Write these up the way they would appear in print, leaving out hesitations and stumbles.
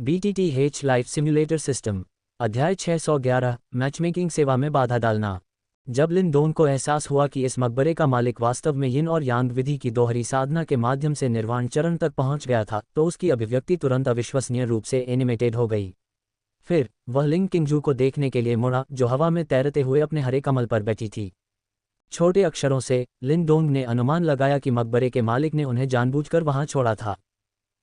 BTTH life simulator system. अध्याय 611 matchmaking सेवा में बाधा डालना। जब लिन डोंग को एहसास हुआ कि इस मकबरे का मालिक वास्तव में यिन और यांग विधि की दोहरी साधना के माध्यम से निर्वाण चरण तक पहुंच गया था, तो उसकी अभिव्यक्ति तुरंत अविश्वसनीय रूप से एनिमेटेड हो गई। फिर वह लिंग किंगजू को देखने के लिए मुड़ा, जो हवा में तैरते हुए अपने हरे कमल पर बैठी थी। छोटे अक्षरों से लिन डोंग ने अनुमान लगाया कि मकबरे के मालिक ने उन्हें जानबूझकर वहां छोड़ा था।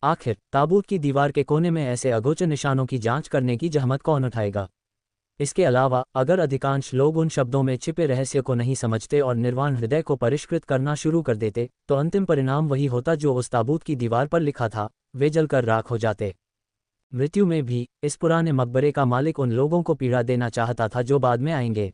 आखिर ताबूत की दीवार के कोने में ऐसे अगोचर निशानों की जांच करने की जहमत कौन उठाएगा? इसके अलावा अगर अधिकांश लोग उन शब्दों में छिपे रहस्य को नहीं समझते और निर्वाण हृदय को परिष्कृत करना शुरू कर देते, तो अंतिम परिणाम वही होता जो उस ताबूत की दीवार पर लिखा था, वे जलकर राख हो जाते। मृत्यु में भी इस पुराने मकबरे का मालिक उन लोगों को पीड़ा देना चाहता था जो बाद में आएंगे।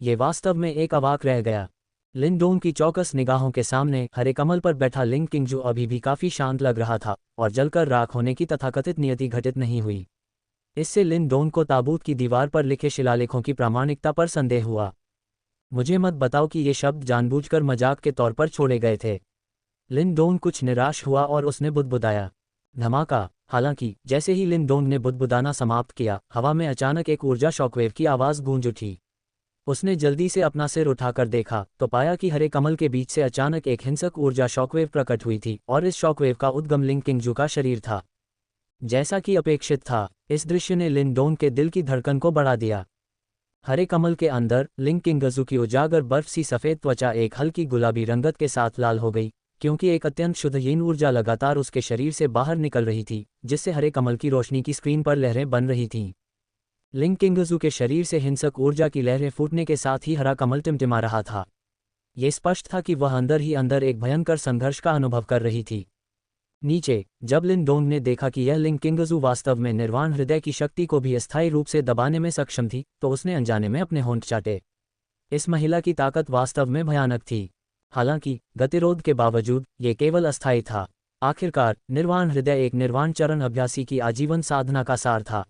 ये वास्तव में एक अवाक रह गया। लिन डोंग की चौकस निगाहों के सामने हरे कमल पर बैठा लिंग किंगजू अभी भी काफी शांत लग रहा था और जलकर राख होने की तथाकथित नियति घटित नहीं हुई। इससे लिन डोंग को ताबूत की दीवार पर लिखे शिलालेखों की प्रामाणिकता पर संदेह हुआ। मुझे मत बताओ कि ये शब्द जानबूझकर मजाक के तौर पर छोड़े गए थे। लिन डोंग कुछ निराश हुआ और उसने बुदबुदाया। धमाका। हालांकि जैसे ही लिन डोंग ने बुदबुदाना समाप्त किया, हवा में अचानक एक ऊर्जा शॉकवेव की आवाज गूंज उठी। उसने जल्दी से अपना सिर उठाकर देखा तो पाया कि हरे कमल के बीच से अचानक एक हिंसक ऊर्जा शॉकवेव प्रकट हुई थी और इस शॉकवेव का उद्गम लिंग किंगजू का शरीर था। जैसा कि अपेक्षित था, इस दृश्य ने लिन डोंग के दिल की धड़कन को बढ़ा दिया। हरे कमल के अंदर लिंग किंगजू की उजागर बर्फ सी सफेद त्वचा एक हल्की गुलाबी रंगत के साथ लाल हो गई, क्योंकि एक अत्यंत शुद्ध यीन ऊर्जा लगातार उसके शरीर से बाहर निकल रही थी, जिससे हरे कमल की रोशनी की स्क्रीन पर लहरें बन रही थीं। लिंग किंगजू के शरीर से हिंसक ऊर्जा की लहरें फूटने के साथ ही हरा कमल टिमटिमा रहा था। ये स्पष्ट था कि वह अंदर ही अंदर एक भयंकर संघर्ष का अनुभव कर रही थी। नीचे जब लिन डोंग ने देखा कि यह लिंग किंगजू वास्तव में निर्वाण हृदय की शक्ति को भी अस्थायी रूप से दबाने में सक्षम थी, तो उसने अनजाने में अपने होंठ चाटे। इस महिला की ताकत वास्तव में भयानक थी। हालांकि गतिरोध के बावजूद ये केवल अस्थायी था। आखिरकार निर्वाण हृदय एक निर्वाण चरण अभ्यासी की आजीवन साधना का सार था।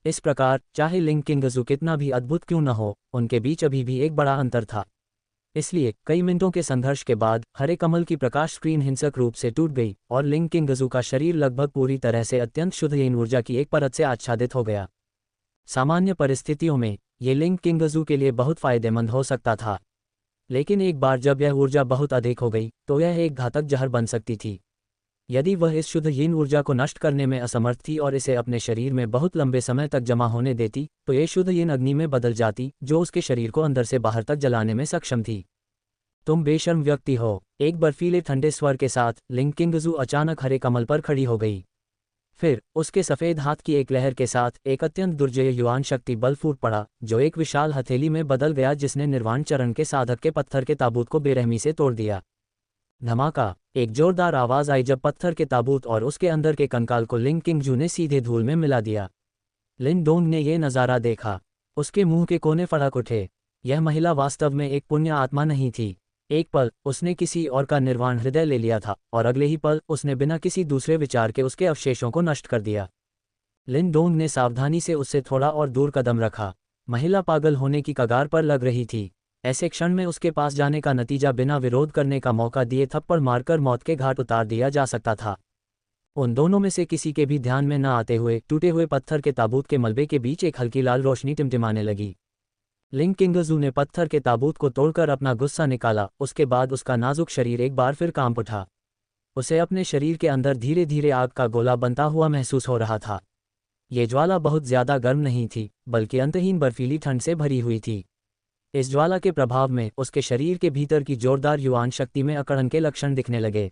इस प्रकार चाहे लिंग किंगजू कितना भी अद्भुत क्यों न हो, उनके बीच अभी भी एक बड़ा अंतर था। इसलिए कई मिनटों के संघर्ष के बाद हरे कमल की प्रकाश स्क्रीन हिंसक रूप से टूट गई और लिंग किंगजू का शरीर लगभग पूरी तरह से अत्यंत शुद्ध यीन ऊर्जा की एक परत से आच्छादित हो गया। सामान्य परिस्थितियों में ये लिंग किंगजू के लिए बहुत फायदेमंद हो सकता था, लेकिन एक बार जब यह ऊर्जा बहुत अधिक हो गई तो यह एक घातक जहर बन सकती थी। यदि वह इस शुद्ध यीन ऊर्जा को नष्ट करने में असमर्थ थी और इसे अपने शरीर में बहुत लंबे समय तक जमा होने देती, तो ये शुद्ध यीन अग्नि में बदल जाती, जो उसके शरीर को अंदर से बाहर तक जलाने में सक्षम थी। तुम बेशर्म व्यक्ति हो, एक बर्फीले ठंडे स्वर के साथ लिंग किंगजू अचानक हरे कमल पर खड़ी हो गई। फिर उसके सफेद हाथ की एक लहर के साथ एक अत्यंत दुर्जय युवान शक्ति बल फूट पड़ा, जो एक विशाल हथेली में बदल गया, जिसने निर्वाण चरण के साधक के पत्थर के ताबूत को बेरहमी से तोड़ दिया। धमाका। एक जोरदार आवाज आई जब पत्थर के ताबूत और उसके अंदर के कंकाल को लिंग किंगजू ने सीधे धूल में मिला दिया। लिन डोंग ने यह नज़ारा देखा। उसके मुंह के कोने फड़क उठे। यह महिला वास्तव में एक पुण्य आत्मा नहीं थी। एक पल उसने किसी और का निर्वाण हृदय ले लिया था और अगले ही पल उसने बिना किसी दूसरे विचार के उसके अवशेषों को नष्ट कर दिया। लिन डोंग ने सावधानी से उससे थोड़ा और दूर कदम रखा। महिला पागल होने की कगार पर लग रही थी। ऐसे क्षण में उसके पास जाने का नतीजा बिना विरोध करने का मौका दिए थप्पड़ मारकर मौत के घाट उतार दिया जा सकता था। उन दोनों में से किसी के भी ध्यान में न आते हुए टूटे हुए पत्थर के ताबूत के मलबे के बीच एक हल्की लाल रोशनी टिमटिमाने लगी। लिंग किंगजू ने पत्थर के ताबूत को तोड़कर अपना गुस्सा निकाला। उसके बाद उसका नाजुक शरीर एक बार फिर कांप उठा। उसे अपने शरीर के अंदर धीरे धीरे आग का गोला बनता हुआ महसूस हो रहा था। ये ज्वाला बहुत ज्यादा गर्म नहीं थी, बल्कि अंतहीन बर्फीली ठंड से भरी हुई थी। इस ज्वाला के प्रभाव में उसके शरीर के भीतर की जोरदार युवान शक्ति में अकड़न के लक्षण दिखने लगे।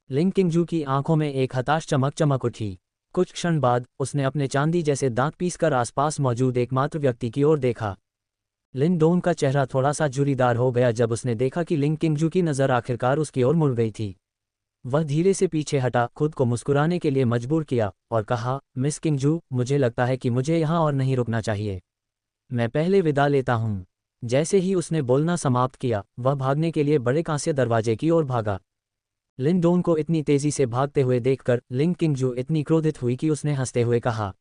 लिंग किंगजू की आंखों में एक हताश चमक चमक उठी। कुछ क्षण बाद उसने अपने चांदी जैसे दांत पीसकर आसपास मौजूद एकमात्र व्यक्ति की ओर देखा। लिन डोंग का चेहरा थोड़ा सा झुर्रीदार हो गया जब उसने देखा कि लिंग किंगजू की नज़र आखिरकार उसकी ओर मुड़ गई थी। वह धीरे से पीछे हटा, खुद को मुस्कुराने के लिए मजबूर किया और कहा, मिस किंगजू, मुझे लगता है कि मुझे यहाँ और नहीं रुकना चाहिए। मैं पहले विदा लेता हूँ। जैसे ही उसने बोलना समाप्त किया, वह भागने के लिए बड़े कांस्य दरवाजे की ओर भागा। लिन डोंग को इतनी तेजी से भागते हुए देखकर लिंग किंगजू इतनी क्रोधित हुई कि उसने हंसते हुए कहा,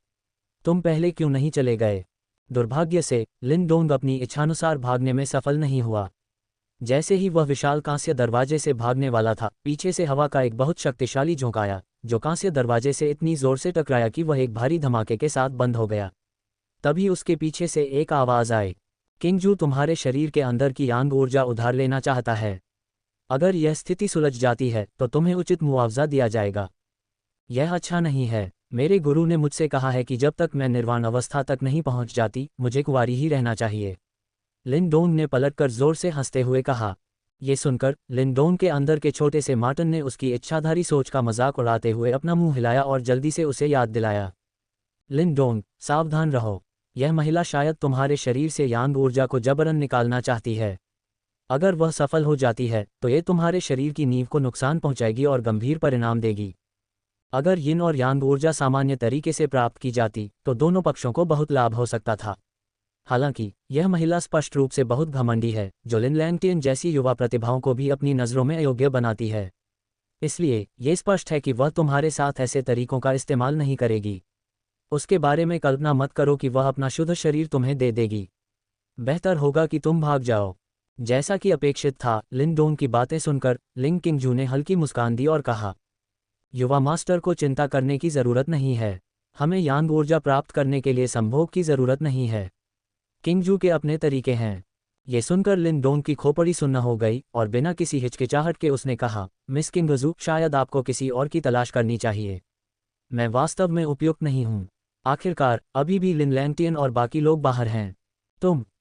तुम पहले क्यों नहीं चले गए? दुर्भाग्य से लिन डोंग अपनी इच्छानुसार भागने में सफल नहीं हुआ। जैसे ही वह विशाल कांस्य दरवाजे से भागने वाला था, पीछे से हवा का एक बहुत शक्तिशाली झोंका आया, जो कांस्य दरवाजे से इतनी जोर से टकराया कि वह एक भारी धमाके के साथ बंद हो गया। तभी उसके पीछे से एक आवाज़ आई, किंगजू तुम्हारे शरीर के अंदर की यांग ऊर्जा उधार लेना चाहता है। अगर यह स्थिति सुलझ जाती है तो तुम्हें उचित मुआवजा दिया जाएगा। यह अच्छा नहीं है। मेरे गुरु ने मुझसे कहा है कि जब तक मैं निर्वाण अवस्था तक नहीं पहुंच जाती, मुझे कुंवारी ही रहना चाहिए। लिनडोंग ने पलटकर जोर से हंसते हुए कहा। ये सुनकर लिनडोंग के अंदर के छोटे से मार्टिन ने उसकी इच्छाधारी सोच का मजाक उड़ाते हुए अपना मुंह हिलाया और जल्दी से उसे याद दिलाया। लिनडोंग, सावधान रहो। यह महिला शायद तुम्हारे शरीर से यांग ऊर्जा को जबरन निकालना चाहती है। अगर वह सफल हो जाती है तो ये तुम्हारे शरीर की नींव को नुकसान पहुंचाएगी और गंभीर परिणाम देगी। अगर यिन और यांग ऊर्जा सामान्य तरीके से प्राप्त की जाती तो दोनों पक्षों को बहुत लाभ हो सकता था। हालांकि यह महिला स्पष्ट रूप से बहुत घमंडी है, जो लिन लैंगटियन जैसी युवा प्रतिभाओं को भी अपनी नज़रों में अयोग्य बनाती है। इसलिए ये स्पष्ट है कि वह तुम्हारे साथ ऐसे तरीकों का इस्तेमाल नहीं करेगी। उसके बारे में कल्पना मत करो कि वह अपना शुद्ध शरीर तुम्हें दे देगी। बेहतर होगा कि तुम भाग जाओ। जैसा कि अपेक्षित था, लिनडोंग की बातें सुनकर लिंग किंगजू ने हल्की मुस्कान दी और कहा, युवा मास्टर को चिंता करने की ज़रूरत नहीं है। हमें यांग ऊर्जा प्राप्त करने के लिए संभोग की ज़रूरत नहीं है। किंगजू के अपने तरीके हैं। ये सुनकर लिनडोंग की खोपड़ी सुन्न हो गई और बिना किसी हिचकिचाहट के उसने कहा, मिस किंगजू, शायद आपको किसी और की तलाश करनी चाहिए। मैं वास्तव में उपयुक्त नहीं हूँ। आखिरकार अभी भी लिन लैंगटियन और बाकी लोग बाहर हैं।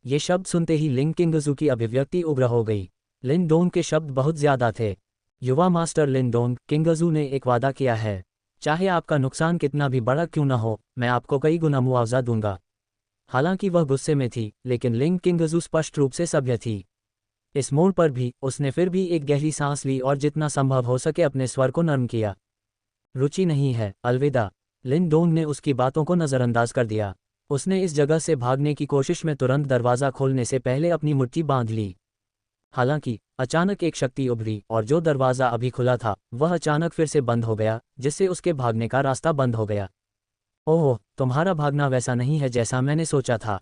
ये शब्द सुनते ही लिंग किंगजू की अभिव्यक्ति उग्र हो गई। लिनडोंग के शब्द बहुत ज्यादा थे। युवा मास्टर लिनडोंग, किंगजू ने एक वादा किया है। चाहे आपका नुकसान कितना भी बड़ा क्यों न हो, मैं आपको कई गुना मुआवजा दूंगा। हालांकि वह गुस्से में थी, लेकिन लिंग किंगजू स्पष्ट रूप से सभ्य थी। इस मोड़ पर भी उसने फिर भी एक गहरी सांस ली और जितना संभव हो सके अपने स्वर को नरम किया। रुचि नहीं है, अलविदा। लिनडोंग ने उसकी बातों को नज़रअंदाज कर दिया। उसने इस जगह से भागने की कोशिश में तुरंत दरवाज़ा खोलने से पहले अपनी मुट्ठी बांध ली। हालांकि अचानक एक शक्ति उभरी और जो दरवाज़ा अभी खुला था वह अचानक फिर से बंद हो गया, जिससे उसके भागने का रास्ता बंद हो गया। ओह, तुम्हारा भागना वैसा नहीं है जैसा मैंने सोचा था।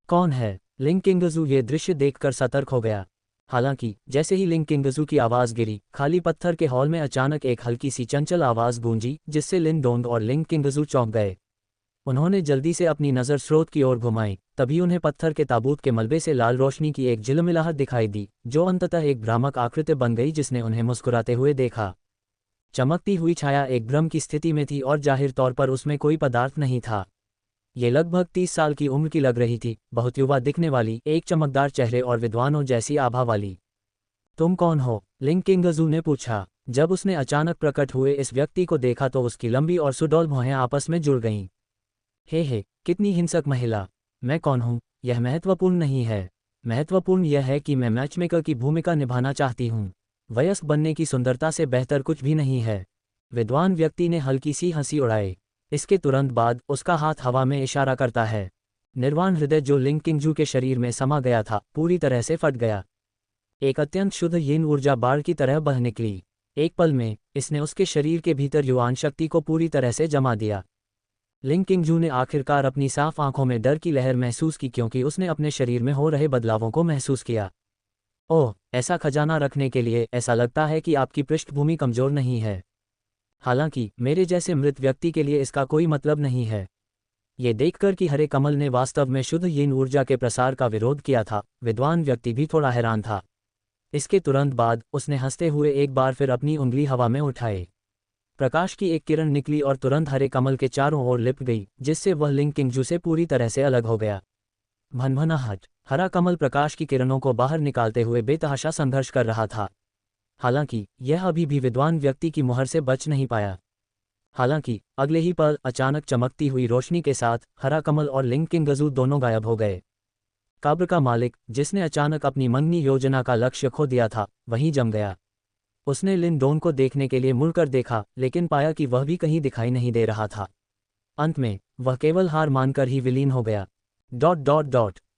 कौन है? लिंग किंगजू ये दृश्य देखकर सतर्क हो गया। हालांकि जैसे ही लिंग किंगजू की आवाज़ गिरी, खाली पत्थर के हॉल में अचानक एक हल्की सी चंचल आवाज़ गूंजी, जिससे लिनडोंग और लिंग किंगजू चौंक गए। उन्होंने जल्दी से अपनी नज़र स्रोत की ओर घुमाई। तभी उन्हें पत्थर के ताबूत के मलबे से लाल रोशनी की एक झिलमिलाहट दिखाई दी, जो अंततः एक भ्रामक आकृति बन गई जिसने उन्हें मुस्कुराते हुए देखा। चमकती हुई छाया एक भ्रम की स्थिति में थी और जाहिर तौर पर उसमें कोई पदार्थ नहीं था। ये लगभग 30 साल की उम्र की लग रही थी, बहुत युवा दिखने वाली, एक चमकदार चेहरे और विद्वानों जैसी आभा वाली। तुम कौन हो? लिंग किंगजू ने पूछा। जब उसने अचानक प्रकट हुए इस व्यक्ति को देखा तो उसकी लंबी और सुडौल भौहें आपस में जुड़ गईं। हे, कितनी हिंसक महिला! मैं कौन हूँ, यह महत्वपूर्ण नहीं है। महत्वपूर्ण यह है कि मैं मैचमेकर की भूमिका निभाना चाहती हूँ। वयस्क बनने की सुंदरता से बेहतर कुछ भी नहीं है। विद्वान व्यक्ति ने हल्की सी हंसी उड़ाई। इसके तुरंत बाद उसका हाथ हवा में इशारा करता है। निर्वाण हृदय जो लिंग किंगजू के शरीर में समा गया था, पूरी तरह से फट गया। एक अत्यंत शुद्ध यिन ऊर्जा बाढ़ की तरह बह निकली। एक पल में इसने उसके शरीर के भीतर युवान शक्ति को पूरी तरह से जमा दिया। लिंग किंगजू ने आखिरकार अपनी साफ आंखों में डर की लहर महसूस की, क्योंकि उसने अपने शरीर में हो रहे बदलावों को महसूस किया। ओह, ऐसा खजाना रखने के लिए ऐसा लगता है कि आपकी पृष्ठभूमि कमजोर नहीं है। हालांकि मेरे जैसे मृत व्यक्ति के लिए इसका कोई मतलब नहीं है। ये देखकर कि हरे कमल ने वास्तव में शुद्ध यिन ऊर्जा के प्रसार का विरोध किया था, विद्वान व्यक्ति भी थोड़ा हैरान था। इसके तुरंत बाद उसने हंसते हुए एक बार फिर अपनी उंगली हवा में उठाई। प्रकाश की एक किरण निकली और तुरंत हरे कमल के चारों ओर लिपट गई, जिससे वह लिंग किंगजू से पूरी तरह से अलग हो गया। भनभनाहट। हरा कमल प्रकाश की किरणों को बाहर निकालते हुए बेतहाशा संघर्ष कर रहा था। हालांकि यह अभी भी विद्वान व्यक्ति की मुहर से बच नहीं पाया। हालांकि अगले ही पल अचानक चमकती हुई रोशनी के साथ हरा कमल और लिंग किंगजू दोनों गायब हो गए। कब्र का मालिक, जिसने अचानक अपनी मंगनी योजना का लक्ष्य खो दिया था, वहीं जम गया। उसने लिनडोंग को देखने के लिए मुड़कर देखा, लेकिन पाया कि वह भी कहीं दिखाई नहीं दे रहा था। अंत में वह केवल हार मानकर ही विलीन हो गया।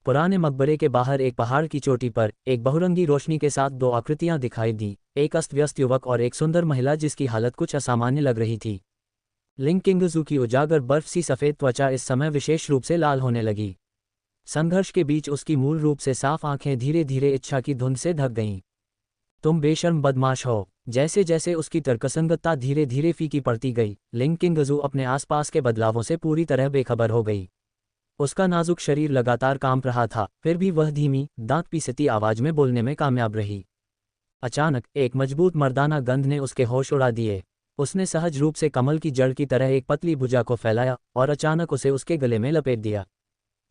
पुराने मकबरे के बाहर एक पहाड़ की चोटी पर एक बहुरंगी रोशनी के साथ दो आकृतियां दिखाई दी, एक अस्त व्यस्त युवक और एक सुंदर महिला जिसकी हालत कुछ असामान्य लग रही थी। लिंग किंगजू की उजागर बर्फ सी सफ़ेद त्वचा इस समय विशेष रूप से लाल होने लगी। संघर्ष के बीच उसकी मूल रूप से साफ आंखें धीरे धीरे इच्छा की धुंध से ढक गईं। तुम बेशर्म बदमाश हो। जैसे जैसे उसकी तर्कसंगतता धीरे धीरे फीकी पड़ती गई, लिंग किंगजू अपने आसपास के बदलावों से पूरी तरह बेखबर हो गई। उसका नाजुक शरीर लगातार कांप रहा था, फिर भी वह धीमी, दांत पीसती आवाज में बोलने में कामयाब रही। अचानक एक मजबूत मर्दाना गंध ने उसके होश उड़ा दिए। उसने सहज रूप से कमल की जड़ की तरह एक पतली भुजा को फैलाया और अचानक उसे उसके गले में लपेट दिया।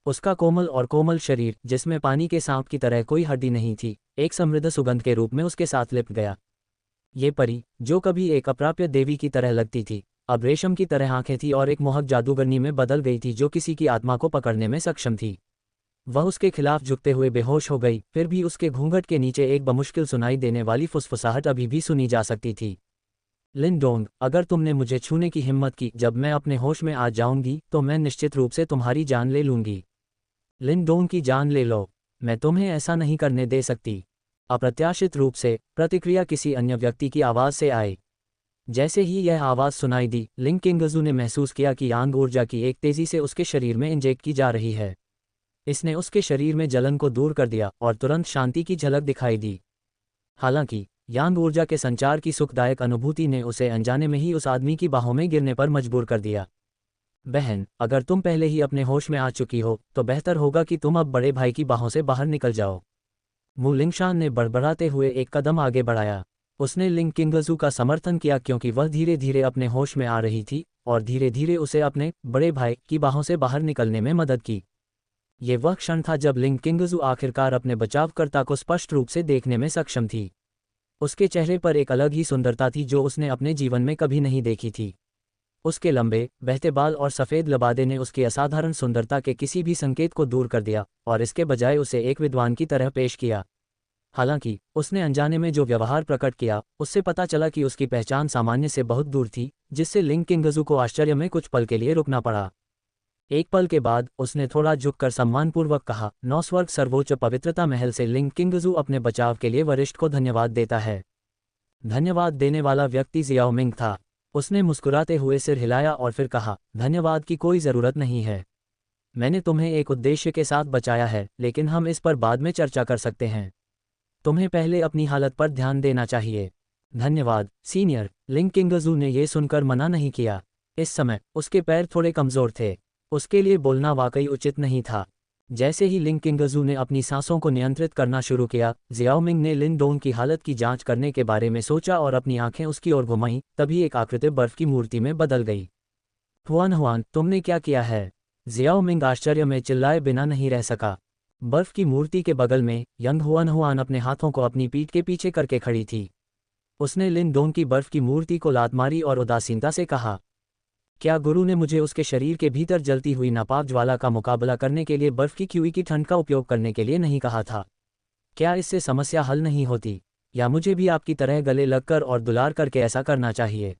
उसका कोमल शरीर, जिसमें पानी के सांप की तरह कोई हड्डी नहीं थी, एक समृद्ध सुगंध के रूप में उसके साथ लिपट गया। ये परी, जो कभी एक अप्राप्य देवी की तरह लगती थी, अब रेशम की तरह आंखें थी और एक मोहक जादूगरनी में बदल गई थी जो किसी की आत्मा को पकड़ने में सक्षम थी। वह उसके खिलाफ झुकते हुए बेहोश हो गई, फिर भी उसके घूंघट के नीचे एक बमुश्किल सुनाई देने वाली फुसफुसाहट अभी भी सुनी जा सकती थी। लिन डोंग, अगर तुमने मुझे छूने की हिम्मत की जब मैं अपने होश में आ जाऊंगी तो मैं निश्चित रूप से तुम्हारी जान ले लूंगी। लिन डोंग की जान ले लो, मैं तुम्हें ऐसा नहीं करने दे सकती। अप्रत्याशित रूप से प्रतिक्रिया किसी अन्य व्यक्ति की आवाज से आई। जैसे ही यह आवाज सुनाई दी, लिंग किंगजू ने महसूस किया कि यांग ऊर्जा की एक तेजी से उसके शरीर में इंजेक्ट की जा रही है। इसने उसके शरीर में जलन को दूर कर दिया और तुरंत शांति की झलक दिखाई दी। हालांकि यांग ऊर्जा के संचार की सुखदायक अनुभूति ने उसे अनजाने में ही उस आदमी की बाहों में गिरने पर मजबूर कर दिया। बहन, अगर तुम पहले ही अपने होश में आ चुकी हो तो बेहतर होगा कि तुम अब बड़े भाई की बाहों से बाहर निकल जाओ। मु लिंगशान ने बड़बड़ाते हुए एक कदम आगे बढ़ाया। उसने लिंग किंगजू का समर्थन किया क्योंकि वह धीरे धीरे अपने होश में आ रही थी और धीरे धीरे उसे अपने बड़े भाई की बाहों से बाहर निकलने में मदद की। ये वह क्षण था जब लिंग किंगजू आखिरकार अपने बचावकर्ता को स्पष्ट रूप से देखने में सक्षम थी। उसके चेहरे पर एक अलग ही सुंदरता थी जो उसने अपने जीवन में कभी नहीं देखी थी। उसके लंबे, बहते बाल और सफ़ेद लबादे ने उसकी असाधारण सुंदरता के किसी भी संकेत को दूर कर दिया और इसके बजाय उसे एक विद्वान की तरह पेश किया। हालांकि उसने अनजाने में जो व्यवहार प्रकट किया, उससे पता चला कि उसकी पहचान सामान्य से बहुत दूर थी, जिससे लिंग किंगजू को आश्चर्य में कुछ पल के लिए रुकना पड़ा। एक पल के बाद उसने थोड़ा झुककर सम्मानपूर्वक कहा, नौ स्वर्ग सर्वोच्च पवित्रता महल से लिंग किंगजू अपने बचाव के लिए वरिष्ठ को धन्यवाद देता है। धन्यवाद देने वाला व्यक्ति जियाओ मिंग था। उसने मुस्कुराते हुए सिर हिलाया और फिर कहा, धन्यवाद की कोई ज़रूरत नहीं है। मैंने तुम्हें एक उद्देश्य के साथ बचाया है, लेकिन हम इस पर बाद में चर्चा कर सकते हैं। तुम्हें पहले अपनी हालत पर ध्यान देना चाहिए। धन्यवाद सीनियर। लिंग किंगजू ने यह सुनकर मना नहीं किया। इस समय उसके पैर थोड़े कमज़ोर थे। उसके लिए बोलना वाकई उचित नहीं था। जैसे ही लिंग किंगजू ने अपनी सांसों को नियंत्रित करना शुरू किया, जियाओ मिंग ने लिन डोंग की हालत की जांच करने के बारे में सोचा और अपनी आंखें उसकी ओर घुमाईं, तभी एक आकृति बर्फ की मूर्ति में बदल गई। हुआन हुआन, तुमने क्या किया है? जियाओ मिंग आश्चर्य में चिल्लाए बिना नहीं रह सका। बर्फ की मूर्ति के बगल में यंग हुआन हुआन अपने हाथों को अपनी पीठ के पीछे करके खड़ी थी। उसने लिन डोंग की बर्फ की मूर्ति को लात मारी और उदासीनता से कहा, क्या गुरु ने मुझे उसके शरीर के भीतर जलती हुई नापाक ज्वाला का मुकाबला करने के लिए बर्फ की ख्यूई की ठंड का उपयोग करने के लिए नहीं कहा था? क्या इससे समस्या हल नहीं होती, या मुझे भी आपकी तरह गले लगकर और दुलार करके ऐसा करना चाहिए?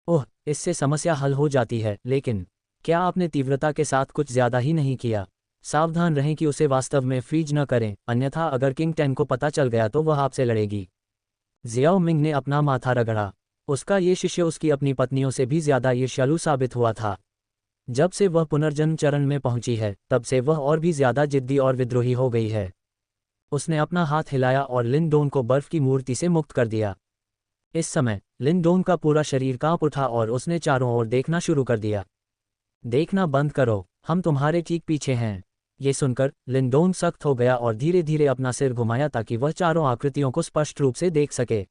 ओह, इससे समस्या हल हो जाती है, लेकिन क्या आपने तीव्रता के साथ कुछ ज़्यादा ही नहीं किया? सावधान रहें कि उसे वास्तव में फ्रीज न करें, अन्यथा अगर किंग टेन को पता चल गया तो वह आपसे लड़ेगी। जियाओ मिंग ने अपना माथा रगड़ा। उसका ये शिष्य उसकी अपनी पत्नियों से भी ज्यादा ईर्ष्यालु साबित हुआ था। जब से वह पुनर्जन्म चरण में पहुंची है, तब से वह और भी ज्यादा जिद्दी और विद्रोही हो गई है। उसने अपना हाथ हिलाया और लिन डोंग को बर्फ की मूर्ति से मुक्त कर दिया। इस समय लिन डोंग का पूरा शरीर कांप उठा और उसने चारों ओर देखना शुरू कर दिया। देखना बंद करो, हम तुम्हारे ठीक पीछे हैं। ये सुनकर लिन डोंग सख्त हो गया और धीरे धीरे अपना सिर घुमाया ताकि वह चारों आकृतियों को स्पष्ट रूप से देख सके।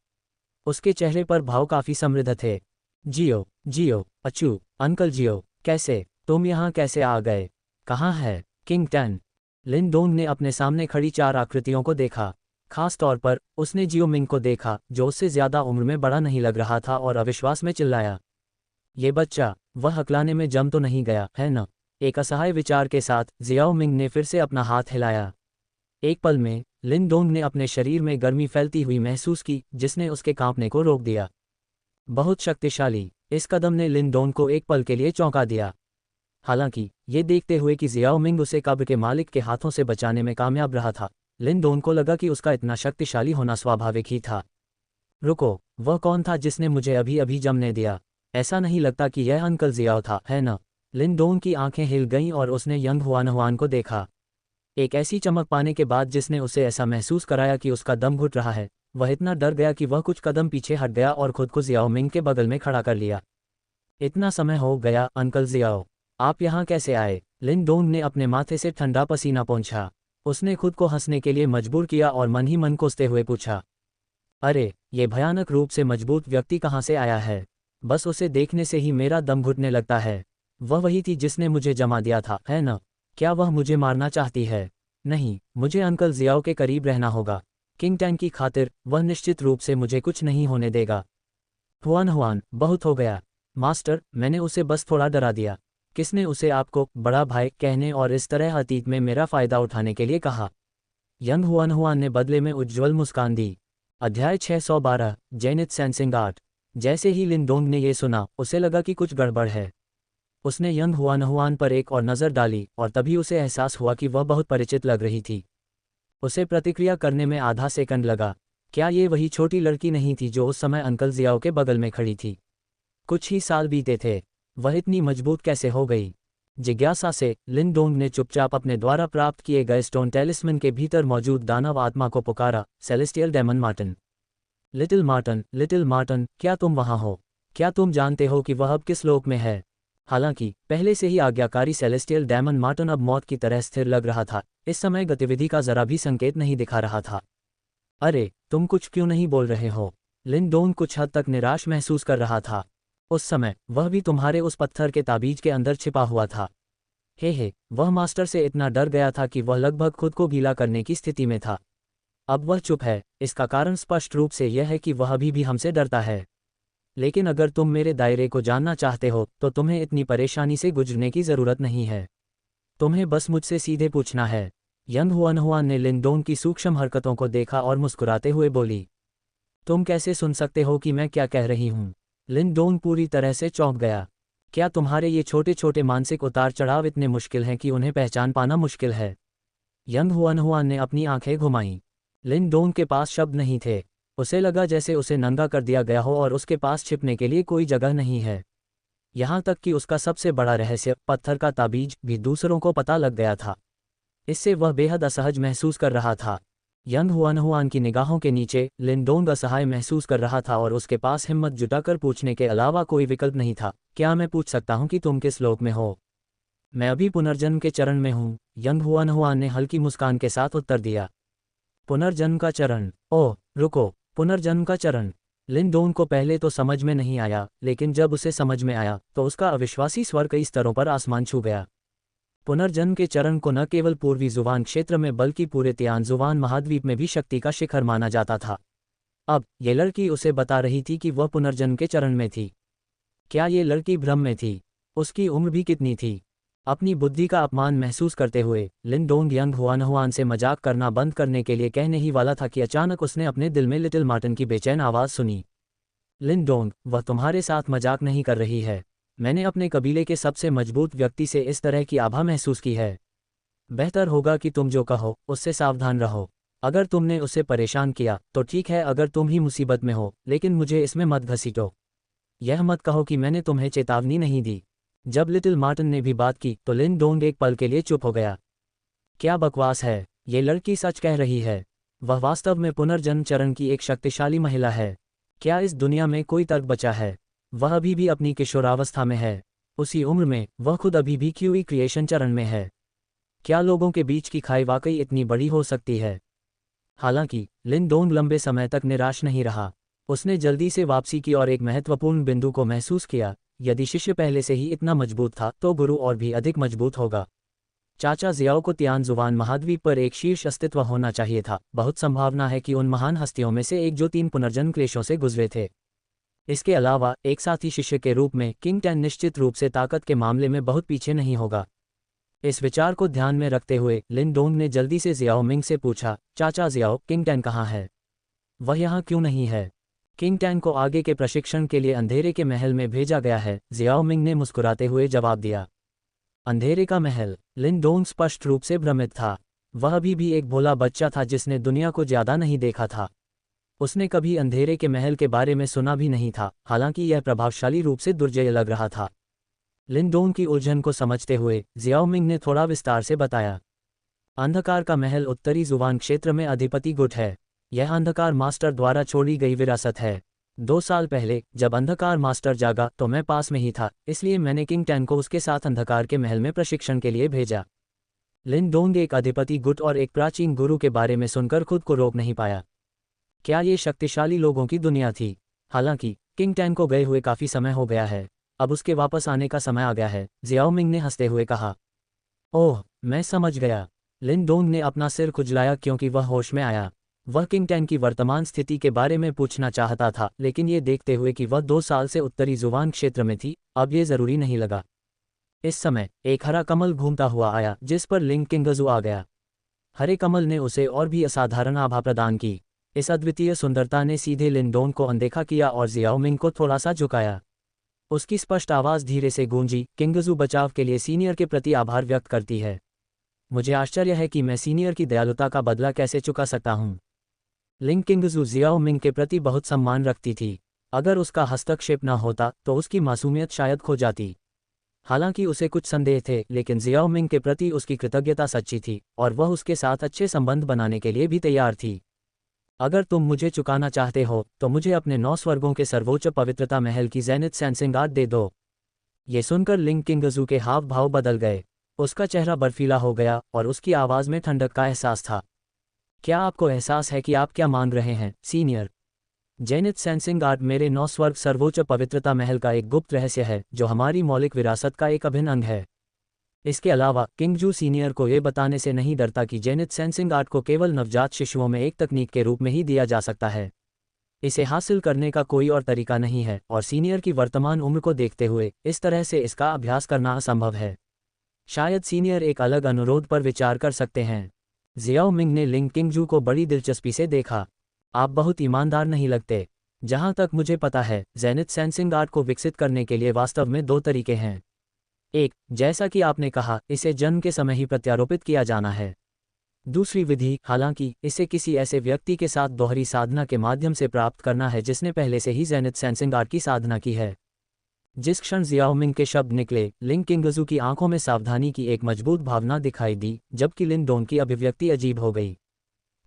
उसके चेहरे पर भाव काफी समृद्ध थे। जियो, जियो, अचू, अंकल जियो, कैसे, तुम यहाँ कैसे आ गए? कहाँ है किंग टेन? लिन डोंग ने अपने सामने खड़ी चार आकृतियों को देखा। खास तौर पर उसने जियो मिंग को देखा, जो उससे ज्यादा उम्र में बड़ा नहीं लग रहा था, और अविश्वास में चिल्लाया, ये बच्चा, वह हकलाने में जम तो नहीं गया है न? एक असहाय विचार के साथ जियाओ मिंग ने फिर से अपना हाथ हिलाया। एक पल में लिन डोंग ने अपने शरीर में गर्मी फैलती हुई महसूस की, जिसने उसके कांपने को रोक दिया। बहुत शक्तिशाली। इस कदम ने लिन डोंग को एक पल के लिए चौंका दिया। हालांकि ये देखते हुए कि जियाओ मिंग उसे कब्र के मालिक के हाथों से बचाने में कामयाब रहा था, लिन डोंग को लगा कि उसका इतना शक्तिशाली होना स्वाभाविक ही था। रुको, वह कौन था जिसने मुझे अभी अभी जमने दिया? ऐसा नहीं लगता कि यह अंकल जियाओ था, है न? लिन डोंग की आंखें हिल गईं और उसने यंग हुआन हुआन को देखा। एक ऐसी चमक पाने के बाद जिसने उसे ऐसा महसूस कराया कि उसका दम घुट रहा है, वह इतना डर गया कि वह कुछ कदम पीछे हट गया और खुद को जियाओ मिंग के बगल में खड़ा कर लिया। इतना समय हो गया अंकल जियाओ, आप यहाँ कैसे आए? लिन डोंग ने अपने माथे से ठंडा पसीना पोंछा। उसने खुद को हंसने के लिए मजबूर किया और मन ही मन कोसते हुए पूछा, अरे ये भयानक रूप से मजबूत व्यक्ति कहाँ से आया है? बस उसे देखने से ही मेरा दम घुटने लगता है। वह वही थी जिसने मुझे जमा दिया था, है न? क्या वह मुझे मारना चाहती है? नहीं, मुझे अंकल जियाओ के करीब रहना होगा। किंग टैन की खातिर वह निश्चित रूप से मुझे कुछ नहीं होने देगा। हुआन हुआन, बहुत हो गया। मास्टर, मैंने उसे बस थोड़ा डरा दिया। किसने उसे आपको बड़ा भाई कहने और इस तरह अतीत में मेरा फ़ायदा उठाने के लिए कहा? यंग हुआन हुआन ने बदले में उज्ज्वल मुस्कान दी। अध्याय 612 जेनिथ सेंसिंग आर्ट। जैसे ही लिन डोंग ने ये सुना, उसे लगा कि कुछ गड़बड़ है। उसने यंग हुआन हुआन पर एक और नज़र डाली और तभी उसे एहसास हुआ कि वह बहुत परिचित लग रही थी। उसे प्रतिक्रिया करने में आधा सेकंड लगा। क्या ये वही छोटी लड़की नहीं थी जो उस समय अंकल जियाओ के बगल में खड़ी थी? कुछ ही साल बीते थे, वह इतनी मजबूत कैसे हो गई? जिज्ञासा से लिन डोंग ने चुपचाप अपने द्वारा प्राप्त किए गए स्टोन टेलिस्मन के भीतर मौजूद दानव आत्मा को पुकारा, celestial demon Marton. Little Marton, क्या तुम वहाँ हो? क्या तुम जानते हो कि वह अब किस लोक में है? हालांकि पहले से ही आज्ञाकारी सेलेस्टियल डेमन मार्टन अब मौत की तरह स्थिर लग रहा था, इस समय गतिविधि का जरा भी संकेत नहीं दिखा रहा था। अरे, तुम कुछ क्यों नहीं बोल रहे हो? लिन डोंग कुछ हद तक निराश महसूस कर रहा था। उस समय वह भी तुम्हारे उस पत्थर के ताबीज के अंदर छिपा हुआ था। हे, वह मास्टर से इतना डर गया था कि वह लगभग खुद को गीला करने की स्थिति में था। अब वह चुप है, इसका कारण स्पष्ट रूप से यह है कि वह अभी भी हमसे डरता है। लेकिन अगर तुम मेरे दायरे को जानना चाहते हो तो तुम्हें इतनी परेशानी से गुजरने की ज़रूरत नहीं है। तुम्हें बस मुझसे सीधे पूछना है। यंग हुआन हुआन ने लिन डोंग की सूक्ष्म हरकतों को देखा और मुस्कुराते हुए बोली, तुम कैसे सुन सकते हो कि मैं क्या कह रही हूँ? लिन डोंग पूरी तरह से चौंक गया। क्या तुम्हारे ये छोटे छोटे मानसिक उतार चढ़ाव इतने मुश्किल हैं कि उन्हें पहचान पाना मुश्किल है? यंग हुआन हुआन ने अपनी आंखें घुमाईं। लिन डोंग के पास शब्द नहीं थे। उसे लगा जैसे उसे नंगा कर दिया गया हो और उसके पास छिपने के लिए कोई जगह नहीं है। यहाँ तक कि उसका सबसे बड़ा रहस्य, पत्थर का ताबीज, भी दूसरों को पता लग गया था। इससे वह बेहद असहज महसूस कर रहा था। यंग हुआन हुआन की निगाहों के नीचे लिन डोंग असहाय महसूस कर रहा था और उसके पास हिम्मत जुटाकर पूछने के अलावा कोई विकल्प नहीं था, क्या मैं पूछ सकता हूँ कि तुम किस लोक में हो? मैं अभी पुनर्जन्म के चरण में हूँ, यंग हुआन हुआन ने हल्की मुस्कान के साथ उत्तर दिया। पुनर्जन्म का चरण? ओह रुको, पुनर्जन्म का चरण। लिन डोंग को पहले तो समझ में नहीं आया, लेकिन जब उसे समझ में आया तो उसका अविश्वासी स्वर कई स्तरों पर आसमान छू गया। पुनर्जन्म के चरण को न केवल पूर्वी जुवान क्षेत्र में बल्कि पूरे तियान जुवान महाद्वीप में भी शक्ति का शिखर माना जाता था। अब ये लड़की उसे बता रही थी कि वह पुनर्जन्म के चरण में थी। क्या ये लड़की भ्रम में थी? उसकी उम्र भी कितनी थी? अपनी बुद्धि का अपमान महसूस करते हुए लिन डोंग यंग हुआन हुआन से मजाक करना बंद करने के लिए कहने ही वाला था कि अचानक उसने अपने दिल में लिटिल मार्टन की बेचैन आवाज़ सुनी। लिन डोंग, वह तुम्हारे साथ मजाक नहीं कर रही है। मैंने अपने कबीले के सबसे मजबूत व्यक्ति से इस तरह की आभा महसूस की है। बेहतर होगा कि तुम जो कहो उससे सावधान रहो। अगर तुमने उसे परेशान किया तो ठीक है, अगर तुम ही मुसीबत में हो, लेकिन मुझे इसमें मत घसीटो। यह मत कहो कि मैंने तुम्हें चेतावनी नहीं दी। जब लिटिल मार्टन ने भी बात की तो लिन डोंग एक पल के लिए चुप हो गया। क्या बकवास है, ये लड़की सच कह रही है। वह वास्तव में पुनर्जन्म चरण की एक शक्तिशाली महिला है। क्या इस दुनिया में कोई तर्क बचा है? वह अभी भी अपनी किशोरावस्था में है। उसी उम्र में वह खुद अभी भी क्यूई क्रिएशन चरण में है। क्या लोगों के बीच की खाई वाकई इतनी बड़ी हो सकती है? हालांकि लिन डोंग लंबे समय तक निराश नहीं रहा। उसने जल्दी से वापसी की और एक महत्वपूर्ण बिंदु को महसूस किया, यदि शिष्य पहले से ही इतना मजबूत था तो गुरु और भी अधिक मजबूत होगा। चाचा जियाओ को तियान जुवान महाद्वीप पर एक शीर्ष अस्तित्व होना चाहिए था। बहुत संभावना है कि उन महान हस्तियों में से एक जो 3 पुनर्जन्म क्लेशों से गुजरे थे। इसके अलावा एक साथी शिष्य के रूप में किंग टैन निश्चित रूप से ताकत के मामले में बहुत पीछे नहीं होगा। इस विचार को ध्यान में रखते हुए लिन डोंग ने जल्दी से जियाओ मिंग से पूछा, चाचा जियाओ, किंग टैन कहाँ है? वह यहाँ क्यों नहीं है? किंग टैन को आगे के प्रशिक्षण के लिए अंधेरे के महल में भेजा गया है, जियाओ मिंग ने मुस्कुराते हुए जवाब दिया। अंधेरे का महल? लिन डोंग स्पष्ट रूप से भ्रमित था। वह अभी भी एक भोला बच्चा था जिसने दुनिया को ज्यादा नहीं देखा था। उसने कभी अंधेरे के महल के बारे में सुना भी नहीं था, हालांकि यह प्रभावशाली रूप से दुर्जय लग रहा था। लिन डोंग की उलझन को समझते हुए जियाओ मिंग ने थोड़ा विस्तार से बताया। अंधकार का महल उत्तरी जुवान क्षेत्र में अधिपति गुट है। यह अंधकार मास्टर द्वारा छोड़ी गई विरासत है। 2 साल पहले जब अंधकार मास्टर जागा तो मैं पास में ही था, इसलिए मैंने किंग टैन को उसके साथ अंधकार के महल में प्रशिक्षण के लिए भेजा। लिन डोंग एक अधिपति गुट और एक प्राचीन गुरु के बारे में सुनकर खुद को रोक नहीं पाया। क्या ये शक्तिशाली लोगों की दुनिया थी? हालांकि किंग टैन को गए हुए काफी समय हो गया है, अब उसके वापस आने का समय आ गया है, जियाओ मिंग ने हंसते हुए कहा। ओह, मैं समझ गया। लिन डोंग ने अपना सिर खुजलाया क्योंकि वह होश में आया। वह किंग टैन की वर्तमान स्थिति के बारे में पूछना चाहता था, लेकिन ये देखते हुए कि वह 2 साल से उत्तरी जुवान क्षेत्र में थी, अब ये जरूरी नहीं लगा। इस समय एक हरा कमल घूमता हुआ आया जिस पर लिंग किंगजू आ गया। हरे कमल ने उसे और भी असाधारण आभा प्रदान की। इस अद्वितीय सुंदरता ने सीधे लिन डोंग को अनदेखा किया और जियाओ मिंग को थोड़ा सा झुकाया। उसकी स्पष्ट आवाज धीरे से गूंजी, किंगजू बचाव के लिए सीनियर के प्रति आभार व्यक्त करती है। मुझे आश्चर्य है कि मैं सीनियर की दयालुता का बदला कैसे चुका सकता हूँ। लिंग किंगजू जियाओ मिंग के प्रति बहुत सम्मान रखती थी। अगर उसका हस्तक्षेप न होता तो उसकी मासूमियत शायद खो जाती। हालांकि उसे कुछ संदेह थे, लेकिन जियाओ मिंग के प्रति उसकी कृतज्ञता सच्ची थी और वह उसके साथ अच्छे संबंध बनाने के लिए भी तैयार थी। अगर तुम मुझे चुकाना चाहते हो तो मुझे अपने 9 स्वर्गों के सर्वोच्च पवित्रता महल की ज़ेनिथ सेंसिंगार्ड दे दो। ये सुनकर लिंग किंगजू के हाव भाव बदल गए। उसका चेहरा बर्फीला हो गया और उसकी आवाज़ में ठंडक का एहसास था। क्या आपको एहसास है कि आप क्या मांग रहे हैं, सीनियर? ज़ेनिथ सेंसिंगार्ड मेरे 9 स्वर्ग सर्वोच्च पवित्रता महल का एक गुप्त रहस्य है जो हमारी मौलिक विरासत का एक अभिन्न अंग है। इसके अलावा किंगजू सीनियर को ये बताने से नहीं डरता कि ज़ेनिथ सेंसिंगार्ड को केवल नवजात शिशुओं में एक तकनीक के रूप में ही दिया जा सकता है। इसे हासिल करने का कोई और तरीका नहीं है और सीनियर की वर्तमान उम्र को देखते हुए इस तरह से इसका अभ्यास करना असंभव है। शायद सीनियर एक अलग अनुरोध पर विचार कर सकते हैं। जियाओ मिंग ने लिंग किंगजू को बड़ी दिलचस्पी से देखा। आप बहुत ईमानदार नहीं लगते। जहां तक मुझे पता है, ज़ेनिथ सेंसिंगार्ड को विकसित करने के लिए वास्तव में 2 तरीके हैं। एक, जैसा कि आपने कहा, इसे जन्म के समय ही प्रत्यारोपित किया जाना है। दूसरी विधि, हालांकि, इसे किसी ऐसे व्यक्ति के साथ दोहरी साधना के माध्यम से प्राप्त करना है जिसने पहले से ही ज़ेनिथ सेंसिंगार्ड की साधना की है। जिस क्षण जियाओ मिंग के शब्द निकले, लिंग किंगजू की आंखों में सावधानी की एक मजबूत भावना दिखाई दी, जबकि लिन डोंग की अभिव्यक्ति अजीब हो गई।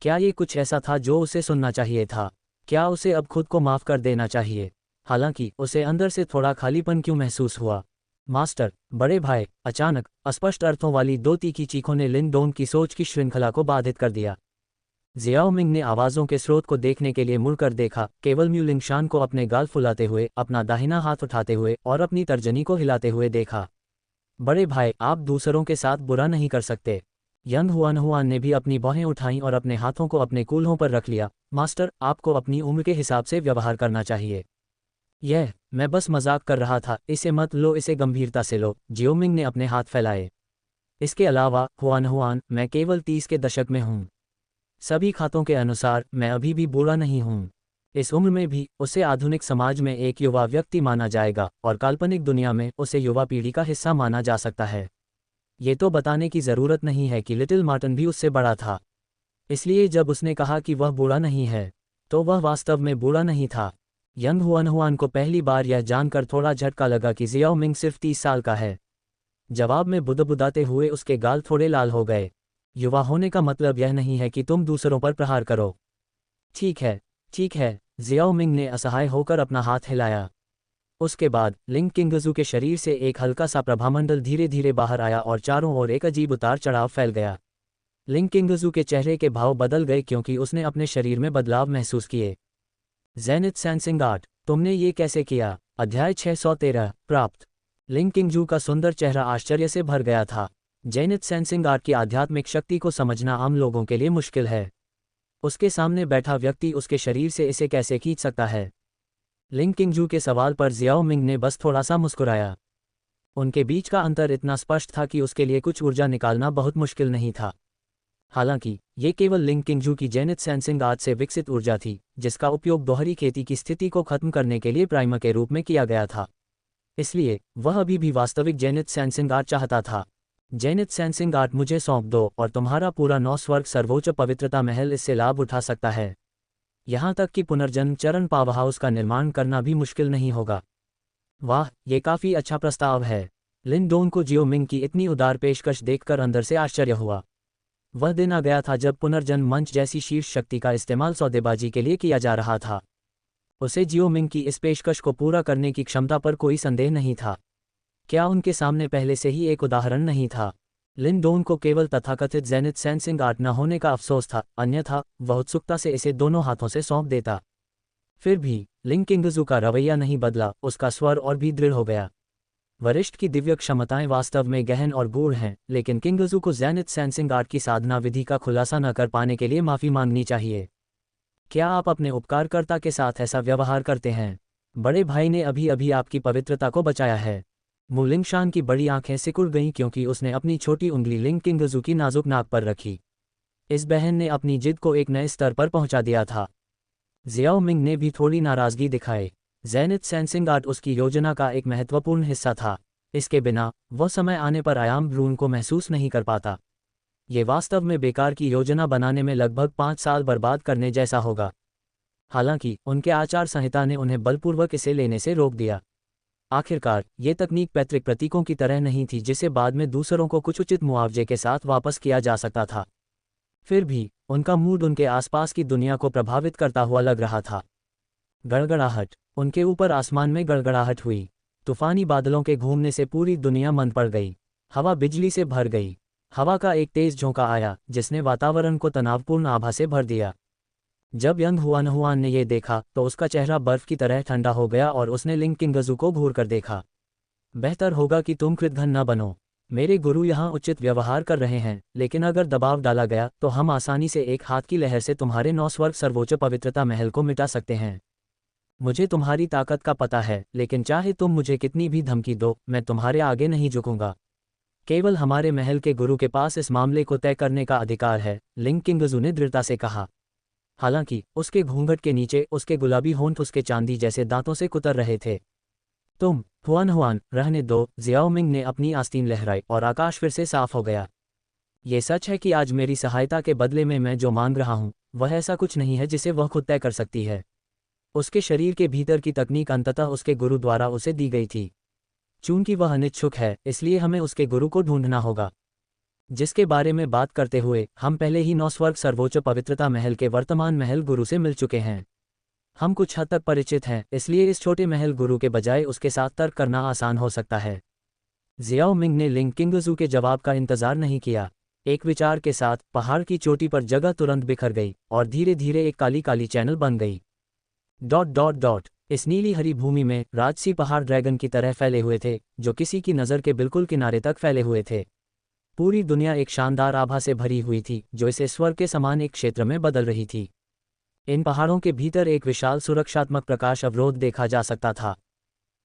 क्या ये कुछ ऐसा था जो उसे सुनना चाहिए था? क्या उसे अब खुद को माफ कर देना चाहिए? हालांकि उसे अंदर से थोड़ा खालीपन क्यों महसूस हुआ। मास्टर, बड़े भाई, अचानक अस्पष्ट अर्थों वाली 2 तीखी चीखों ने लिन डोंग की सोच की श्रृंखला को बाधित कर दिया। जियाओ मिंग ने आवाज़ों के स्रोत को देखने के लिए मुड़कर देखा, केवल म्यूलिंगशान को अपने गाल फुलाते हुए, अपना दाहिना हाथ उठाते हुए और अपनी तर्जनी को हिलाते हुए देखा। बड़े भाई, आप दूसरों के साथ बुरा नहीं कर सकते। यंग हुआन ने भी अपनी बाहें उठाईं और अपने हाथों को अपने कूल्हों पर रख लिया। मास्टर, आपको अपनी उम्र के हिसाब से व्यवहार करना चाहिए। मैं बस मजाक कर रहा था, इसे मत लो, इसे गंभीरता से लो। जियो मिंग ने अपने हाथ फैलाए। इसके अलावा हुआन, मैं केवल 30 के दशक में हूँ। सभी खातों के अनुसार मैं अभी भी बूढ़ा नहीं हूँ। इस उम्र में भी उसे आधुनिक समाज में एक युवा व्यक्ति माना जाएगा और काल्पनिक दुनिया में उसे युवा पीढ़ी का हिस्सा माना जा सकता है। ये तो बताने की ज़रूरत नहीं है कि लिटिल मार्टिन भी उससे बड़ा था। इसलिए जब उसने कहा कि वह बूढ़ा नहीं है, तो वह वास्तव में बूढ़ा नहीं था। यंग हुआन को पहली बार यह जानकर थोड़ा झटका लगा कि जियाओ मिंग सिर्फ 30 साल का है। जवाब में बुदबुदाते हुए उसके गाल थोड़े लाल हो गए। युवा होने का मतलब यह नहीं है कि तुम दूसरों पर प्रहार करो। ठीक है, जियाओ मिंग ने असहाय होकर अपना हाथ हिलाया। उसके बाद लिंग किंगजू के शरीर से एक हल्का सा प्रभामंडल धीरे धीरे बाहर आया और चारों ओर एक अजीब उतार चढ़ाव फैल गया। लिंग किंगजू के चेहरे के भाव बदल गए क्योंकि उसने अपने शरीर में बदलाव महसूस किए। ज़ेनिथ सेंसिंगार्ड, तुमने ये कैसे किया? अध्याय 613 प्राप्त। लिंग किंगजू का सुंदर चेहरा आश्चर्य से भर गया था। ज़ेनिथ सेंसिंगार्ड की आध्यात्मिक शक्ति को समझना आम लोगों के लिए मुश्किल है। उसके सामने बैठा व्यक्ति उसके शरीर से इसे कैसे खींच सकता है? लिंग किंगजू के सवाल पर जियाओ मिंग ने बस थोड़ा सा मुस्कुराया। उनके बीच का अंतर इतना स्पष्ट था कि उसके लिए कुछ ऊर्जा निकालना बहुत मुश्किल नहीं था। हालांकि ये केवल लिंग किंगजू की ज़ेनिथ सेंसिंगार्ड से विकसित ऊर्जा थी, जिसका उपयोग दोहरी खेती की स्थिति को खत्म करने के लिए प्राइमर के रूप में किया गया था। इसलिए वह अभी भी वास्तविक ज़ेनिथ सेंसिंगार्ड चाहता था। ज़ेनिथ सेंसिंगार्ड मुझे सौंप दो और तुम्हारा पूरा 9 स्वर्ग सर्वोच्च पवित्रता महल इससे लाभ उठा सकता है। यहाँ तक कि पुनर्जन्म चरण पावर हाउस का निर्माण करना भी मुश्किल नहीं होगा। वाह, ये काफ़ी अच्छा प्रस्ताव है। लिन डोंग को जियो मिंग की इतनी उदार पेशकश देखकर अंदर से आश्चर्य हुआ। वह दिन आ गया था जब पुनर्जन्म मंच जैसी शीर्ष शक्ति का इस्तेमाल सौदेबाजी के लिए किया जा रहा था। उसे जियो मिंग की इस पेशकश को पूरा करने की क्षमता पर कोई संदेह नहीं था। क्या उनके सामने पहले से ही एक उदाहरण नहीं था? लिन डोन को केवल तथाकथित जेनिथ सेंसिंग आर्ट न होने का अफसोस था, अन्यथा वह उत्सुकता से इसे दोनों हाथों से सौंप देता। फिर भी लिंग किंगजू का रवैया नहीं बदला, उसका स्वर और भी दृढ़ हो गया। वरिष्ठ की दिव्य क्षमताएं वास्तव में गहन और गूढ़ हैं, लेकिन किंगजू को जेनिथ सेंसिंग आर्ट की साधना विधि का खुलासा न कर पाने के लिए माफ़ी मांगनी चाहिए। क्या आप अपने उपकारकर्ता के साथ ऐसा व्यवहार करते हैं? बड़े भाई ने अभी अभी आपकी पवित्रता को बचाया है। मुलिंगशान की बड़ी आंखें सिकुड़ गईं क्योंकि उसने अपनी छोटी उंगली लिंग किंगजू की नाजुक नाक पर रखी। इस बहन ने अपनी जिद को एक नए स्तर पर पहुंचा दिया था। जियाओ मिंग ने भी थोड़ी नाराजगी दिखाई। जेनिथ सेंसिंग आर्ट उसकी योजना का एक महत्वपूर्ण हिस्सा था। इसके बिना वह समय आने पर आयाम ब्रून को महसूस नहीं कर पाता। ये वास्तव में बेकार की योजना बनाने में लगभग 5 साल बर्बाद करने जैसा होगा। हालांकि उनके आचार संहिता ने उन्हें बलपूर्वक इसे लेने से रोक दिया। आखिरकार ये तकनीक पैतृक प्रतीकों की तरह नहीं थी जिसे बाद में दूसरों को कुछ उचित मुआवजे के साथ वापस किया जा सकता था। फिर भी उनका मूड उनके आसपास की दुनिया को प्रभावित करता हुआ लग रहा था। गड़गड़ाहट। उनके ऊपर आसमान में गड़गड़ाहट हुई। तूफानी बादलों के घूमने से पूरी दुनिया मंद पड़ गई। हवा बिजली से भर गई। हवा का एक तेज झोंका आया जिसने वातावरण को तनावपूर्ण आभा से भर दिया। जब यंग हुआन ने यह देखा तो उसका चेहरा बर्फ की तरह ठंडा हो गया और उसने लिंग किंगजू को घूर कर देखा। बेहतर होगा कि तुम कृतघ्न न बनो। मेरे गुरु यहाँ उचित व्यवहार कर रहे हैं, लेकिन अगर दबाव डाला गया तो हम आसानी से एक हाथ की लहर से तुम्हारे 9 स्वर्ग सर्वोच्च पवित्रता महल को मिटा सकते हैं। मुझे तुम्हारी ताकत का पता है, लेकिन चाहे तुम मुझे कितनी भी धमकी दो, मैं तुम्हारे आगे नहीं झुकूंगा। केवल हमारे महल के गुरु के पास इस मामले को तय करने का अधिकार है, लिंग किंगजू ने दृढ़ता से कहा। हालांकि उसके घूंघट के नीचे उसके गुलाबी होंठ उसके चांदी जैसे दांतों से कुतर रहे थे। तुम हुआन रहने दो। जियाओ मिंग ने अपनी आस्तीन लहराई और आकाश फिर से साफ हो गया। ये सच है कि आज मेरी सहायता के बदले में मैं जो मांग रहा हूं वह ऐसा कुछ नहीं है जिसे वह खुद तय कर सकती है। उसके शरीर के भीतर की तकनीक अंततः उसके गुरु द्वारा उसे दी गई थी। चूंकि वह अनिच्छुक है, इसलिए हमें उसके गुरु को ढूंढना होगा। जिसके बारे में बात करते हुए हम पहले ही 9 स्वर्ग सर्वोच्च पवित्रता महल के वर्तमान महल गुरु से मिल चुके हैं। हम कुछ हद तक परिचित हैं, इसलिए इस छोटे महल गुरु के बजाय उसके साथ तर्क करना आसान हो सकता है। जियाओ मिंग ने लिंग किंगजू के जवाब का इंतजार नहीं किया। एक विचार के साथ पहाड़ की चोटी पर जगह तुरंत बिखर गई और धीरे धीरे एक काली काली चैनल बन गई। ... इस नीली हरी भूमि में राजसी पहाड़ ड्रैगन की तरह फैले हुए थे, जो किसी की नज़र के बिल्कुल किनारे तक फैले हुए थे। पूरी दुनिया एक शानदार आभा से भरी हुई थी जो इसे स्वर्ग के समान एक क्षेत्र में बदल रही थी। इन पहाड़ों के भीतर एक विशाल सुरक्षात्मक प्रकाश अवरोध देखा जा सकता था।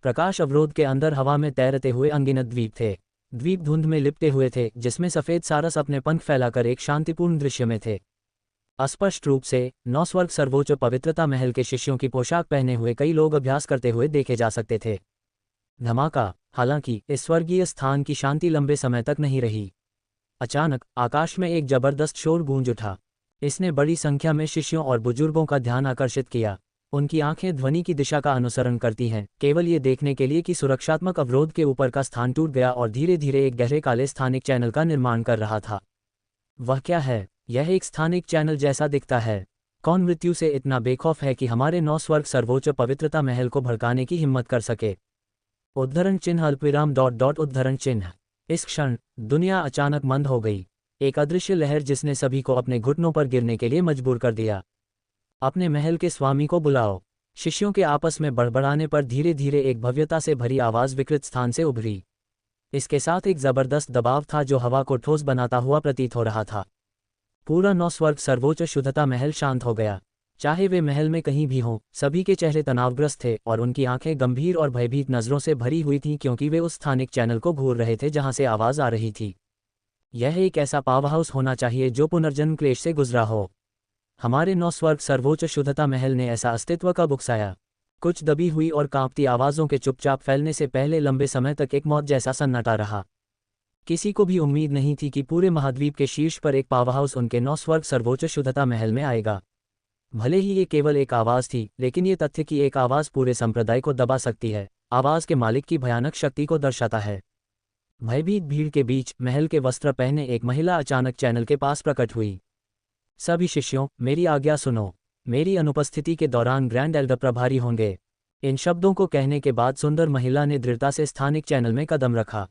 प्रकाश अवरोध के अंदर हवा में तैरते हुए अनगिनत द्वीप थे। द्वीप धुंध में लिपटे हुए थे जिसमें सफ़ेद सारस अपने पंख फैलाकर एक शांतिपूर्ण दृश्य में थे। अस्पष्ट रूप से 9 स्वर्ग सर्वोच्च पवित्रता महल के शिष्यों की पोशाक पहने हुए कई लोग अभ्यास करते हुए देखे जा सकते थे। धमाका। हालांकि इस स्वर्गीय स्थान की शांति लंबे समय तक नहीं रही। अचानक आकाश में एक जबरदस्त शोर गूंज उठा। इसने बड़ी संख्या में शिष्यों और बुजुर्गों का ध्यान आकर्षित किया। उनकी आंखें ध्वनि की दिशा का अनुसरण करती हैं, केवल ये देखने के लिए कि सुरक्षात्मक अवरोध के ऊपर का स्थान टूट गया और धीरे धीरे एक गहरे काले स्थानिक चैनल का निर्माण कर रहा था। वह क्या है? यह एक स्थानिक चैनल जैसा दिखता है। कौन मृत्यु से इतना बेखौफ है कि हमारे 9 स्वर्ग सर्वोच्च पवित्रता महल को भड़काने की हिम्मत कर सके? उद्धरण चिन्ह अल्पविराम ... उद्धरण चिन्ह। इस क्षण दुनिया अचानक मंद हो गई। एक अदृश्य लहर जिसने सभी को अपने घुटनों पर गिरने के लिए मजबूर कर दिया। अपने महल के स्वामी को बुलाओ। शिष्यों के आपस में बड़बड़ाने पर धीरे धीरे एक भव्यता से भरी आवाज़ विकृत स्थान से उभरी। इसके साथ एक जबरदस्त दबाव था जो हवा को ठोस बनाता हुआ प्रतीत हो रहा था। पूरा 9 स्वर्ग सर्वोच्च शुद्धता महल शांत हो गया। चाहे वे महल में कहीं भी हों, सभी के चेहरे तनावग्रस्त थे और उनकी आंखें गंभीर और भयभीत नज़रों से भरी हुई थीं क्योंकि वे उस स्थानिक चैनल को घूर रहे थे जहां से आवाज़ आ रही थी। यह एक ऐसा पावर हाउस होना चाहिए जो पुनर्जन्म क्लेश से गुजरा हो। हमारे 9 स्वर्ग सर्वोच्च शुद्धता महल ने ऐसा अस्तित्व कब उकसाया? कुछ दबी हुई और कांपती आवाज़ों के चुपचाप फैलने से पहले लंबे समय तक एक मौत जैसा सन्नाटा रहा। किसी को भी उम्मीद नहीं थी कि पूरे महाद्वीप के शीर्ष पर एक पावर हाउस उनके 9 स्वर्ग सर्वोच्च शुद्धता महल में आएगा। भले ही ये केवल एक आवाज़ थी, लेकिन ये तथ्य कि एक आवाज़ पूरे संप्रदाय को दबा सकती है, आवाज़ के मालिक की भयानक शक्ति को दर्शाता है। भयभीत भीड़ के बीच महल के वस्त्र पहने एक महिला अचानक चैनल के पास प्रकट हुई। सभी शिष्यों, मेरी आज्ञा सुनो। मेरी अनुपस्थिति के दौरान ग्रैंड एल्डर प्रभारी होंगे। इन शब्दों को कहने के बाद सुंदर महिला ने दृढ़ता से स्थानिक चैनल में कदम रखा।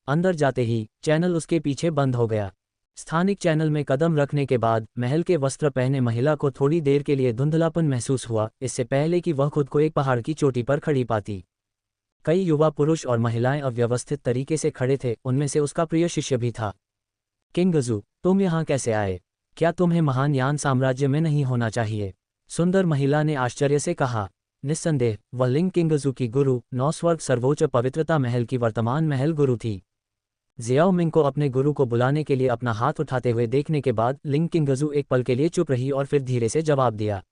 अंदर जाते ही चैनल उसके पीछे बंद हो गया। स्थानिक चैनल में कदम रखने के बाद महल के वस्त्र पहने महिला को थोड़ी देर के लिए धुंधलापन महसूस हुआ, इससे पहले कि वह खुद को एक पहाड़ की चोटी पर खड़ी पाती। कई युवा पुरुष और महिलाएं अव्यवस्थित तरीके से खड़े थे, उनमें से उसका प्रिय शिष्य भी था। किंगजू, तुम यहाँ कैसे आए? क्या तुम्हें महान यान साम्राज्य में नहीं होना चाहिए? सुंदर महिला ने आश्चर्य से कहा। निस्संदेह वह लिंग किंगजू की गुरु, 9 स्वर्ग सर्वोच्च पवित्रता महल की वर्तमान महल गुरु थी। जियाओ मिंग को अपने गुरु को बुलाने के लिए अपना हाथ उठाते हुए देखने के बाद लिंग किंगजू एक पल के लिए चुप रही और फिर धीरे से जवाब दिया।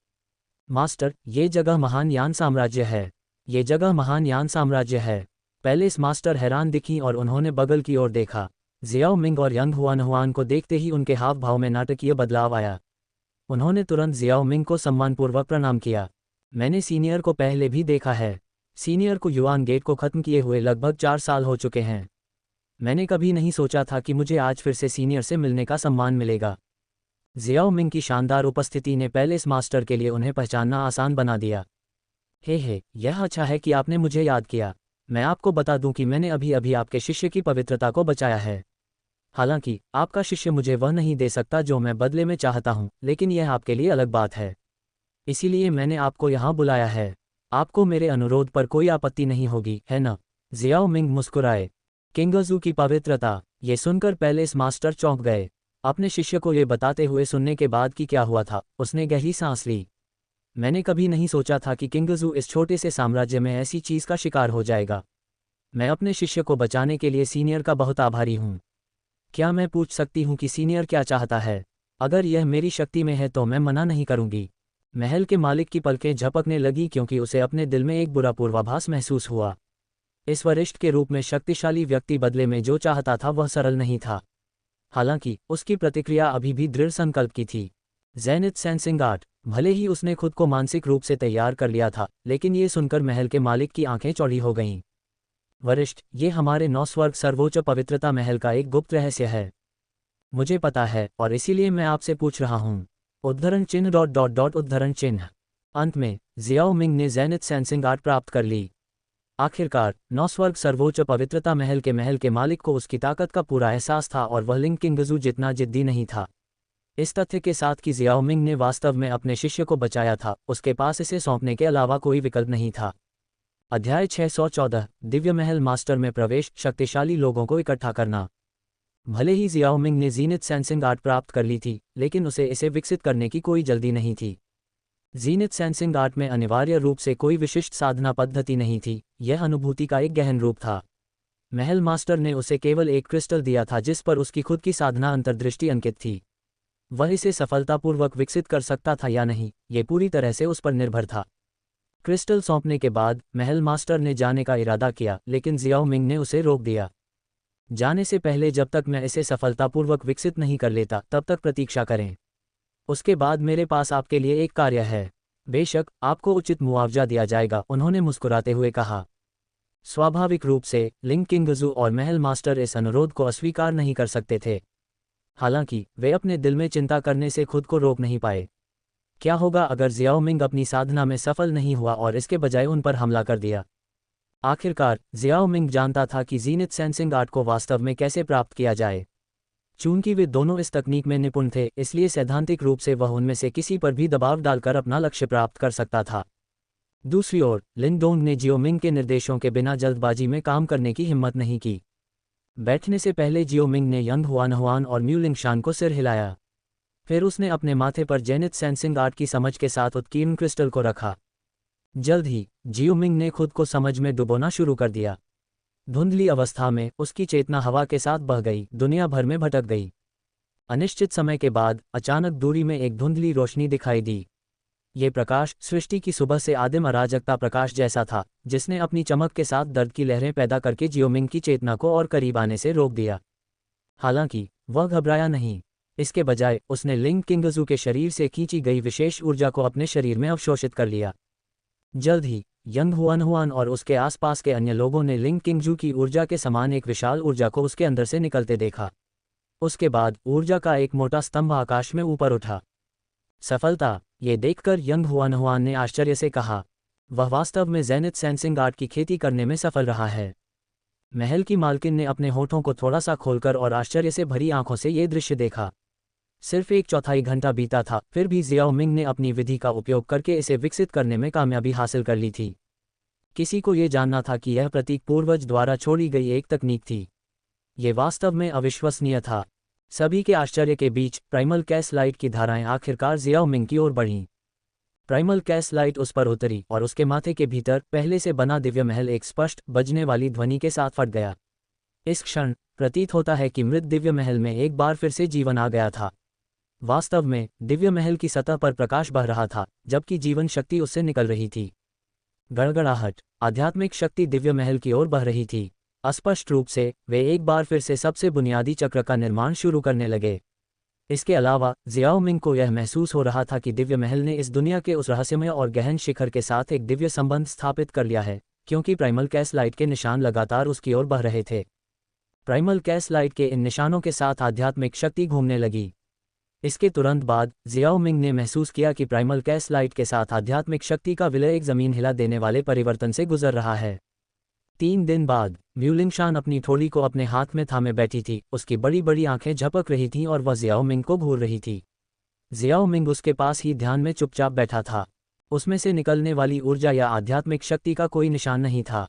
मास्टर, ये जगह महान यान साम्राज्य है। ये जगह महान यान साम्राज्य है। पैलेस मास्टर हैरान दिखी और उन्होंने बगल की ओर देखा। जियाओ मिंग और यंग हुआन को देखते ही उनके हाव भाव में नाटकीय बदलाव आया। उन्होंने तुरंत जियाओ मिंग को सम्मानपूर्वक प्रणाम किया। मैंने सीनियर को पहले भी देखा है। सीनियर को युआन गेट को खत्म किए हुए लगभग 4 साल हो चुके हैं। मैंने कभी नहीं सोचा था कि मुझे आज फिर से सीनियर से मिलने का सम्मान मिलेगा। जियाओ मिंग की शानदार उपस्थिति ने पैलेस मास्टर के लिए उन्हें पहचानना आसान बना दिया। हे, यह अच्छा है कि आपने मुझे याद किया। मैं आपको बता दूं कि मैंने अभी अभी आपके शिष्य की पवित्रता को बचाया है। हालांकि आपका शिष्य मुझे वह नहीं दे सकता जो मैं बदले में चाहता हूं, लेकिन यह आपके लिए अलग बात है। इसीलिए मैंने आपको यहाँ बुलाया है। आपको मेरे अनुरोध पर कोई आपत्ति नहीं होगी, है ना? जियाओ मिंग मुस्कुराए। किंगजू की पवित्रता, ये सुनकर पैलेस मास्टर चौंक गए। अपने शिष्य को ये बताते हुए सुनने के बाद कि क्या हुआ था, उसने गहरी सांस ली। मैंने कभी नहीं सोचा था कि किंगजू इस छोटे से साम्राज्य में ऐसी चीज का शिकार हो जाएगा। मैं अपने शिष्य को बचाने के लिए सीनियर का बहुत आभारी हूँ। क्या मैं पूछ सकती हूँ कि सीनियर क्या चाहता है? अगर यह मेरी शक्ति में है तो मैं मना नहीं करूँगी। महल के मालिक की पलकें झपकने लगी क्योंकि उसे अपने दिल में एक बुरा पूर्वाभास महसूस हुआ। इस वरिष्ठ के रूप में शक्तिशाली व्यक्ति बदले में जो चाहता था वह सरल नहीं था। हालांकि उसकी प्रतिक्रिया अभी भी दृढ़ संकल्प की थी। Zenith sensing art. भले ही उसने खुद को मानसिक रूप से तैयार कर लिया था, लेकिन ये सुनकर महल के मालिक की आंखें चौड़ी हो गईं। वरिष्ठ, ये हमारे 9 स्वर्ग सर्वोच्च पवित्रता महल का एक गुप्त रहस्य है। मुझे पता है और इसीलिए मैं आपसे पूछ रहा हूँ। उद्धरण चिन्ह ... उद्धरण चिन्ह। अंत में जियाओ मिंग ने ज़ेनिथ सेंसिंग आर्ट प्राप्त कर ली। आखिरकार 9 स्वर्ग सर्वोच्च पवित्रता महल के मालिक को उसकी ताकत का पूरा एहसास था और वह लिंग किंगजू जितना जिद्दी नहीं था। इस तथ्य के साथ कि जियाओ मिंग ने वास्तव में अपने शिष्य को बचाया था, उसके पास इसे सौंपने के अलावा कोई विकल्प नहीं था। अध्याय 614 दिव्य महल मास्टर में प्रवेश, शक्तिशाली लोगों को इकट्ठा करना। भले ही जियाओ मिंग ने ज़ीनिथ सेंसिंग आर्ट प्राप्त कर ली थी, लेकिन उसे इसे विकसित करने की कोई जल्दी नहीं थी। ज़ीनिथ सेंसिंग आर्ट में अनिवार्य रूप से कोई विशिष्ट साधना पद्धति नहीं थी, यह अनुभूति का एक गहन रूप था। महल मास्टर ने उसे केवल एक क्रिस्टल दिया था जिस पर उसकी खुद की साधना अंतर्दृष्टि अंकित थी। वह इसे सफलतापूर्वक विकसित कर सकता था या नहीं, ये पूरी तरह से उस पर निर्भर था। क्रिस्टल सौंपने के बाद महल मास्टर ने जाने का इरादा किया, लेकिन जियाओ मिंग ने उसे रोक दिया। जाने से पहले जब तक मैं इसे सफलतापूर्वक विकसित नहीं कर लेता तब तक प्रतीक्षा करें। उसके बाद मेरे पास आपके लिए एक कार्य है। बेशक आपको उचित मुआवजा दिया जाएगा, उन्होंने मुस्कुराते हुए कहा। स्वाभाविक रूप से लिंग किंगजू और महल मास्टर इस अनुरोध को अस्वीकार नहीं कर सकते थे। हालांकि वे अपने दिल में चिंता करने से खुद को रोक नहीं पाए। क्या होगा अगर जियाओ मिंग अपनी साधना में सफल नहीं हुआ और इसके बजाय उन पर हमला कर दिया? आखिरकार जियाओ मिंग जानता था कि ज़ीनिथ सेंसिंग आर्ट को वास्तव में कैसे प्राप्त किया जाए। चूंकि वे दोनों इस तकनीक में निपुण थे, इसलिए सैद्धांतिक रूप से वह उनमें से किसी पर भी दबाव डालकर अपना लक्ष्य प्राप्त कर सकता था। दूसरी ओर लिन डोंग ने जियो मिंग के निर्देशों के बिना जल्दबाजी में काम करने की हिम्मत नहीं की। बैठने से पहले जियो मिंग ने यंग हुआन और म्यू लिंगशान को सिर हिलाया। फिर उसने अपने माथे पर ज़ेनिथ सेंसिंग आर्ट की समझ के साथ उत्कीर्ण क्रिस्टल को रखा। जल्द ही जियो मिंग ने खुद को समझ में डुबोना शुरू कर दिया। धुंधली अवस्था में उसकी चेतना हवा के साथ बह गई, दुनिया भर में भटक गई। अनिश्चित समय के बाद अचानक दूरी में एक धुंधली रोशनी दिखाई दी। ये प्रकाश सृष्टि की सुबह से आदिम अराजकता प्रकाश जैसा था, जिसने अपनी चमक के साथ दर्द की लहरें पैदा करके जियो मिंग की चेतना को और करीब आने से रोक दिया। हालांकि वह घबराया नहीं, इसके बजाय उसने लिंग किंगजू के शरीर से खींची गई विशेष ऊर्जा को अपने शरीर में अवशोषित कर लिया। जल्द ही यंग हुआनहुआन और उसके आसपास के अन्य लोगों ने लिंग किंगजू की ऊर्जा के समान एक विशाल ऊर्जा को उसके अंदर से निकलते देखा। उसके बाद ऊर्जा का एक मोटा स्तंभ आकाश में ऊपर उठा। सफलता, ये देखकर यंग हुआनहुआन ने आश्चर्य से कहा। वह वास्तव में जेनिथ सेंसिंग आर्ट की खेती करने में सफल रहा है। महल की मालकिन ने अपने होठों को थोड़ा सा खोलकर और आश्चर्य से भरी आंखों से ये दृश्य देखा। सिर्फ 1/4 घंटा बीता था, फिर भी जियाओ मिंग ने अपनी विधि का उपयोग करके इसे विकसित करने में कामयाबी हासिल कर ली थी। किसी को ये जानना था कि यह प्रतीक पूर्वज द्वारा छोड़ी गई एक तकनीक थी। ये वास्तव में अविश्वसनीय था। सभी के आश्चर्य के बीच प्राइमल कैस लाइट की धाराएं आखिरकार जियाओ मिंग की ओर बढ़ीं। प्राइमल कैस लाइट उस पर उतरी और उसके माथे के भीतर पहले से बना दिव्य महल एक स्पष्ट बजने वाली ध्वनि के साथ फट गया। इस क्षण प्रतीत होता है कि मृत दिव्य महल में एक बार फिर से जीवन आ गया था। वास्तव में दिव्य महल की सतह पर प्रकाश बह रहा था, जबकि जीवन शक्ति उससे निकल रही थी। गड़गड़ाहट, आध्यात्मिक शक्ति दिव्य महल की ओर बह रही थी। अस्पष्ट रूप से वे एक बार फिर से सबसे बुनियादी चक्र का निर्माण शुरू करने लगे। इसके अलावा जियाओ मिंग को यह महसूस हो रहा था कि दिव्य महल ने इस दुनिया के उस रहस्यमय और गहन शिखर के साथ एक दिव्य संबंध स्थापित कर लिया है, क्योंकि प्राइमल कैस लाइट के निशान लगातार उसकी ओर बह रहे थे। प्राइमल कैस लाइट के इन निशानों के साथ आध्यात्मिक शक्ति घूमने लगी। इसके तुरंत बाद जियाओ मिंग ने महसूस किया कि प्राइमल कैस लाइट के साथ आध्यात्मिक शक्ति का विलय एक जमीन हिला देने वाले परिवर्तन से गुजर रहा है। 3 दिन बाद म्यूलिंगशान अपनी थोड़ी को अपने हाथ में थामे बैठी थी। उसकी बड़ी बड़ी आंखें झपक रही थीं और वह जियाओ मिंग को घूर रही थी। जियाओ मिंग उसके पास ही ध्यान में चुपचाप बैठा था। उसमें से निकलने वाली ऊर्जा या आध्यात्मिक शक्ति का कोई निशान नहीं था।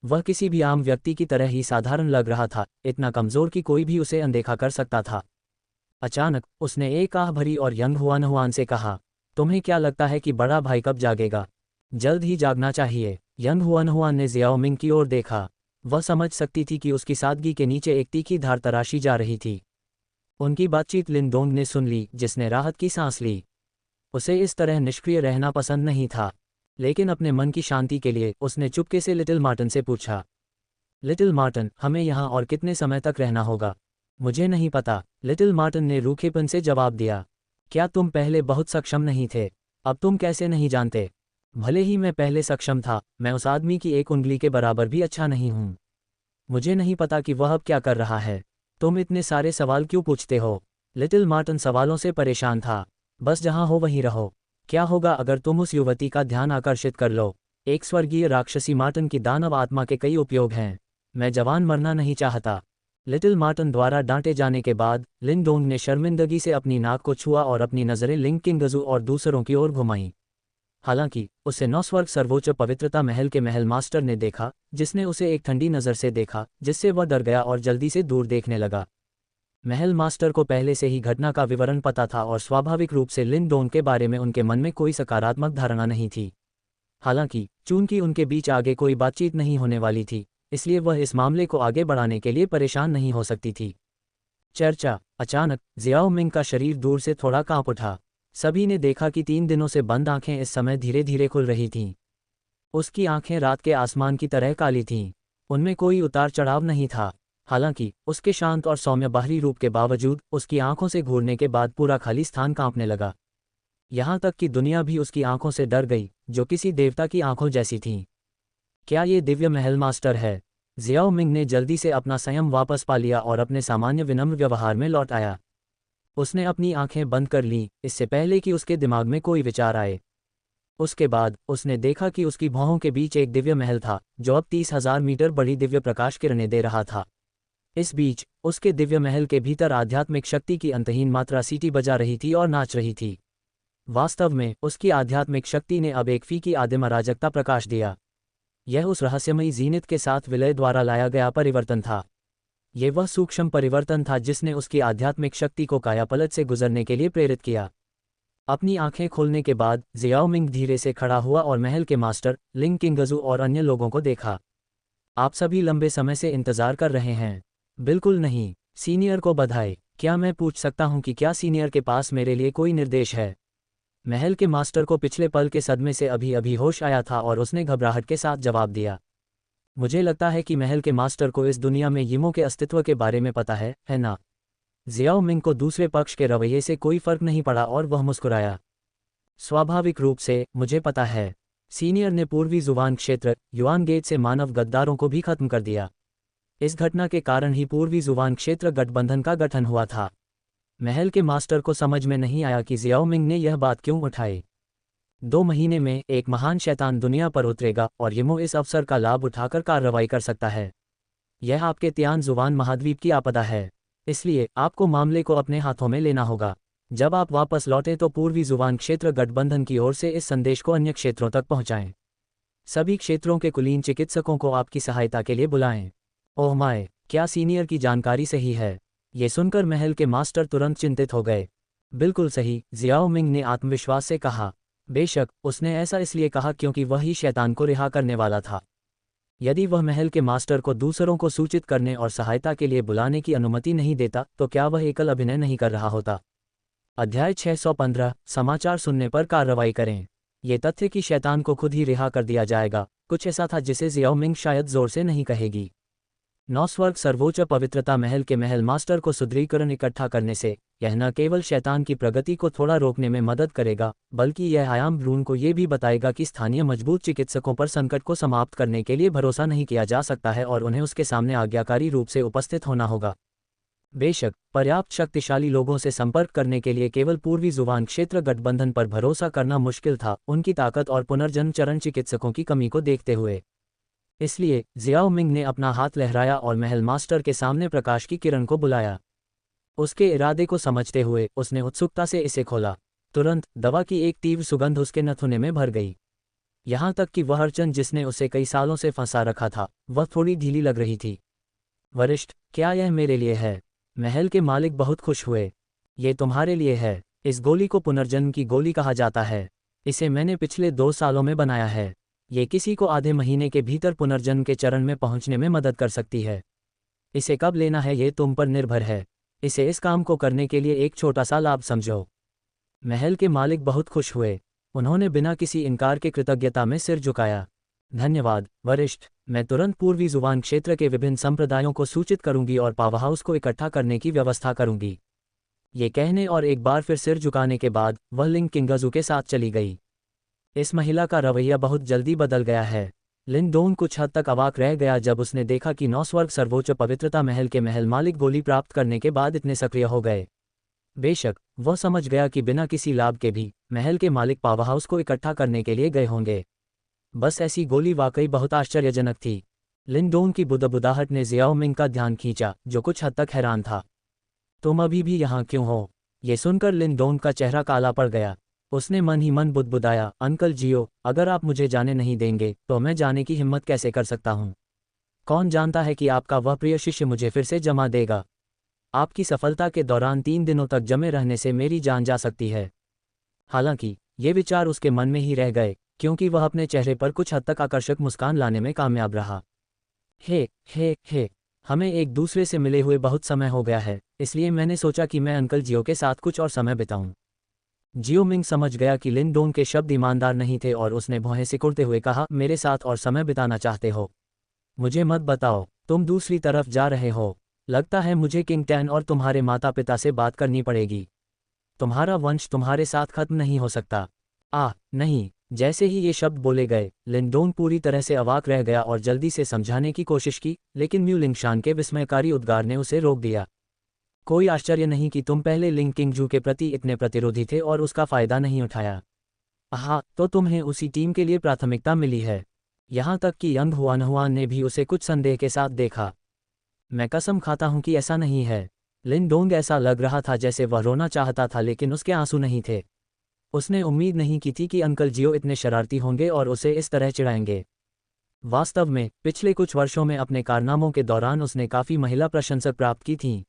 वह किसी भी आम व्यक्ति की तरह ही साधारण लग रहा था, इतना कमजोर कि कोई भी उसे अनदेखा कर सकता था। अचानक उसने एक आह भरी और यंग हुआनहुआन से कहा, तुम्हें क्या लगता है कि बड़ा भाई कब जागेगा? जल्द ही जागना चाहिए। यंग हुआनहुआन ने जियाओ मिंग की ओर देखा। वह समझ सकती थी कि उसकी सादगी के नीचे एक तीखी धार तराशी जा रही थी। उनकी बातचीत लिन दोंग ने सुन ली, जिसने राहत की सांस ली। उसे इस तरह निष्क्रिय रहना पसंद नहीं था, लेकिन अपने मन की शांति के लिए उसने चुपके से लिटिल मार्टन से पूछा, लिटिल मार्टन, हमें यहाँ और कितने समय तक रहना होगा? मुझे नहीं पता, लिटिल मार्टन ने रूखेपन से जवाब दिया। क्या तुम पहले बहुत सक्षम नहीं थे? अब तुम कैसे नहीं जानते? भले ही मैं पहले सक्षम था, मैं उस आदमी की एक उंगली के बराबर भी अच्छा नहीं हूँ। मुझे नहीं पता कि वह अब क्या कर रहा है। तुम इतने सारे सवाल क्यों पूछते हो? लिटिल मार्टन सवालों से परेशान था। बस जहाँ हो वहीं रहो। क्या होगा अगर तुम उस युवती का ध्यान आकर्षित कर लो? एक स्वर्गीय राक्षसी मार्टन की दानव आत्मा के कई उपयोग हैं। मैं जवान मरना नहीं चाहता। लिटिल मार्टन द्वारा डांटे जाने के बाद लिन दोंग ने शर्मिंदगी से अपनी नाक को छुआ और अपनी नज़रें लिंग किंगजू और दूसरों की ओर घुमाईं। हालांकि उसे नौस्वर्ग सर्वोच्च पवित्रता महल के महल मास्टर ने देखा, जिसने उसे एक ठंडी नज़र से देखा, जिससे वह डर गया और जल्दी से दूर देखने लगा। महल मास्टर को पहले से ही घटना का विवरण पता था और स्वाभाविक रूप से लिन दोंग के बारे में उनके मन में कोई सकारात्मक धारणा नहीं थी। हालांकि चूंकि उनके बीच आगे कोई बातचीत नहीं होने वाली थी, इसलिए वह इस मामले को आगे बढ़ाने के लिए परेशान नहीं हो सकती थी। चर्चा। अचानक जियाओ मिंग का शरीर दूर से थोड़ा कांप उठा। सभी ने देखा कि 3 दिनों से बंद आंखें इस समय धीरे धीरे खुल रही थीं। उसकी आंखें रात के आसमान की तरह काली थीं। उनमें कोई उतार चढ़ाव नहीं था। हालांकि उसके शांत और सौम्य बाहरी रूप के बावजूद उसकी आंखों से घूरने के बाद पूरा खाली स्थान कांपने लगा। यहाँ तक कि दुनिया भी उसकी आंखों से डर गई, जो किसी देवता की आंखों जैसी थीं। क्या ये दिव्य महल मास्टर है? जियाओ मिंग ने जल्दी से अपना संयम वापस पा लिया और अपने सामान्य विनम्र व्यवहार में लौट आया। उसने अपनी आंखें बंद कर लीं, इससे पहले कि उसके दिमाग में कोई विचार आए। उसके बाद उसने देखा कि उसकी भौहों के बीच एक दिव्य महल था, जो अब 30,000 मीटर बड़ी दिव्य प्रकाश किरणें दे रहा था। इस बीच उसके दिव्य महल के भीतर आध्यात्मिक शक्ति की अंतहीन मात्रा सीटी बजा रही थी और नाच रही थी। वास्तव में उसकी आध्यात्मिक शक्ति ने अब एक फीकी आदिम अराजकता प्रकाश दिया। यह उस रहस्यमयी जीनित के साथ विलय द्वारा लाया गया परिवर्तन था। ये वह सूक्ष्म परिवर्तन था जिसने उसकी आध्यात्मिक शक्ति को कायापलट से गुजरने के लिए प्रेरित किया। अपनी आंखें खोलने के बाद जियाओ मिंग धीरे से खड़ा हुआ और महल के मास्टर लिंग किंगजू और अन्य लोगों को देखा। आप सभी लंबे समय से इंतजार कर रहे हैं? बिल्कुल नहीं। सीनियर को बधाई। क्या मैं पूछ सकता हूं कि क्या सीनियर के पास मेरे लिए कोई निर्देश है? महल के मास्टर को पिछले पल के सदमे से अभी अभी होश आया था और उसने घबराहट के साथ जवाब दिया, मुझे लगता है कि महल के मास्टर को इस दुनिया में यिमों के अस्तित्व के बारे में पता है ना? जियाओ मिंग को दूसरे पक्ष के रवैये से कोई फर्क नहीं पड़ा और वह मुस्कुराया। स्वाभाविक रूप से, मुझे पता है। सीनियर ने पूर्वी जुवान क्षेत्र युआन गेट से मानव गद्दारों को भी खत्म कर दिया। इस घटना के कारण ही पूर्वी जुवान क्षेत्र गठबंधन का गठन हुआ था। महल के मास्टर को समझ में नहीं आया कि जियाओमिंग ने यह बात क्यों उठाई। 2 महीने में एक महान शैतान दुनिया पर उतरेगा और यमो इस अवसर का लाभ उठाकर कार्रवाई कर सकता है। यह आपके तियान जुवान महाद्वीप की आपदा है, इसलिए आपको मामले को अपने हाथों में लेना होगा। जब आप वापस लौटें तो पूर्वी जुवान क्षेत्र गठबंधन की ओर से इस संदेश को अन्य क्षेत्रों तक पहुंचाएं। सभी क्षेत्रों के कुलीन चिकित्सकों को आपकी सहायता के लिए बुलाएं। ओह माय, क्या सीनियर की जानकारी सही है? ये सुनकर महल के मास्टर तुरंत चिंतित हो गए। बिल्कुल सही, जियाओमिंग ने आत्मविश्वास से कहा। बेशक, उसने ऐसा इसलिए कहा क्योंकि वह ही शैतान को रिहा करने वाला था। यदि वह महल के मास्टर को दूसरों को सूचित करने और सहायता के लिए बुलाने की अनुमति नहीं देता तो क्या वह एकल अभिनय नहीं कर रहा होता? अध्याय 615 समाचार सुनने पर कार्रवाई करें। ये तथ्य कि शैतान को खुद ही रिहा कर दिया जाएगा, कुछ ऐसा था जिसे जियाओमिंग शायद जोर से नहीं कहेगी। 9 स्वर्ग सर्वोच्च पवित्रता महल के महल मास्टर को सुदृढ़ीकरण इकट्ठा करने से यह न केवल शैतान की प्रगति को थोड़ा रोकने में मदद करेगा, बल्कि यह आयाम ब्रून को ये भी बताएगा कि स्थानीय मजबूत चिकित्सकों पर संकट को समाप्त करने के लिए भरोसा नहीं किया जा सकता है और उन्हें उसके सामने आज्ञाकारी रूप से उपस्थित होना होगा। बेशक, पर्याप्त शक्तिशाली लोगों से संपर्क करने के लिए केवल पूर्वी जुवान क्षेत्र गठबंधन पर भरोसा करना मुश्किल था, उनकी ताकत और पुनर्जन्म चरण चिकित्सकों की कमी को देखते हुए। इसलिए जियाओमिंग ने अपना हाथ लहराया और महल मास्टर के सामने प्रकाश की किरण को बुलाया। उसके इरादे को समझते हुए उसने उत्सुकता से इसे खोला। तुरंत दवा की एक तीव्र सुगंध उसके नथुने में भर गई। यहाँ तक कि वह अड़चन जिसने उसे कई सालों से फंसा रखा था वह थोड़ी ढीली लग रही थी। वरिष्ठ, क्या यह मेरे लिए है? महल के मालिक बहुत खुश हुए। ये तुम्हारे लिए है। इस गोली को पुनर्जन्म की गोली कहा जाता है। इसे मैंने पिछले 2 सालों में बनाया है। ये किसी को आधे महीने के भीतर पुनर्जन्म के चरण में पहुंचने में मदद कर सकती है। इसे कब लेना है ये तुम पर निर्भर है। इसे इस काम को करने के लिए एक छोटा सा लाभ समझो। महल के मालिक बहुत खुश हुए। उन्होंने बिना किसी इनकार के कृतज्ञता में सिर झुकाया। धन्यवाद वरिष्ठ, मैं तुरंत पूर्वी जुवान क्षेत्र के विभिन्न संप्रदायों को सूचित करूंगी और पावर हाउस को इकट्ठा करने की व्यवस्था करूंगी। ये कहने और एक बार फिर सिर झुकाने के बाद वह लिंग किंगजू के साथ चली गई। इस महिला का रवैया बहुत जल्दी बदल गया है। लिंडोन कुछ हद तक अवाक रह गया जब उसने देखा कि 9 स्वर्ग सर्वोच्च पवित्रता महल के महल मालिक गोली प्राप्त करने के बाद इतने सक्रिय हो गए। बेशक, वह समझ गया कि बिना किसी लाभ के भी महल के मालिक पावर हाउस को इकट्ठा करने के लिए गए होंगे। बस ऐसी गोली वाकई बहुत आश्चर्यजनक थी। लिंडोन की बुदबुदाहट ने जियाओमिंग का ध्यान खींचा, जो कुछ हद तक हैरान था। तुम अभी भी यहाँ क्यों हो? ये सुनकर लिंडोन का चेहरा काला पड़ गया। उसने मन ही मन बुदबुदाया, अंकल जियो, अगर आप मुझे जाने नहीं देंगे तो मैं जाने की हिम्मत कैसे कर सकता हूँ? कौन जानता है कि आपका वह प्रिय शिष्य मुझे फिर से जमा देगा। आपकी सफलता के दौरान 3 दिनों तक जमे रहने से मेरी जान जा सकती है। हालांकि ये विचार उसके मन में ही रह गए, क्योंकि वह अपने चेहरे पर कुछ हद तक आकर्षक मुस्कान लाने में कामयाब रहा। हे, हमें एक दूसरे से मिले हुए बहुत समय हो गया है, इसलिए मैंने सोचा कि मैं अंकल जियो के साथ कुछ और समय बिताऊं। जियोमिंग समझ गया कि लिंडोन के शब्द ईमानदार नहीं थे और उसने भौहें सिकुड़ते हुए कहा, मेरे साथ और समय बिताना चाहते हो? मुझे मत बताओ तुम दूसरी तरफ जा रहे हो। लगता है मुझे किंग टैन और तुम्हारे माता पिता से बात करनी पड़ेगी। तुम्हारा वंश तुम्हारे साथ खत्म नहीं हो सकता। नहीं। जैसे ही ये शब्द बोले गए, लिंडोन पूरी तरह से अवाक रह गया और जल्दी से समझाने की कोशिश की, लेकिन म्यू लिंगशान के विस्मयकारी उद्गार ने उसे रोक दिया। कोई आश्चर्य नहीं कि तुम पहले लिंग किंगजू के प्रति इतने प्रतिरोधी थे और उसका फायदा नहीं उठाया। तो तुम्हें उसी टीम के लिए प्राथमिकता मिली है। यहाँ तक कि यंग हुआन ने भी उसे कुछ संदेह के साथ देखा। मैं कसम खाता हूँ कि ऐसा नहीं है। लिंडोंग ऐसा लग रहा था जैसे वह रोना चाहता था, लेकिन उसके आंसू नहीं थे। उसने उम्मीद नहीं की थी कि अंकल जियो इतने शरारती होंगे और उसे इस तरह चिढ़ाएंगे। वास्तव में पिछले कुछ वर्षों में अपने कारनामों के दौरान उसने काफ़ी महिला प्रशंसक प्राप्त की थीं।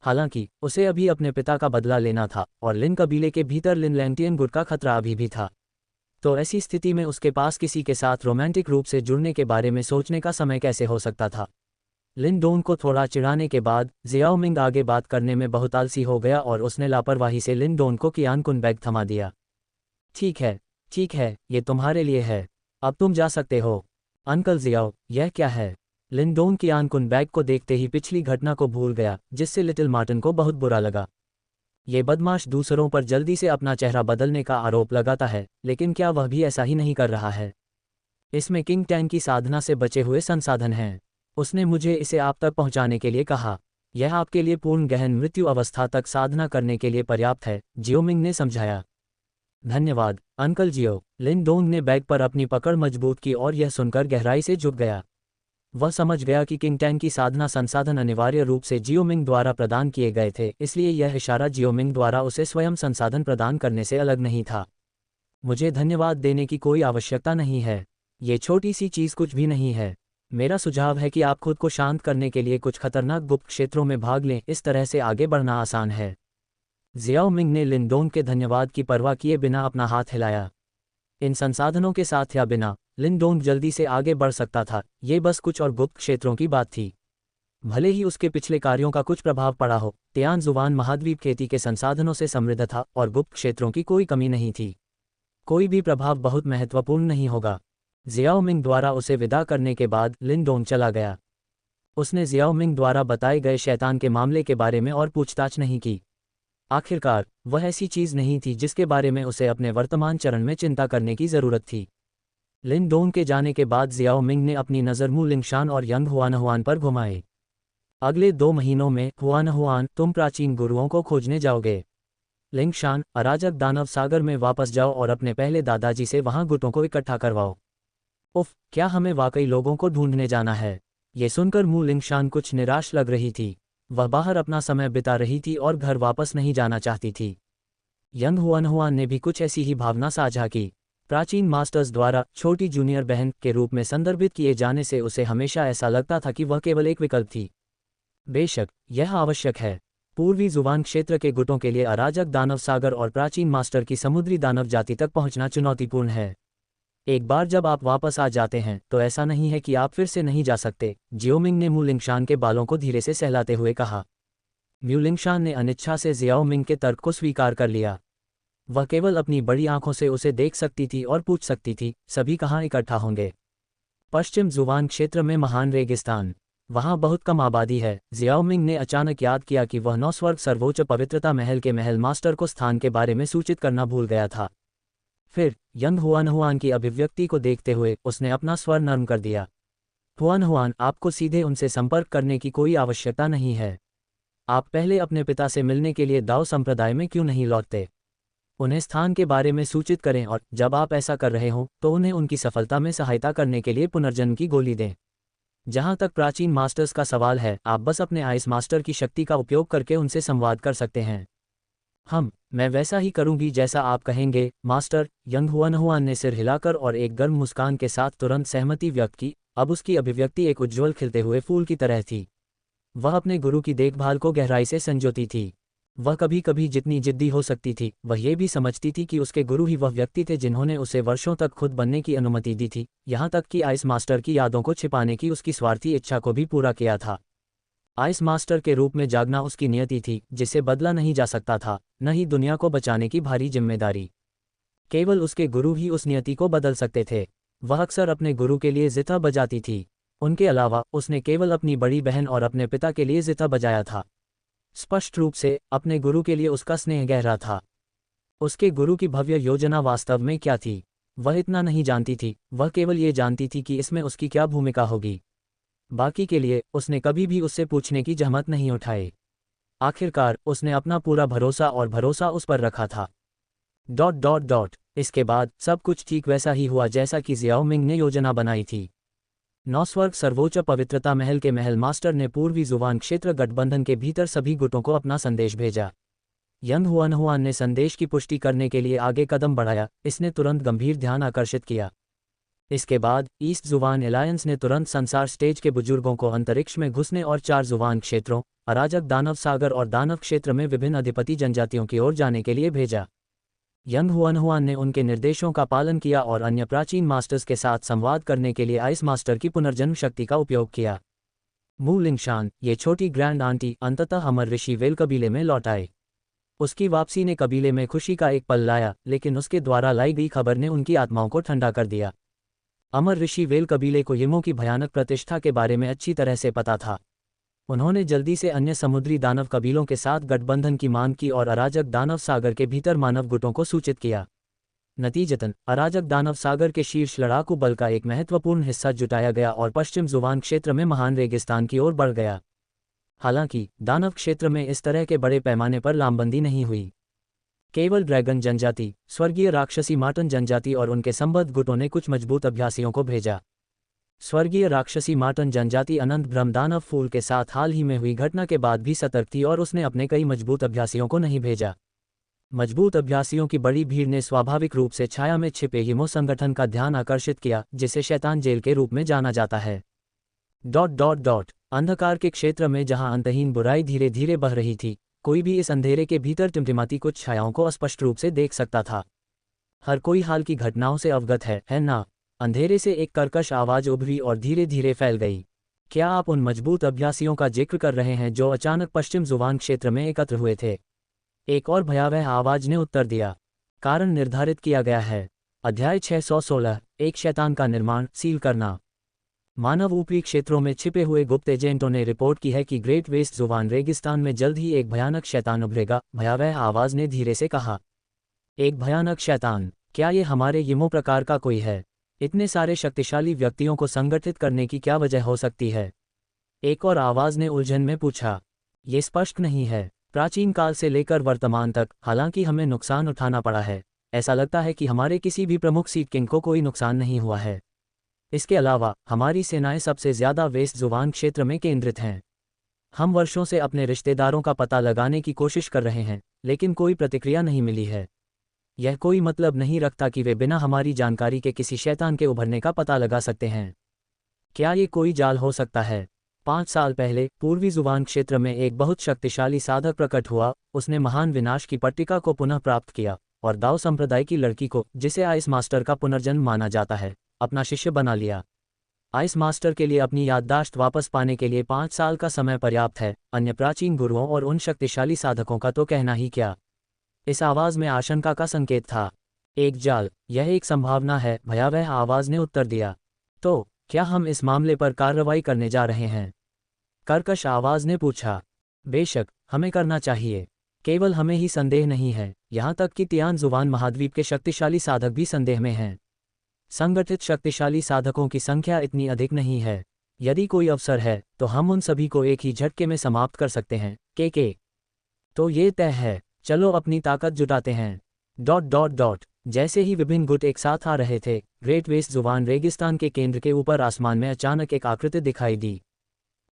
हालांकि उसे अभी अपने पिता का बदला लेना था और लिन कबीले के भीतर लिन लैंटियन गुट का खतरा अभी भी था। तो ऐसी स्थिति में उसके पास किसी के साथ रोमांटिक रूप से जुड़ने के बारे में सोचने का समय कैसे हो सकता था? लिंडोन को थोड़ा चिढ़ाने के बाद जियाओमिंग आगे बात करने में बहुत आलसी हो गया और उसने लापरवाही से लिंडोन को कियानकुन बैग थमा दिया। ठीक है, ये तुम्हारे लिए है। अब तुम जा सकते हो। अंकल जियाओ, यह क्या है? लिंडोन कियानकुन बैग को देखते ही पिछली घटना को भूल गया, जिससे लिटिल मार्टिन को बहुत बुरा लगा। ये बदमाश दूसरों पर जल्दी से अपना चेहरा बदलने का आरोप लगाता है, लेकिन क्या वह भी ऐसा ही नहीं कर रहा है? इसमें किंग टैंग की साधना से बचे हुए संसाधन हैं। उसने मुझे इसे आप तक पहुंचाने के लिए कहा। यह आपके लिए पूर्ण गहन मृत्यु अवस्था तक साधना करने के लिए पर्याप्त है, जियोमिंग ने समझाया। धन्यवाद अंकल जियो। लिन डोंग ने बैग पर अपनी पकड़ मजबूत की और यह सुनकर गहराई से झुक गया। वह समझ गया कि किंग टैंग की साधना संसाधन अनिवार्य रूप से जियोमिंग द्वारा प्रदान किए गए थे, इसलिए यह इशारा जियोमिंग द्वारा उसे स्वयं संसाधन प्रदान करने से अलग नहीं था। मुझे धन्यवाद देने की कोई आवश्यकता नहीं है। ये छोटी सी चीज़ कुछ भी नहीं है। मेरा सुझाव है कि आप खुद को शांत करने के लिए कुछ खतरनाक गुप्त क्षेत्रों में भाग लें, इस तरह से आगे बढ़ना आसान है। जियाओ मिंग ने लिन डोंग के धन्यवाद की परवाह किए बिना अपना हाथ हिलाया। इन संसाधनों के साथ या बिना लिन डोंग जल्दी से आगे बढ़ सकता था, ये बस कुछ और गुप्त क्षेत्रों की बात थी। भले ही उसके पिछले कार्यों का कुछ प्रभाव पड़ा हो, तियान जुवान महाद्वीप खेती के संसाधनों से समृद्ध था और गुप्त क्षेत्रों की कोई कमी नहीं थी। कोई भी प्रभाव बहुत महत्वपूर्ण नहीं होगा। जियाओ मिंग द्वारा उसे विदा करने के बाद लिन डोंग चला गया। उसने जियाओ मिंग द्वारा बताए गए शैतान के मामले के बारे में और पूछताछ नहीं की। आखिरकार वह ऐसी चीज़ नहीं थी जिसके बारे में उसे अपने वर्तमान चरण में चिंता करने की ज़रूरत थी। लिन डोंग के जाने के बाद जियाओ मिंग ने अपनी नज़र मू लिंगशान और यंग हुआनहुआन पर घुमाई। अगले 2 महीनों में हुआनहुआन, तुम प्राचीन गुरुओं को खोजने जाओगे। लिंगशान, अराजक दानव सागर में वापस जाओ और अपने पहले दादाजी से वहां गुटों को इकट्ठा करवाओ। उफ, क्या हमें वाकई लोगों को ढूंढने जाना है? ये सुनकर मू लिंगशान कुछ निराश लग रही थी। वह बाहर अपना समय बिता रही थी और घर वापस नहीं जाना चाहती थी। यंग हुआनहुआन ने भी कुछ ऐसी ही भावना साझा की। प्राचीन मास्टर्स द्वारा छोटी जूनियर बहन के रूप में संदर्भित किए जाने से उसे हमेशा ऐसा लगता था कि वह केवल एक विकल्प थी। बेशक यह आवश्यक है। पूर्वी जुबान क्षेत्र के गुटों के लिए अराजक दानव सागर और प्राचीन मास्टर की समुद्री दानव जाति तक पहुंचना चुनौतीपूर्ण है। एक बार जब आप वापस आ जाते हैं तो ऐसा नहीं है कि आप फिर से नहीं जा सकते, जियोमिंग ने मू लिंगशान के बालों को धीरे से सहलाते हुए कहा। म्यू लिंगशान ने अनिच्छा से जियाओ मिंग के तर्क को स्वीकार कर लिया। वह केवल अपनी बड़ी आंखों से उसे देख सकती थी और पूछ सकती थी, सभी कहाँ इकट्ठा होंगे? पश्चिम जुबान क्षेत्र में महान रेगिस्तान। वहाँ बहुत कम आबादी है। जियाओ मिंग ने अचानक याद किया कि वह 9 स्वर्ग सर्वोच्च पवित्रता महल के महल मास्टर को स्थान के बारे में सूचित करना भूल गया था। फिर यंग हुआनहुआन की अभिव्यक्ति को देखते हुए उसने अपना स्वर नर्म कर दिया। हुआनहुआन, आपको सीधे उनसे संपर्क करने की कोई आवश्यकता नहीं है। आप पहले अपने पिता से मिलने के लिए दाओ संप्रदाय में क्यों नहीं लौटते? उन्हें स्थान के बारे में सूचित करें और जब आप ऐसा कर रहे हों तो उन्हें उनकी सफलता में सहायता करने के लिए पुनर्जन्म की गोली दें। जहां तक प्राचीन मास्टर्स का सवाल है, आप बस अपने आइस मास्टर की शक्ति का उपयोग करके उनसे संवाद कर सकते हैं। मैं वैसा ही करूंगी जैसा आप कहेंगे, मास्टर। यंग हुआनहुआन ने सिर हिलाकर और एक गर्म मुस्कान के साथ तुरंत सहमति व्यक्त की। अब उसकी अभिव्यक्ति एक उज्ज्वल खिलते हुए फूल की तरह थी। वह अपने गुरु की देखभाल को गहराई से संजोती थी। वह कभी कभी जितनी जिद्दी हो सकती थी, वह ये भी समझती थी कि उसके गुरु ही वह व्यक्ति थे जिन्होंने उसे वर्षों तक खुद बनने की अनुमति दी थी, यहाँ तक कि आइस मास्टर की यादों को छिपाने की उसकी स्वार्थी इच्छा को भी पूरा किया था। आइस मास्टर के रूप में जागना उसकी नियति थी, जिसे बदला नहीं जा सकता था, न ही दुनिया को बचाने की भारी जिम्मेदारी। केवल उसके गुरु ही उस नियति को बदल सकते थे। वह अक्सर अपने गुरु के लिए जिता बजाती थी। उनके अलावा उसने केवल अपनी बड़ी बहन और अपने पिता के लिए जिता बजाया था। स्पष्ट रूप से अपने गुरु के लिए उसका स्नेह गहरा था। उसके गुरु की भव्य योजना वास्तव में क्या थी, वह इतना नहीं जानती थी। वह केवल ये जानती थी कि इसमें उसकी क्या भूमिका होगी। बाकी के लिए उसने कभी भी उससे पूछने की जहमत नहीं उठाई। आखिरकार उसने अपना पूरा भरोसा उस पर रखा था। ... इसके बाद सब कुछ ठीक वैसा ही हुआ जैसा कि जियाओ मिंग ने योजना बनाई थी। 9 स्वर्ग सर्वोच्च पवित्रता महल के महल मास्टर ने पूर्वी जुबान क्षेत्र गठबंधन के भीतर सभी गुटों को अपना संदेश भेजा। यंग हुआनहुआन ने संदेश की पुष्टि करने के लिए आगे कदम बढ़ाया। इसने तुरंत गंभीर ध्यान आकर्षित किया। इसके बाद ईस्ट जुबान एलायंस ने तुरंत संसार स्टेज के बुजुर्गों को अंतरिक्ष में घुसने और 4 जुबान क्षेत्रों, अराजक दानव सागर और दानव क्षेत्र में विभिन्न अधिपति जनजातियों की ओर जाने के लिए भेजा। यंग हुआनहुआन ने उनके निर्देशों का पालन किया और अन्य प्राचीन मास्टर्स के साथ संवाद करने के लिए आइस मास्टर की पुनर्जन्म शक्ति का उपयोग किया। मू लिंगशान, ये छोटी ग्रैंड आंटी, अंततः अमर ऋषि वेल कबीले में लौट आए। उसकी वापसी ने कबीले में खुशी का एक पल लाया, लेकिन उसके द्वारा लाई गई खबर ने उनकी आत्माओं को ठंडा कर दिया। अमर ऋषि वेल कबीले को यिमों की भयानक प्रतिष्ठा के बारे में अच्छी तरह से पता था। उन्होंने जल्दी से अन्य समुद्री दानव कबीलों के साथ गठबंधन की मांग की और अराजक दानव सागर के भीतर मानव गुटों को सूचित किया। नतीजतन अराजक दानव सागर के शीर्ष लड़ाकू बल का एक महत्वपूर्ण हिस्सा जुटाया गया और पश्चिम जुवान क्षेत्र में महान रेगिस्तान की ओर बढ़ गया। हालांकि दानव क्षेत्र में इस तरह के बड़े पैमाने पर लामबंदी नहीं हुई। केवल ड्रैगन जनजाति, स्वर्गीय राक्षसी माटन जनजाति और उनके संबद्ध गुटों ने कुछ मजबूत अभ्यासियों को भेजा। स्वर्गीय राक्षसी माटन जनजाति अनंत ब्रह्म दानव फूल के साथ हाल ही में हुई घटना के बाद भी सतर्क थी और उसने अपने कई मजबूत अभ्यासियों को नहीं भेजा। मजबूत अभ्यासियों की बड़ी भीड़ ने स्वाभाविक रूप से छाया में छिपे यमो संगठन का ध्यान आकर्षित किया, जिसे शैतान जेल के रूप में जाना जाता है। अंधकार के क्षेत्र में जहां अंतहीन बुराई धीरे धीरे बह रही थी, कोई भी इस अंधेरे के भीतर टिमटिमाती कुछ छायाओं को स्पष्ट रूप से देख सकता था। हर कोई हाल की घटनाओं से अवगत है ना? अंधेरे से एक कर्कश आवाज उभरी और धीरे धीरे फैल गई। क्या आप उन मजबूत अभ्यासियों का जिक्र कर रहे हैं जो अचानक पश्चिम जुवान क्षेत्र में एकत्र हुए थे? एक और भयावह आवाज ने उत्तर दिया। कारण निर्धारित किया गया है। अध्याय 616, एक शैतान का निर्माण, सील करना। मानव ऊपरी क्षेत्रों में छिपे हुए गुप्त एजेंटों ने रिपोर्ट की है कि ग्रेट वेस्ट जुवान रेगिस्तान में जल्द ही एक भयानक शैतान उभरेगा, भयावह आवाज ने धीरे से कहा। एक भयानक शैतान? क्या ये हमारे यमो प्रकार का कोई है? इतने सारे शक्तिशाली व्यक्तियों को संगठित करने की क्या वजह हो सकती है? एक और आवाज ने उलझन में पूछा। ये स्पष्ट नहीं है। प्राचीन काल से लेकर वर्तमान तक, हालांकि हमें नुकसान उठाना पड़ा है, ऐसा लगता है कि हमारे किसी भी प्रमुख सीड किंग को कोई नुकसान नहीं हुआ है। इसके अलावा हमारी सेनाएं सबसे ज्यादा वेस्ट जुवान क्षेत्र में केंद्रित हैं। हम वर्षों से अपने रिश्तेदारों का पता लगाने की कोशिश कर रहे हैं, लेकिन कोई प्रतिक्रिया नहीं मिली है। यह कोई मतलब नहीं रखता कि वे बिना हमारी जानकारी के किसी शैतान के उभरने का पता लगा सकते हैं। क्या ये कोई जाल हो सकता है? 5 साल पहले पूर्वी जुवान क्षेत्र में एक बहुत शक्तिशाली साधक प्रकट हुआ। उसने महान विनाश की पट्टिका को पुनः प्राप्त किया और दाओ संप्रदाय की लड़की को, जिसे आइस मास्टर का पुनर्जन्म माना जाता है, अपना शिष्य बना लिया। आइस मास्टर के लिए अपनी याददाश्त वापस पाने के लिए 5 साल का समय पर्याप्त है। अन्य प्राचीन गुरुओं और उन शक्तिशाली साधकों का तो कहना ही क्या। इस आवाज में आशंका का संकेत था। एक जाल, यह एक संभावना है, भयावह आवाज ने उत्तर दिया। तो क्या हम इस मामले पर कार्रवाई करने जा रहे हैं? कर्कश आवाज ने पूछा। बेशक, हमें करना चाहिए। केवल हमें ही संदेह नहीं है, यहाँ तक कि तियान जुवान महाद्वीप के शक्तिशाली साधक भी संदेह में हैं। संगठित शक्तिशाली साधकों की संख्या इतनी अधिक नहीं है। यदि कोई अवसर है तो हम उन सभी को एक ही झटके में समाप्त कर सकते हैं। के तो ये तय है। चलो अपनी ताकत जुटाते हैं। जैसे ही विभिन्न गुट एक साथ आ रहे थे, ग्रेट वेस्ट जुवान रेगिस्तान के केंद्र के ऊपर आसमान में अचानक एक आकृति दिखाई दी।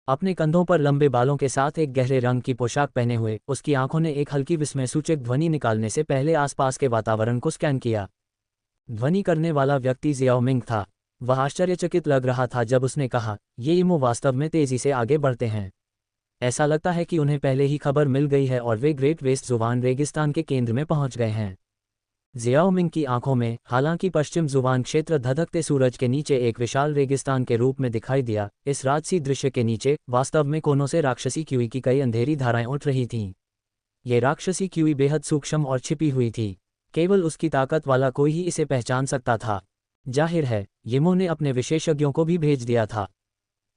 अपने कंधों पर लंबे बालों के साथ एक गहरे रंग की पोशाक पहने हुए, उसकी आंखों ने एक हल्की विस्मयसूचक ध्वनि निकालने से पहले आसपास के वातावरण को स्कैन किया। ध्वनि करने वाला व्यक्ति जियाओ मिंग था। वह आश्चर्यचकित लग रहा था जब उसने कहा, ये इमो वास्तव में तेजी से आगे बढ़ते हैं। ऐसा लगता है कि उन्हें पहले ही खबर मिल गई है और वे ग्रेट वेस्ट जुवान रेगिस्तान के केंद्र में पहुंच गए हैं। जियाओ मिंग की आंखों में, हालांकि पश्चिम जुवान क्षेत्र धधकते सूरज के नीचे एक विशाल रेगिस्तान के रूप में दिखाई दिया, इस राजसी दृश्य के नीचे वास्तव में कोनों से राक्षसी क्यूई की कई अंधेरी धाराएं उठ रही थीं। ये राक्षसी क्यूई बेहद सूक्ष्म और छिपी हुई थी। केवल उसकी ताकत वाला कोई ही इसे पहचान सकता था। जाहिर है, यमो ने अपने विशेषज्ञों को भी भेज दिया था।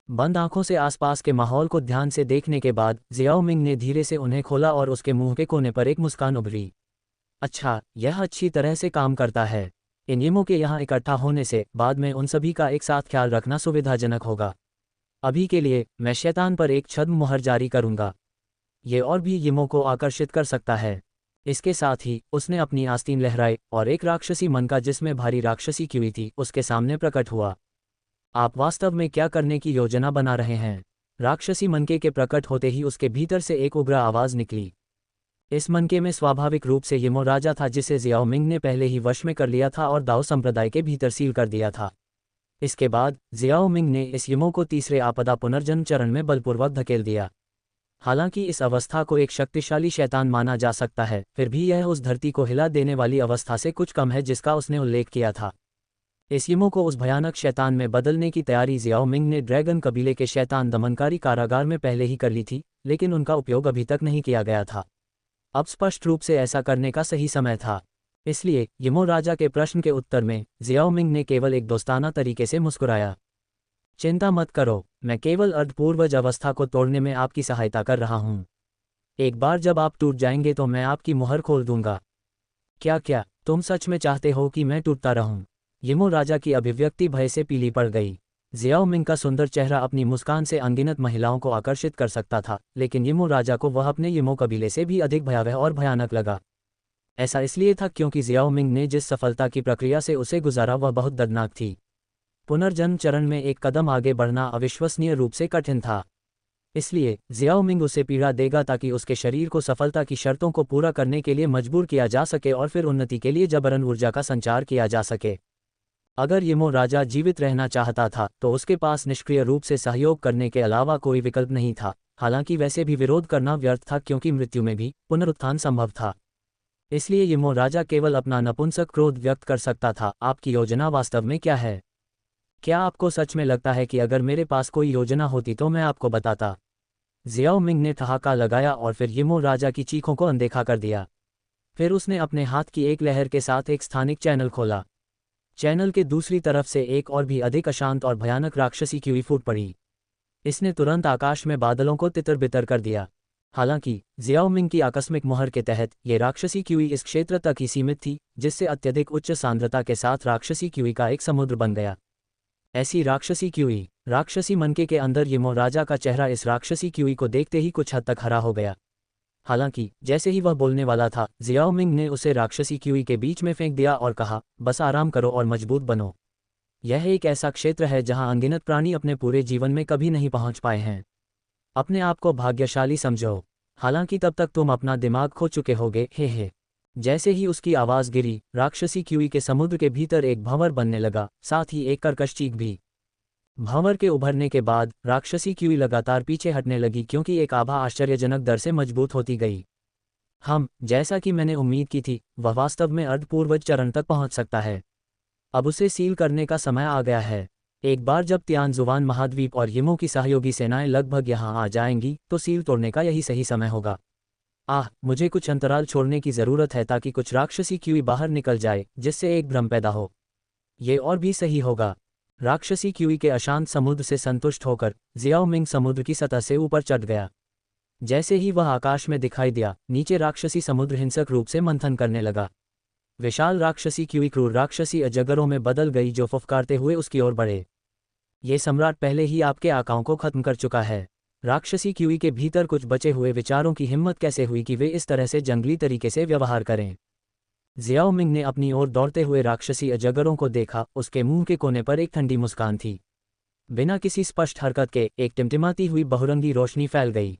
बंद आंखों से आसपास के माहौल को ध्यान से देखने के बाद जियाओ मिंग ने धीरे से उन्हें खोला और उसके मुंह के कोने पर एक मुस्कान उभरी। अच्छा, यह अच्छी तरह से काम करता है। इन यमों के यहाँ इकट्ठा होने से बाद में उन सभी का एक साथ ख्याल रखना सुविधाजनक होगा। अभी के लिए मैं शैतान पर एक छद्म मुहर जारी करूंगा। ये और भी यमों को आकर्षित कर सकता है। इसके साथ ही उसने अपनी आस्तीन लहराई और एक राक्षसी मनका जिसमें भारी राक्षसी क्यूई थी, उसके सामने प्रकट हुआ। आप वास्तव में क्या करने की योजना बना रहे हैं? राक्षसी मनके के प्रकट होते ही उसके भीतर से एक उग्र आवाज निकली। इस मनके में स्वाभाविक रूप से यमो राजा था, जिसे जियाओ मिंग ने पहले ही वश में कर लिया था और दाओ संप्रदाय के भीतर सील कर दिया था। इसके बाद जियाओ मिंग ने इस यमो को तीसरे आपदा पुनर्जन्म चरण में बलपूर्वक धकेल दिया। हालांकि इस अवस्था को एक शक्तिशाली शैतान माना जा सकता है, फिर भी यह उस धरती को हिला देने वाली अवस्था से कुछ कम है जिसका उसने उल्लेख किया था। इस यमो को उस भयानक शैतान में बदलने की तैयारी जियाओ मिंग ने ड्रैगन कबीले के शैतान दमनकारी कारागार में पहले ही कर ली थी, लेकिन उनका उपयोग अभी तक नहीं किया गया था। अब स्पष्ट रूप से ऐसा करने का सही समय था। इसलिए यमो राजा के प्रश्न के उत्तर में जियाओ मिंग ने केवल एक दोस्ताना तरीके से मुस्कुराया। चिंता मत करो, मैं केवल अर्धपूर्वज अवस्था को तोड़ने में आपकी सहायता कर रहा हूँ। एक बार जब आप टूट जाएंगे तो मैं आपकी मुहर खोल दूंगा। क्या क्या तुम सच में चाहते हो कि मैं टूटता रहूं? यिमो राजा की अभिव्यक्ति भय से पीली पड़ गई। जियाओ मिंग का सुंदर चेहरा अपनी मुस्कान से अनगिनत महिलाओं को आकर्षित कर सकता था, लेकिन यिमो राजा को वह अपने यिमो कबीले से भी अधिक भयावह और भयानक लगा। ऐसा इसलिए था क्योंकि जियाओ मिंग ने जिस सफलता की प्रक्रिया से उसे गुजारा वह बहुत दर्दनाक थी। पुनर्जन्म चरण में एक कदम आगे बढ़ना अविश्वसनीय रूप से कठिन था। इसलिए जियाओ मिंग उसे पीड़ा देगा ताकि उसके शरीर को सफलता की शर्तों को पूरा करने के लिए मजबूर किया जा सके और फिर उन्नति के लिए जबरन ऊर्जा का संचार किया जा सके। अगर यिमो राजा जीवित रहना चाहता था तो उसके पास निष्क्रिय रूप से सहयोग करने के अलावा कोई विकल्प नहीं था। हालांकि वैसे भी विरोध करना व्यर्थ था क्योंकि मृत्यु में भी पुनरुत्थान संभव था। इसलिए यिमो राजा केवल अपना नपुंसक क्रोध व्यक्त कर सकता था। आपकी योजना वास्तव में क्या है? क्या आपको सच में लगता है कि अगर मेरे पास कोई योजना होती तो मैं आपको बताता? जियाओ मिंग ने ठहाका लगाया और फिर यिमो राजा की चीखों को अनदेखा कर दिया। फिर उसने अपने हाथ की एक लहर के साथ एक स्थानिक चैनल खोला। चैनल के दूसरी तरफ से एक और भी अधिक अशांत और भयानक राक्षसी कीवी फूट पड़ी। इसने तुरंत आकाश में बादलों को तितर-बितर कर दिया। हालांकि जियाओ मिंग की आकस्मिक मुहर के तहत ये राक्षसी कीवी इस क्षेत्र तक ही सीमित थी, जिससे अत्यधिक उच्च सांद्रता के साथ राक्षसी कीवी का एक समुद्र बन गया। ऐसी राक्षसी कीवी, राक्षसी मनके के अंदर यिमो राजा का चेहरा इस राक्षसी कीवी को देखते ही कुछ हद तक हरा हो गया। हालांकि जैसे ही वह बोलने वाला था, जियाओ मिंग ने उसे राक्षसी कीवी के बीच में फेंक दिया और कहा, बस आराम करो और मजबूत बनो। यह एक ऐसा क्षेत्र है जहां अनगिनत प्राणी अपने पूरे जीवन में कभी नहीं पहुंच पाए हैं। अपने आप को भाग्यशाली समझो, हालांकि तब तक तुम अपना दिमाग खो चुके होगे। हे। जैसे ही उसकी आवाज़ गिरी, राक्षसी कीवी के समुद्र के भीतर एक भंवर बनने लगा, साथ ही एक कर्कश चीख भी। भंवर के उभरने के बाद राक्षसी कीवी लगातार पीछे हटने लगी क्योंकि एक आभा आश्चर्यजनक दर से मजबूत होती गई। जैसा कि मैंने उम्मीद की थी, वह वास्तव में अर्धपूर्वज चरण तक पहुंच सकता है। अब उसे सील करने का समय आ गया है। एक बार जब तियानजुआन महाद्वीप और यिमो की सहयोगी सेनाएं लगभग यहां आ जाएंगी तो सील तोड़ने का यही सही समय होगा। मुझे कुछ अंतराल छोड़ने की ज़रूरत है ताकि कुछ राक्षसी कीवी बाहर निकल जाए, जिससे एक भ्रम पैदा हो। ये और भी सही होगा। राक्षसी कीवी के अशांत समुद्र से संतुष्ट होकर जियाओ मिंग समुद्र की सतह से ऊपर चढ़ गया। जैसे ही वह आकाश में दिखाई दिया, नीचे राक्षसी समुद्र हिंसक रूप से मंथन करने लगा। विशाल राक्षसी कीवी क्रूर राक्षसी अजगरों में बदल गई जो फुफकारते हुए उसकी ओर बढ़े। ये सम्राट पहले ही आपके आकाओं को खत्म कर चुका है। राक्षसी कीवी के भीतर कुछ बचे हुए विचारों की हिम्मत कैसे हुई कि वे इस तरह से जंगली तरीके से व्यवहार करें? जियाओ मिंग ने अपनी ओर दौड़ते हुए राक्षसी अजगरों को देखा। उसके मुंह के कोने पर एक ठंडी मुस्कान थी। बिना किसी स्पष्ट हरकत के एक टिमटिमाती हुई बहुरंगी रोशनी फैल गई।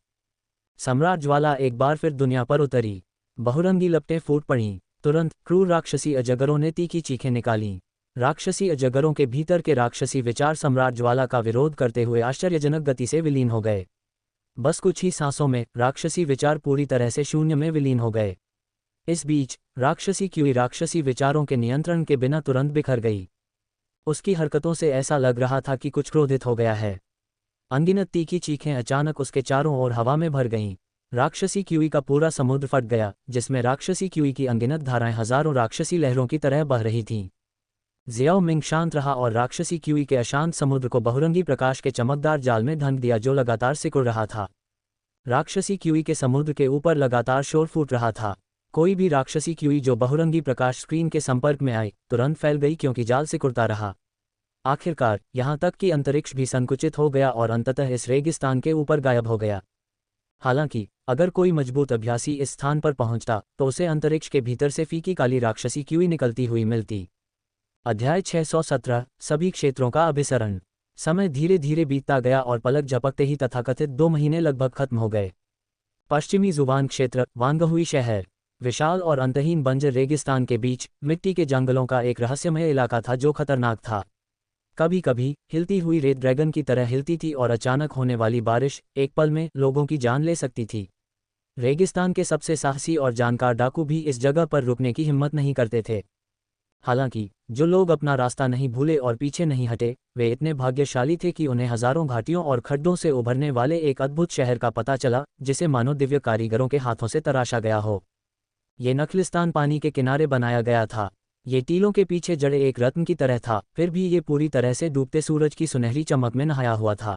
सम्राट ज्वाला एक बार फिर दुनिया पर उतरी। बहुरंगी लपटें फूट पड़ीं। तुरंत क्रूर राक्षसी अजगरों ने तीखी चीखें निकालीं। राक्षसी अजगरों के भीतर के राक्षसी विचार सम्राट ज्वाला का विरोध करते हुए आश्चर्यजनक गति से विलीन हो गए। बस कुछ ही सांसों में राक्षसी विचार पूरी तरह से शून्य में विलीन हो गए। इस बीच राक्षसी कीवी राक्षसी विचारों के नियंत्रण के बिना तुरंत बिखर गई। उसकी हरकतों से ऐसा लग रहा था कि कुछ क्रोधित हो गया है। अनगिनत तीखी चीखें अचानक उसके चारों ओर हवा में भर गईं। राक्षसी कीवी का पूरा समुद्र फट गया, जिसमें राक्षसी कीवी की अनगिनत धाराएं हजारों राक्षसी लहरों की तरह बह रही थीं। जियाओ मिंग शांत रहा और राक्षसी कीवी के अशांत समुद्र को बहुरंगी प्रकाश के चमकदार जाल में ढंक दिया जो लगातार सिकुड़ रहा था। राक्षसी कीवी के समुद्र के ऊपर लगातार शोर फूट रहा था। कोई भी राक्षसी कीवी जो बहुरंगी प्रकाश स्क्रीन के संपर्क में आई, तुरंत फैल गई क्योंकि जाल सिकुड़ता रहा। आखिरकार यहां तक कि अंतरिक्ष भी संकुचित हो गया और अंततः इस रेगिस्तान के ऊपर गायब हो गया। हालांकि अगर कोई मजबूत अभ्यासी इस स्थान पर पहुंचता तो उसे अंतरिक्ष के भीतर से फीकी काली राक्षसी कीवी निकलती हुई मिलती। अध्याय 617 सभी क्षेत्रों का अभिसरण। समय धीरे धीरे बीतता गया और पलक झपकते ही तथाकथित 2 महीने लगभग खत्म हो गए। पश्चिमी जुबान क्षेत्र, वांगहुई शहर, विशाल और अंतहीन बंजर रेगिस्तान के बीच मिट्टी के जंगलों का एक रहस्यमय इलाका था जो खतरनाक था। कभी कभी हिलती हुई रेत ड्रैगन की तरह हिलती थी और अचानक होने वाली बारिश एक पल में लोगों की जान ले सकती थी। रेगिस्तान के सबसे साहसी और जानकार डाकू भी इस जगह पर रुकने की हिम्मत नहीं करते थे। हालांकि जो लोग अपना रास्ता नहीं भूले और पीछे नहीं हटे, वे इतने भाग्यशाली थे कि उन्हें हजारों घाटियों और खड्डों से उभरने वाले एक अद्भुत शहर का पता चला, जिसे मानो दिव्य कारीगरों के हाथों से तराशा गया हो। ये नखलिस्तान पानी के किनारे बनाया गया था। ये टीलों के पीछे जड़े एक रत्न की तरह था, फिर भी ये पूरी तरह से डूबते सूरज की सुनहरी चमक में नहाया हुआ था।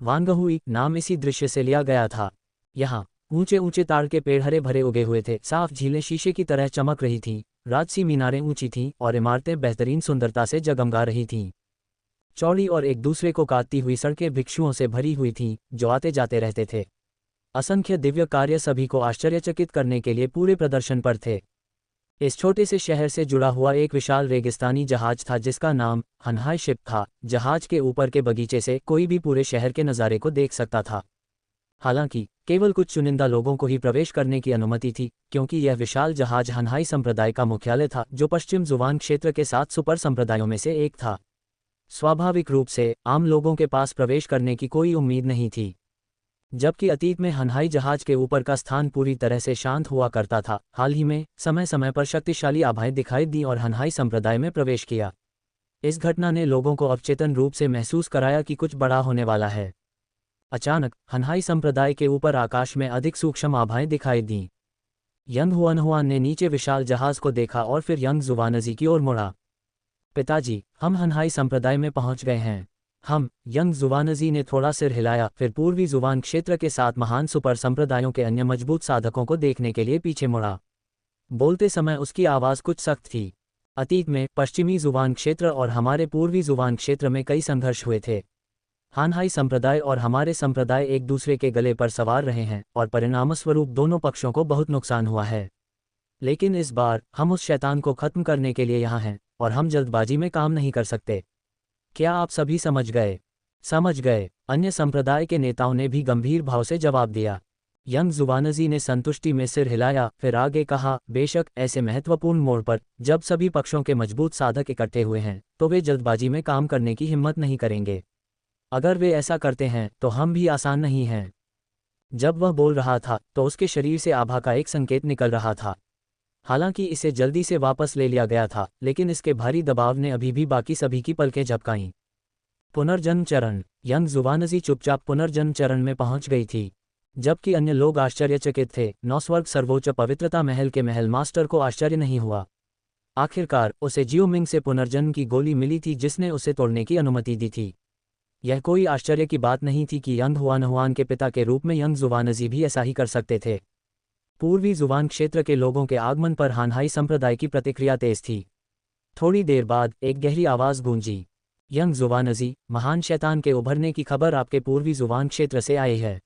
वानगहुई नाम इसी दृश्य से लिया गया था। यहाँ ऊंचे ऊंचे ताड़ के पेड़ हरे भरे उगे हुए थे, साफ झीलें शीशे की तरह चमक रही थीं, राजसी मीनारें ऊंची थीं और इमारतें बेहतरीन सुंदरता से जगमगा रही थीं। चौड़ी और एक दूसरे को काटती हुई सड़कें भिक्षुओं से भरी हुई थीं, जो आते जाते रहते थे। असंख्य दिव्य कार्य सभी को आश्चर्यचकित करने के लिए पूरे प्रदर्शन पर थे। इस छोटे से शहर से जुड़ा हुआ एक विशाल रेगिस्तानी जहाज था जिसका नाम हनहाई शिप था। जहाज के ऊपर के बगीचे से कोई भी पूरे शहर के नज़ारे को देख सकता था। हालांकि केवल कुछ चुनिंदा लोगों को ही प्रवेश करने की अनुमति थी, क्योंकि यह विशाल जहाज हनहाई संप्रदाय का मुख्यालय था, जो पश्चिम जुवान क्षेत्र के 7 सुपर संप्रदायों में से एक था। स्वाभाविक रूप से आम लोगों के पास प्रवेश करने की कोई उम्मीद नहीं थी। जबकि अतीत में हनहाई जहाज के ऊपर का स्थान पूरी तरह से शांत हुआ करता था, हाल ही में समय समय पर शक्तिशाली आभाएं दिखाई दी और हनहाई संप्रदाय में प्रवेश किया। इस घटना ने लोगों को अवचेतन रूप से महसूस कराया कि कुछ बड़ा होने वाला है। अचानक हनहाई संप्रदाय के ऊपर आकाश में अधिक सूक्ष्म आभाएं दिखाई दीं। यंग हुआनहुआन ने नीचे विशाल जहाज को देखा और फिर यंग जुवानजी की ओर मुड़ा। पिताजी, हम हनहाई संप्रदाय में पहुंच गए हैं। हम यंग जुवानजी ने थोड़ा सिर हिलाया, फिर पूर्वी जुवान क्षेत्र के 7 महान सुपर संप्रदायों के अन्य मजबूत साधकों को देखने के लिए पीछे मुड़ा। बोलते समय उसकी आवाज़ कुछ सख्त थी। अतीत में पश्चिमी जुवान क्षेत्र और हमारे पूर्वी जुवान क्षेत्र में कई संघर्ष हुए थे। हनहाई संप्रदाय और हमारे संप्रदाय एक दूसरे के गले पर सवार रहे हैं और परिणामस्वरूप दोनों पक्षों को बहुत नुकसान हुआ है। लेकिन इस बार हम उस शैतान को खत्म करने के लिए यहाँ हैं और हम जल्दबाजी में काम नहीं कर सकते। क्या आप सभी समझ गए? समझ गए, अन्य संप्रदाय के नेताओं ने भी गंभीर भाव से जवाब दिया। यंग जुवानजी ने संतुष्टि में सिर हिलाया, फिर आगे कहा, बेशक ऐसे महत्वपूर्ण मोड़ पर जब सभी पक्षों के मजबूत साधक इकट्ठे हुए हैं तो वे जल्दबाजी में काम करने की हिम्मत नहीं करेंगे। अगर वे ऐसा करते हैं तो हम भी आसान नहीं हैं। जब वह बोल रहा था तो उसके शरीर से आभा का एक संकेत निकल रहा था। हालांकि इसे जल्दी से वापस ले लिया गया था, लेकिन इसके भारी दबाव ने अभी भी बाकी सभी की पलकें झपकाईं। पुनर्जन्म चरण। यंग जुवानजी चुपचाप पुनर्जन्म चरण में पहुंच गई थी, जबकि अन्य लोग आश्चर्यचकित थे। नौस्वर्ग सर्वोच्च पवित्रता महल के महल मास्टर को आश्चर्य नहीं हुआ। आखिरकार उसे जियोमिंग से पुनर्जन्म की गोली मिली थी जिसने उसे तोड़ने की अनुमति दी थी। यह कोई आश्चर्य की बात नहीं थी कि यंग हुआनहुआन के पिता के रूप में यंग जुवानजी भी ऐसा ही कर सकते थे। पूर्वी जुवान क्षेत्र के लोगों के आगमन पर हनहाई संप्रदाय की प्रतिक्रिया तेज थी। थोड़ी देर बाद एक गहरी आवाज़ गूंजी, यंग जुवानजी, महान शैतान के उभरने की खबर आपके पूर्वी जुवान क्षेत्र से आई है।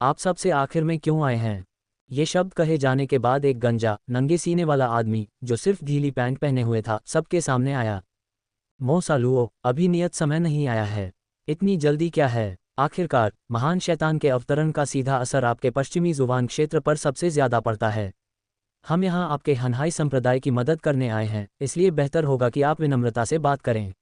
आप सबसे आखिर में क्यों आए हैं? ये शब्द कहे जाने के बाद एक गंजा नंगे सीने वाला आदमी जो सिर्फ ढीली पैंट पहने हुए था सबके सामने आया। मोसालुओ, अभी नियत समय नहीं आया है। इतनी जल्दी क्या है? आखिरकार महान शैतान के अवतरण का सीधा असर आपके पश्चिमी जुवान क्षेत्र पर सबसे ज्यादा पड़ता है। हम यहाँ आपके हनहाई संप्रदाय की मदद करने आए हैं, इसलिए बेहतर होगा कि आप विनम्रता से बात करें।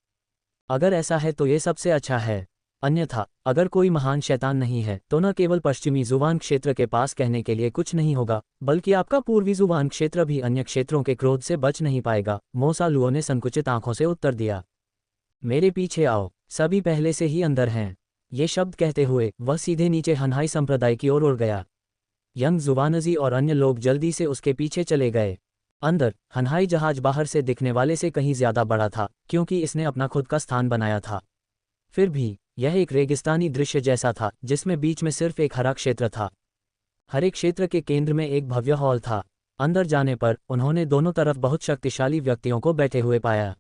अगर ऐसा है तो ये सबसे अच्छा है। अन्यथा अगर कोई महान शैतान नहीं है तो न केवल पश्चिमी जुवान क्षेत्र के पास कहने के लिए कुछ नहीं होगा, बल्कि आपका पूर्वी जुवान क्षेत्र भी अन्य क्षेत्रों के क्रोध से बच नहीं पाएगा। मोसालुओ ने संकुचित आंखों से उत्तर दिया। मेरे पीछे आओ, सभी पहले से ही अंदर हैं। ये शब्द कहते हुए वह सीधे नीचे हनहाई संप्रदाय की ओर उड़ गया। यंग जुवानजी और अन्य लोग जल्दी से उसके पीछे चले गए। अंदर हनहाई जहाज बाहर से दिखने वाले से कहीं ज्यादा बड़ा था, क्योंकि इसने अपना खुद का स्थान बनाया था। फिर भी यह एक रेगिस्तानी दृश्य जैसा था जिसमें बीच में सिर्फ एक हरा क्षेत्र था। हर एक क्षेत्र के केंद्र में एक भव्य हॉल था। अंदर जाने पर उन्होंने दोनों तरफ बहुत शक्तिशाली व्यक्तियों को बैठे हुए पाया।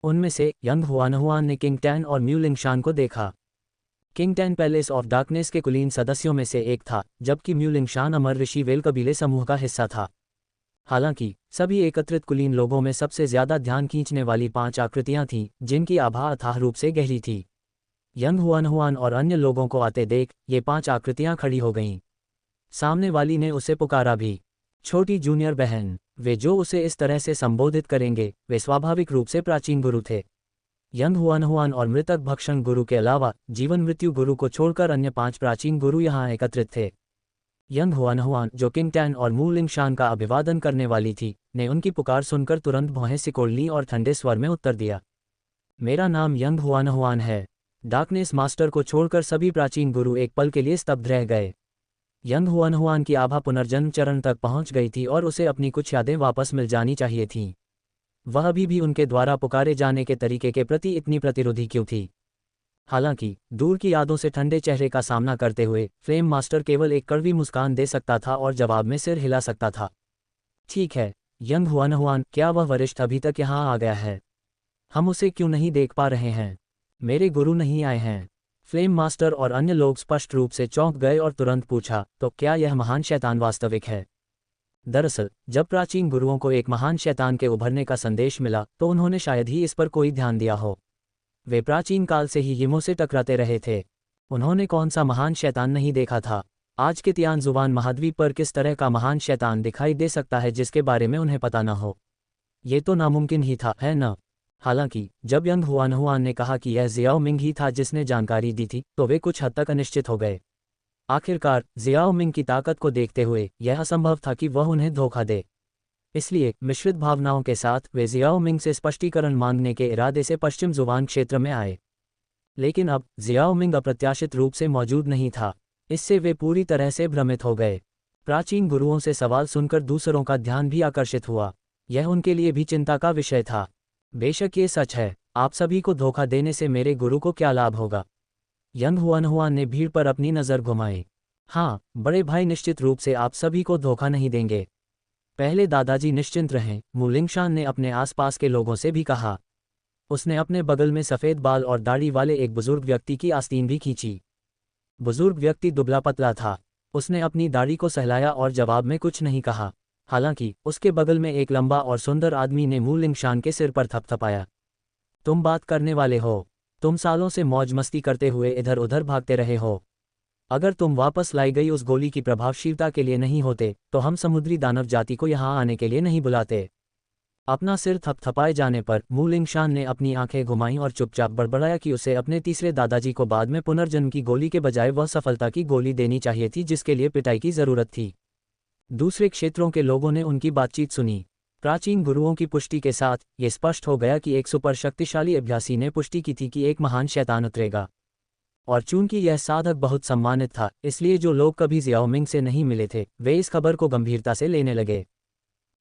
उनमें से यंग हुआनहुआन ने किंग टैन और म्यू लिंगशान को देखा। King tan palace of darkness के कुलीन सदस्यों में से एक था, जबकि म्यू लिंगशान अमर ऋषि वेल कबीले समूह का हिस्सा था। हालांकि सभी एकत्रित कुलीन लोगों में सबसे ज्यादा ध्यान खींचने वाली 5 आकृतियां थीं, जिनकी आभा अथाह रूप से गहरी थी। यंग हुआनहुआन और अन्य लोगों को आते देख ये 5 आकृतियां खड़ी हो गईं। सामने वाली ने उसे पुकारा भी, छोटी जूनियर बहन। वे जो उसे इस तरह से संबोधित करेंगे वे स्वाभाविक रूप से प्राचीन गुरु थे। यंग हुआनहुआन और मृतक भक्षण गुरु के अलावा जीवन मृत्यु गुरु को छोड़कर अन्य 5 प्राचीन गुरु यहाँ एकत्रित थे। यंग हुआनहुआन, जो किंग टैन और म्यू लिंगशान का अभिवादन करने वाली थी, ने उनकी पुकार सुनकर तुरंत भौहें सिकोड़ लीं और ठंडे स्वर में उत्तर दिया, मेरा नाम यंग हुआनहुआन है। डार्कनेस मास्टर को छोड़कर सभी प्राचीन गुरु एक पल के लिए स्तब्ध रह गए। यंग हुआनहुआन की आभा पुनर्जन्म चरण तक पहुंच गई थी और उसे अपनी कुछ यादें वापस मिल जानी चाहिए थीं। वह अभी भी उनके द्वारा पुकारे जाने के तरीके के प्रति इतनी प्रतिरोधी क्यों थी? हालांकि दूर की यादों से ठंडे चेहरे का सामना करते हुए फ्लेम मास्टर केवल एक कड़वी मुस्कान दे सकता था और जवाब में सिर हिला सकता था। ठीक है, यंग हुआनहुआन, क्या वह वरिष्ठ अभी तक यहाँ आ गया है? हम उसे क्यों नहीं देख पा रहे हैं? मेरे गुरु नहीं आए हैं? फ्लेम मास्टर और अन्य लोग स्पष्ट रूप से चौंक गए और तुरंत पूछा, तो क्या यह महान शैतान वास्तविक है? दरअसल जब प्राचीन गुरुओं को एक महान शैतान के उभरने का संदेश मिला तो उन्होंने शायद ही इस पर कोई ध्यान दिया हो। वे प्राचीन काल से ही यिमों से टकराते रहे थे। उन्होंने कौन सा महान शैतान नहीं देखा था? आज के तियानजुवान महाद्वीप पर किस तरह का महान शैतान दिखाई दे सकता है जिसके बारे में उन्हें पता न हो? ये तो नामुमकिन ही था, है न? हालांकि जब यंग हुआनहुआन ने कहा कि यह जियाओ मिंग ही था जिसने जानकारी दी थी तो वे कुछ हद तक अनिश्चित हो गए। आखिरकार जियाओ मिंग की ताकत को देखते हुए यह असंभव था कि वह उन्हें धोखा दे। इसलिए मिश्रित भावनाओं के साथ वे जियाओ मिंग से स्पष्टीकरण मांगने के इरादे से पश्चिम जुबान क्षेत्र में आए। लेकिन अब जियाओ मिंग अप्रत्याशित रूप से मौजूद नहीं था। इससे वे पूरी तरह से भ्रमित हो गए। प्राचीन गुरुओं से सवाल सुनकर दूसरों का ध्यान भी आकर्षित हुआ। यह उनके लिए भी चिंता का विषय था। बेशक ये सच है, आप सभी को धोखा देने से मेरे गुरु को क्या लाभ होगा? यंग हुआनहुआन ने भीड़ पर अपनी नज़र घुमाई। हाँ, बड़े भाई, निश्चित रूप से आप सभी को धोखा नहीं देंगे। पहले दादाजी निश्चिंत रहें, मुलिंगशान ने अपने आसपास के लोगों से भी कहा। उसने अपने बगल में सफ़ेद बाल और दाढ़ी वाले एक बुजुर्ग व्यक्ति की आस्तीन भी खींची। बुजुर्ग व्यक्ति दुबला पतला था। उसने अपनी दाढ़ी को सहलाया और जवाब में कुछ नहीं कहा। हालांकि उसके बगल में एक लंबा और सुंदर आदमी ने मुलिंगशान के सिर पर थपथपाया। तुम बात करने वाले हो? तुम सालों से मौज मस्ती करते हुए इधर उधर भागते रहे हो। अगर तुम वापस लाई गई उस गोली की प्रभावशीलता के लिए नहीं होते तो हम समुद्री दानव जाति को यहाँ आने के लिए नहीं बुलाते। अपना सिर थपथपाए जाने पर मुलिंगशान ने अपनी आंखें घुमाईं और चुपचाप बड़बड़ाया कि उसे अपने तीसरे दादाजी को बाद में पुनर्जन्म की गोली के बजाय वह सफलता की गोली देनी चाहिए थी जिसके लिए पिटाई की जरूरत थी। दूसरे क्षेत्रों के लोगों ने उनकी बातचीत सुनी। प्राचीन गुरुओं की पुष्टि के साथ ये स्पष्ट हो गया कि एक सुपर शक्तिशाली अभ्यासी ने पुष्टि की थी कि एक महान शैतान उतरेगा। और चूंकि यह साधक बहुत सम्मानित था, इसलिए जो लोग कभी जियाओ मिंग से नहीं मिले थे वे इस खबर को गंभीरता से लेने लगे।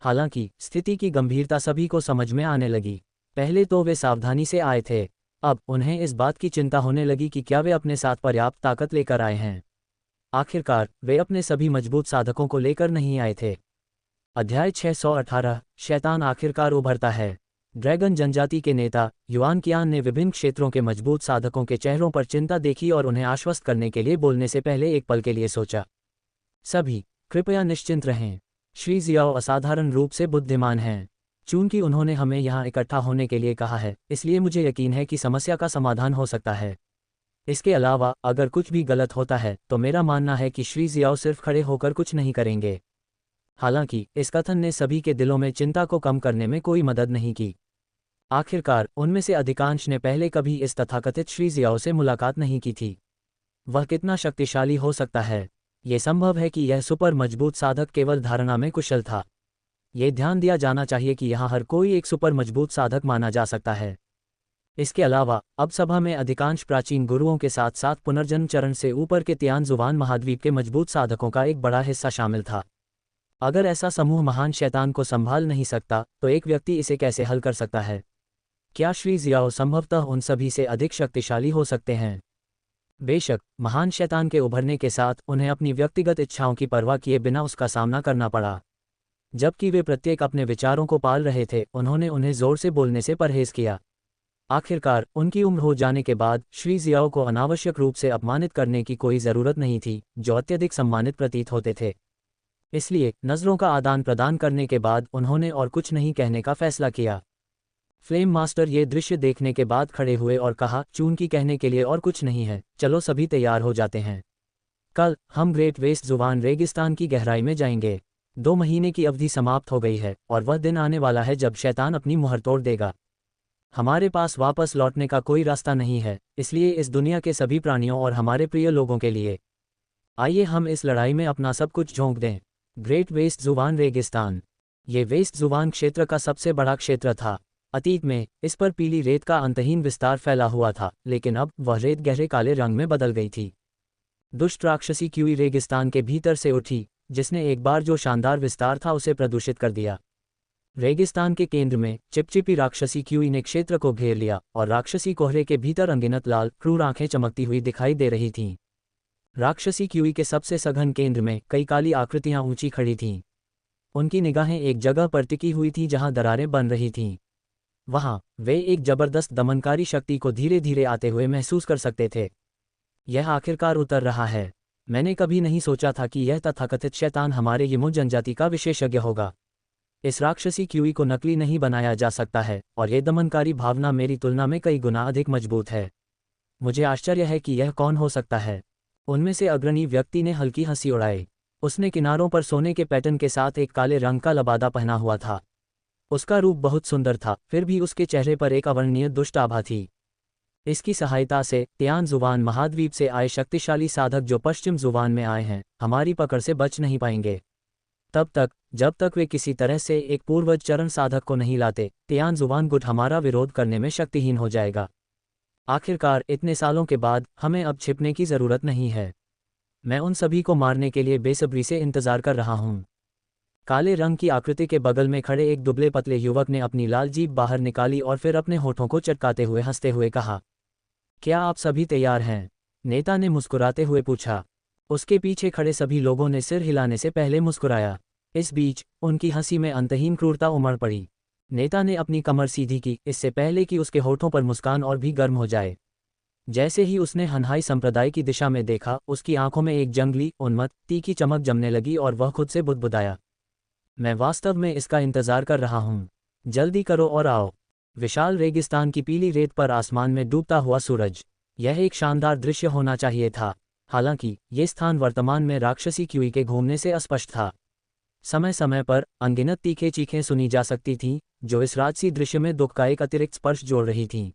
हालांकि स्थिति की गंभीरता सभी को समझ में आने लगी। पहले तो वे सावधानी से आए थे, अब उन्हें इस बात की चिंता होने लगी कि क्या वे अपने साथ पर्याप्त ताकत लेकर आए हैं। आखिरकार वे अपने सभी मजबूत साधकों को लेकर नहीं आए थे। अध्याय 618 शैतान आखिरकार उभरता है। ड्रैगन जनजाति के नेता युआन कियान ने विभिन्न क्षेत्रों के मजबूत साधकों के चेहरों पर चिंता देखी और उन्हें आश्वस्त करने के लिए बोलने से पहले एक पल के लिए सोचा। सभी कृपया निश्चिंत रहें। श्री जियाओ असाधारण रूप से बुद्धिमान हैं। चूंकि उन्होंने हमें यहाँ इकट्ठा होने के लिए कहा है, इसलिए मुझे यकीन है कि समस्या का समाधान हो सकता है। इसके अलावा अगर कुछ भी गलत होता है तो मेरा मानना है कि श्री जियाओ सिर्फ खड़े होकर कुछ नहीं करेंगे। हालांकि इस कथन ने सभी के दिलों में चिंता को कम करने में कोई मदद नहीं की। आखिरकार उनमें से अधिकांश ने पहले कभी इस तथाकथित श्री जियाओ से मुलाकात नहीं की थी। वह कितना शक्तिशाली हो सकता है? ये संभव है कि यह सुपर मजबूत साधक केवल धारणा में कुशल था। ये ध्यान दिया जाना चाहिए कि यहाँ हर कोई एक सुपर मजबूत साधक माना जा सकता है। इसके अलावा अब सभा में अधिकांश प्राचीन गुरुओं के साथ साथ पुनर्जन्म चरण से ऊपर के तियानजुवान महाद्वीप के मजबूत साधकों का एक बड़ा हिस्सा शामिल था। अगर ऐसा समूह महान शैतान को संभाल नहीं सकता तो एक व्यक्ति इसे कैसे हल कर सकता है? क्या श्री जियाओ संभवतः उन सभी से अधिक शक्तिशाली हो सकते हैं? बेशक महान शैतान के उभरने के साथ उन्हें अपनी व्यक्तिगत इच्छाओं की परवाह किए बिना उसका सामना करना पड़ा। जबकि वे प्रत्येक अपने विचारों को पाल रहे थे, उन्होंने उन्हें जोर से बोलने से परहेज किया। आखिरकार उनकी उम्र हो जाने के बाद श्री जियाओ को अनावश्यक रूप से अपमानित करने की कोई ज़रूरत नहीं थी, जो अत्यधिक सम्मानित प्रतीत होते थे। इसलिए नज़रों का आदान प्रदान करने के बाद उन्होंने और कुछ नहीं कहने का फैसला किया। फ्लेम मास्टर ये दृश्य देखने के बाद खड़े हुए और कहा, चूंकि कहने के लिए और कुछ नहीं है, चलो सभी तैयार हो जाते हैं। कल हम ग्रेट वेस्ट जुबान रेगिस्तान की गहराई में जाएंगे। 2 महीने की अवधि समाप्त हो गई है और वह दिन आने वाला है जब शैतान अपनी मुहर तोड़ देगा। हमारे पास वापस लौटने का कोई रास्ता नहीं है, इसलिए इस दुनिया के सभी प्राणियों और हमारे प्रिय लोगों के लिए आइए हम इस लड़ाई में अपना सब कुछ झोंक दें। ग्रेट वेस्ट जुबान रेगिस्तान। ये वेस्ट जुबान क्षेत्र का सबसे बड़ा क्षेत्र था। अतीत में इस पर पीली रेत का अंतहीन विस्तार फैला हुआ था, लेकिन अब वह रेत गहरे काले रंग में बदल गई थी। दुष्ट राक्षसी क्यूई रेगिस्तान के भीतर से उठी, जिसने एक बार जो शानदार विस्तार था उसे प्रदूषित कर दिया। रेगिस्तान के केंद्र में चिपचिपी राक्षसी क्यूई ने क्षेत्र को घेर लिया और राक्षसी कोहरे के भीतर अनगिनत लाल क्रूर आंखें चमकती हुई दिखाई दे रही थीं। राक्षसी क्यूई के सबसे सघन केंद्र में कई काली आकृतियां ऊंची खड़ी थीं। उनकी निगाहें एक जगह पर टिकी हुई थीं जहां दरारें बन रही थीं। वहां वे एक जबरदस्त दमनकारी शक्ति को धीरे धीरे आते हुए महसूस कर सकते थे। यह आखिरकार उतर रहा है। मैंने कभी नहीं सोचा था कि यह तथाकथित शैतान हमारे यमो जनजाति का विशेषज्ञ होगा। इस राक्षसी क्यूई को नकली नहीं बनाया जा सकता है और यह दमनकारी भावना मेरी तुलना में कई गुना अधिक मजबूत है। मुझे आश्चर्य है कि यह कौन हो सकता है। उनमें से अग्रणी व्यक्ति ने हल्की हंसी उड़ाई। उसने किनारों पर सोने के पैटर्न के साथ एक काले रंग का लबादा पहना हुआ था। उसका रूप बहुत सुंदर था, फिर भी उसके चेहरे पर एक अवर्णनीय दुष्ट आभा थी। इसकी सहायता से तियान जुवान महाद्वीप से आए शक्तिशाली साधक जो पश्चिम जुवान में आए हैं हमारी पकड़ से बच नहीं पाएंगे। तब तक जब तक वे किसी तरह से एक पूर्वज चरण साधक को नहीं लाते, तियान जुवान गुट हमारा विरोध करने में शक्तिहीन हो जाएगा। आखिरकार इतने सालों के बाद हमें अब छिपने की जरूरत नहीं है। मैं उन सभी को मारने के लिए बेसब्री से इंतजार कर रहा हूं। काले रंग की आकृति के बगल में खड़े एक दुबले पतले युवक ने अपनी लाल जीभ बाहर निकाली और फिर अपने होठों को चटकाते हुए हंसते हुए कहा, क्या आप सभी तैयार हैं? नेता ने मुस्कुराते हुए पूछा। उसके पीछे खड़े सभी लोगों ने सिर हिलाने से पहले मुस्कुराया। इस बीच उनकी हंसी में अंतहीन क्रूरता उमड़ पड़ी। नेता ने अपनी कमर सीधी की, इससे पहले कि उसके होठों पर मुस्कान और भी गर्म हो जाए। जैसे ही उसने हनहाई संप्रदाय की दिशा में देखा, उसकी आंखों में एक जंगली उन्मत्त तीखी चमक जमने लगी और वह खुद से बुदबुदाया, मैं वास्तव में इसका इंतजार कर रहा हूं। जल्दी करो और आओ। विशाल रेगिस्तान की पीली रेत पर आसमान में डूबता हुआ सूरज। यह एक शानदार दृश्य होना चाहिए था। हालांकि ये स्थान वर्तमान में राक्षसी क्यूई के घूमने से अस्पष्ट था। समय समय पर अनगिनत तीखे चीखें सुनी जा सकती थीं, जो इस राजसी दृश्य में दुख का एक अतिरिक्त स्पर्श जोड़ रही थीं।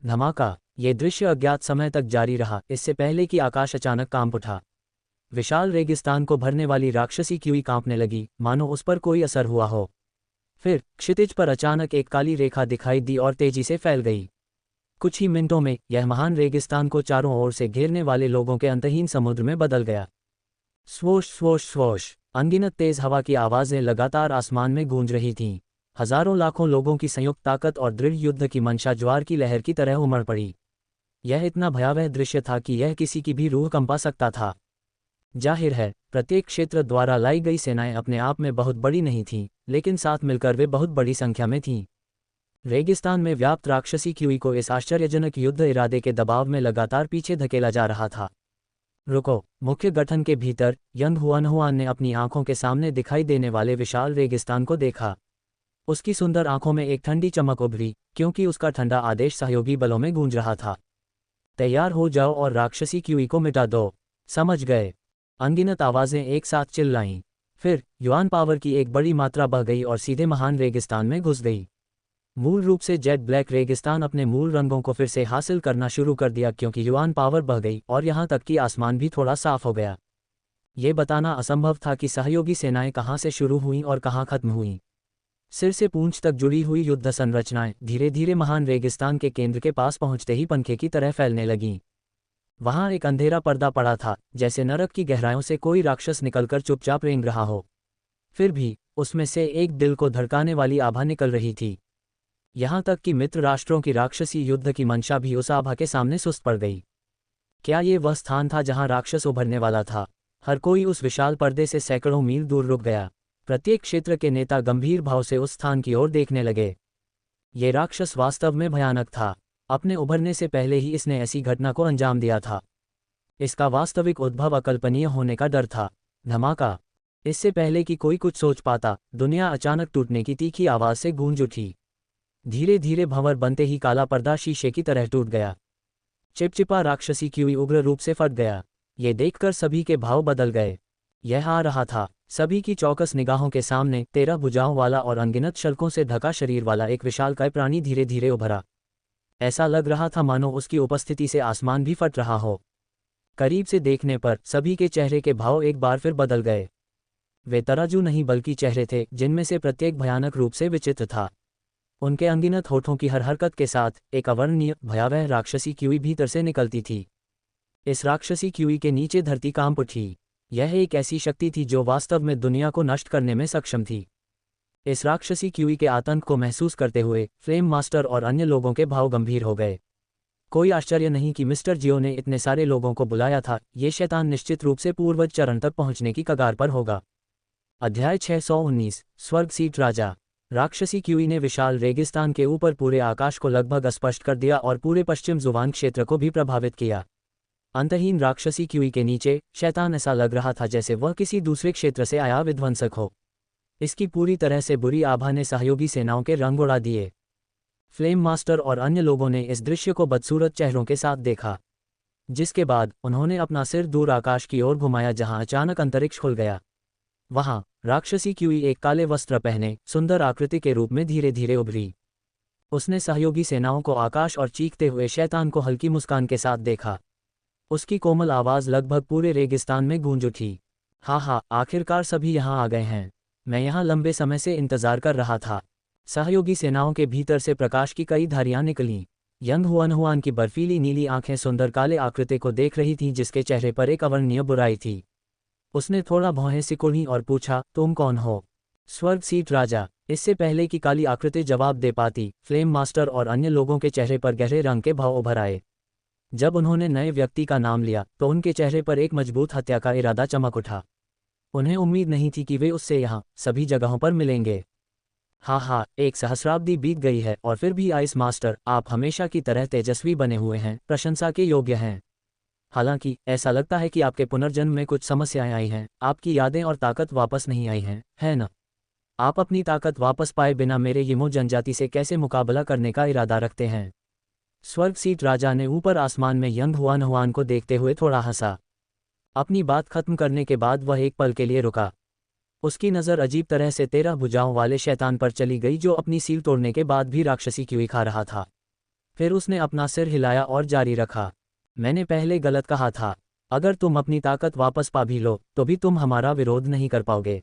धमाका। ये दृश्य अज्ञात समय तक जारी रहा, इससे पहले कि आकाश अचानक कांप उठा। विशाल रेगिस्तान को भरने वाली राक्षसी क्यूई कांपने लगी, मानो उस पर कोई असर हुआ हो। फिर क्षितिज पर अचानक एक काली रेखा दिखाई दी और तेजी से फैल गई। कुछ ही मिनटों में यह महान रेगिस्तान को चारों ओर से घेरने वाले लोगों के अंतहीन समुद्र में बदल गया। Swoosh swoosh swoosh. अनगिनत तेज हवा की आवाज़ें लगातार आसमान में गूंज रही थीं। हजारों लाखों लोगों की संयुक्त ताकत और दृढ़ युद्ध की मंशा ज्वार की लहर की तरह उमड़ पड़ी। यह इतना भयावह दृश्य था कि यह किसी की भी रूह कंपा सकता था। जाहिर है, प्रत्येक क्षेत्र द्वारा लाई गई सेनाएं अपने आप में बहुत बड़ी नहीं थीं, लेकिन साथ मिलकर वे बहुत बड़ी संख्या में थीं। रेगिस्तान में व्याप्त राक्षसी क्यूई को इस आश्चर्यजनक युद्ध इरादे के दबाव में लगातार पीछे धकेला जा रहा था। रुको। मुख्य गठन के भीतर यंग हुआनहुआन ने अपनी आंखों के सामने दिखाई देने वाले विशाल रेगिस्तान को देखा। उसकी सुंदर आंखों में एक ठंडी चमक उभरी, क्योंकि उसका ठंडा आदेश सहयोगी बलों में गूंज रहा था। तैयार हो जाओ और राक्षसी क्यूई को मिटा दो। समझ गए? अनगिनत आवाजें एक साथ चिल्लाईं। फिर युआन पावर की एक बड़ी मात्रा बह गई और सीधे महान रेगिस्तान में घुस गई। मूल रूप से जेट ब्लैक रेगिस्तान अपने मूल रंगों को फिर से हासिल करना शुरू कर दिया, क्योंकि युआन पावर बह गई और यहां तक कि आसमान भी थोड़ा साफ हो गया। ये बताना असंभव था कि सहयोगी सेनाएं कहां से शुरू हुईं और कहां खत्म हुईं। सिर से पूंछ तक जुड़ी हुई युद्ध संरचनाएं धीरे धीरे महान रेगिस्तान के केंद्र के पास पहुंचते ही पंखे की तरह फैलने लगीं। वहां एक अंधेरा पर्दा पड़ा था, जैसे नरक की गहराइयों से कोई राक्षस निकलकर चुपचाप रेंग रहा हो। फिर भी उसमें से एक दिल को धड़काने वाली आभा निकल रही थी। यहां तक कि मित्र राष्ट्रों की राक्षसी युद्ध की मंशा भी उस आभा के सामने सुस्त पड़ गई। क्या ये वह स्थान था जहां राक्षस उभरने वाला था? हर कोई उस विशाल पर्दे से सैकड़ों मील दूर रुक गया। प्रत्येक क्षेत्र के नेता गंभीर भाव से उस स्थान की ओर देखने लगे। ये राक्षस वास्तव में भयानक था। अपने उभरने से पहले ही इसने ऐसी घटना को अंजाम दिया था। इसका वास्तविक उद्भव अकल्पनीय होने का डर था। धमाका। इससे पहले कि कोई कुछ सोच पाता, दुनिया अचानक टूटने की तीखी आवाज से गूंज उठी। धीरे धीरे भंवर बनते ही काला पर्दा शीशे की तरह टूट गया। चिपचिपा राक्षसी क्यूई उग्र रूप से फट गया। ये देखकर सभी के भाव बदल गए। यह आ रहा था। सभी की चौकस निगाहों के सामने 13 भुजाओं वाला और अनगिनत शल्कों से ढका शरीर वाला एक विशालकाय प्राणी धीरे धीरे उभरा। ऐसा लग रहा था मानो उसकी उपस्थिति से आसमान भी फट रहा हो। करीब से देखने पर सभी के चेहरे के भाव एक बार फिर बदल गए। वे तराजू नहीं बल्कि चेहरे थे, जिनमें से प्रत्येक भयानक रूप से विचित्र था। उनके अनगिनत होठों की हर हरकत के साथ एक अवर्णनीय भयावह राक्षसी क्यूई भीतर से निकलती थी। इस राक्षसी क्यूई के नीचे धरती कांप उठी। यह एक ऐसी शक्ति थी जो वास्तव में दुनिया को नष्ट करने में सक्षम थी। इस राक्षसी क्यूई के आतंक को महसूस करते हुए फ्लेम मास्टर और अन्य लोगों के भाव गंभीर हो गए। कोई आश्चर्य नहीं कि मिस्टर जियो ने इतने सारे लोगों को बुलाया था, ये शैतान निश्चित रूप से पूर्वज चरण तक पहुंचने की कगार पर होगा। अध्याय 619 स्वर्ग सीट राजा। राक्षसी क्यूई ने विशाल रेगिस्तान के ऊपर पूरे आकाश को लगभग अस्पष्ट कर दिया और पूरे पश्चिम जुबान क्षेत्र को भी प्रभावित किया। अंतहीन राक्षसी क्यूई के नीचे शैतान ऐसा लग रहा था जैसे वह किसी दूसरे क्षेत्र से आया विध्वंसक हो। इसकी पूरी तरह से बुरी आभा ने सहयोगी सेनाओं के रंग उड़ा दिए। फ्लेम मास्टर और अन्य लोगों ने इस दृश्य को बदसूरत चेहरों के साथ देखा, जिसके बाद उन्होंने अपना सिर दूर आकाश की ओर घुमाया जहां अचानक अंतरिक्ष खुल गया। वहां राक्षसी क्यूई एक काले वस्त्र पहने सुंदर आकृति के रूप में धीरे धीरे उभरी। उसने सहयोगी सेनाओं को आकाश और चीखते हुए शैतान को हल्की मुस्कान के साथ देखा। उसकी कोमल आवाज लगभग पूरे रेगिस्तान में गूंज उठी। हाँ, आखिरकार सभी यहाँ आ गए हैं। मैं यहाँ लंबे समय से इंतजार कर रहा था। सहयोगी सेनाओं के भीतर से प्रकाश की कई धारियां निकलीं। यंग हुआन की बर्फीली नीली आंखें सुंदर काले आकृति को देख रही थीं जिसके चेहरे पर एक अवर्णनीय बुराई थी। उसने थोड़ा भौहें सिकुड़ी और पूछा, तुम कौन हो? स्वर्ग सीट राजा। इससे पहले कि काली आकृति जवाब दे पाती, फ्लेम मास्टर और अन्य लोगों के चेहरे पर गहरे रंग के भाव उभर आए। जब उन्होंने नए व्यक्ति का नाम लिया तो उनके चेहरे पर एक मजबूत हत्या का इरादा चमक उठा। उन्हें उम्मीद नहीं थी कि वे उससे यहाँ सभी जगहों पर मिलेंगे। हाँ, एक सहस्राब्दी बीत गई है और फिर भी आइस मास्टर, आप हमेशा की तरह तेजस्वी बने हुए हैं, प्रशंसा के योग्य हैं। हालांकि ऐसा लगता है कि आपके पुनर्जन्म में कुछ समस्याएं आई हैं, आपकी यादें और ताकत वापस नहीं आई हैं, है न? आप अपनी ताकत वापस पाए बिना मेरे यिमो जनजाति से कैसे मुकाबला करने का इरादा रखते हैं? स्वर्ग सीट राजा ने ऊपर आसमान में यंग हुआन को देखते हुए थोड़ा हंसा। अपनी बात खत्म करने के बाद वह एक पल के लिए रुका। उसकी नज़र अजीब तरह से 13 भुजाओं वाले शैतान पर चली गई जो अपनी सील तोड़ने के बाद भी राक्षसी क्यूई खा रहा था। फिर उसने अपना सिर हिलाया और जारी रखा, मैंने पहले गलत कहा था। अगर तुम अपनी ताकत वापस पा भी लो तो भी तुम हमारा विरोध नहीं कर पाओगे।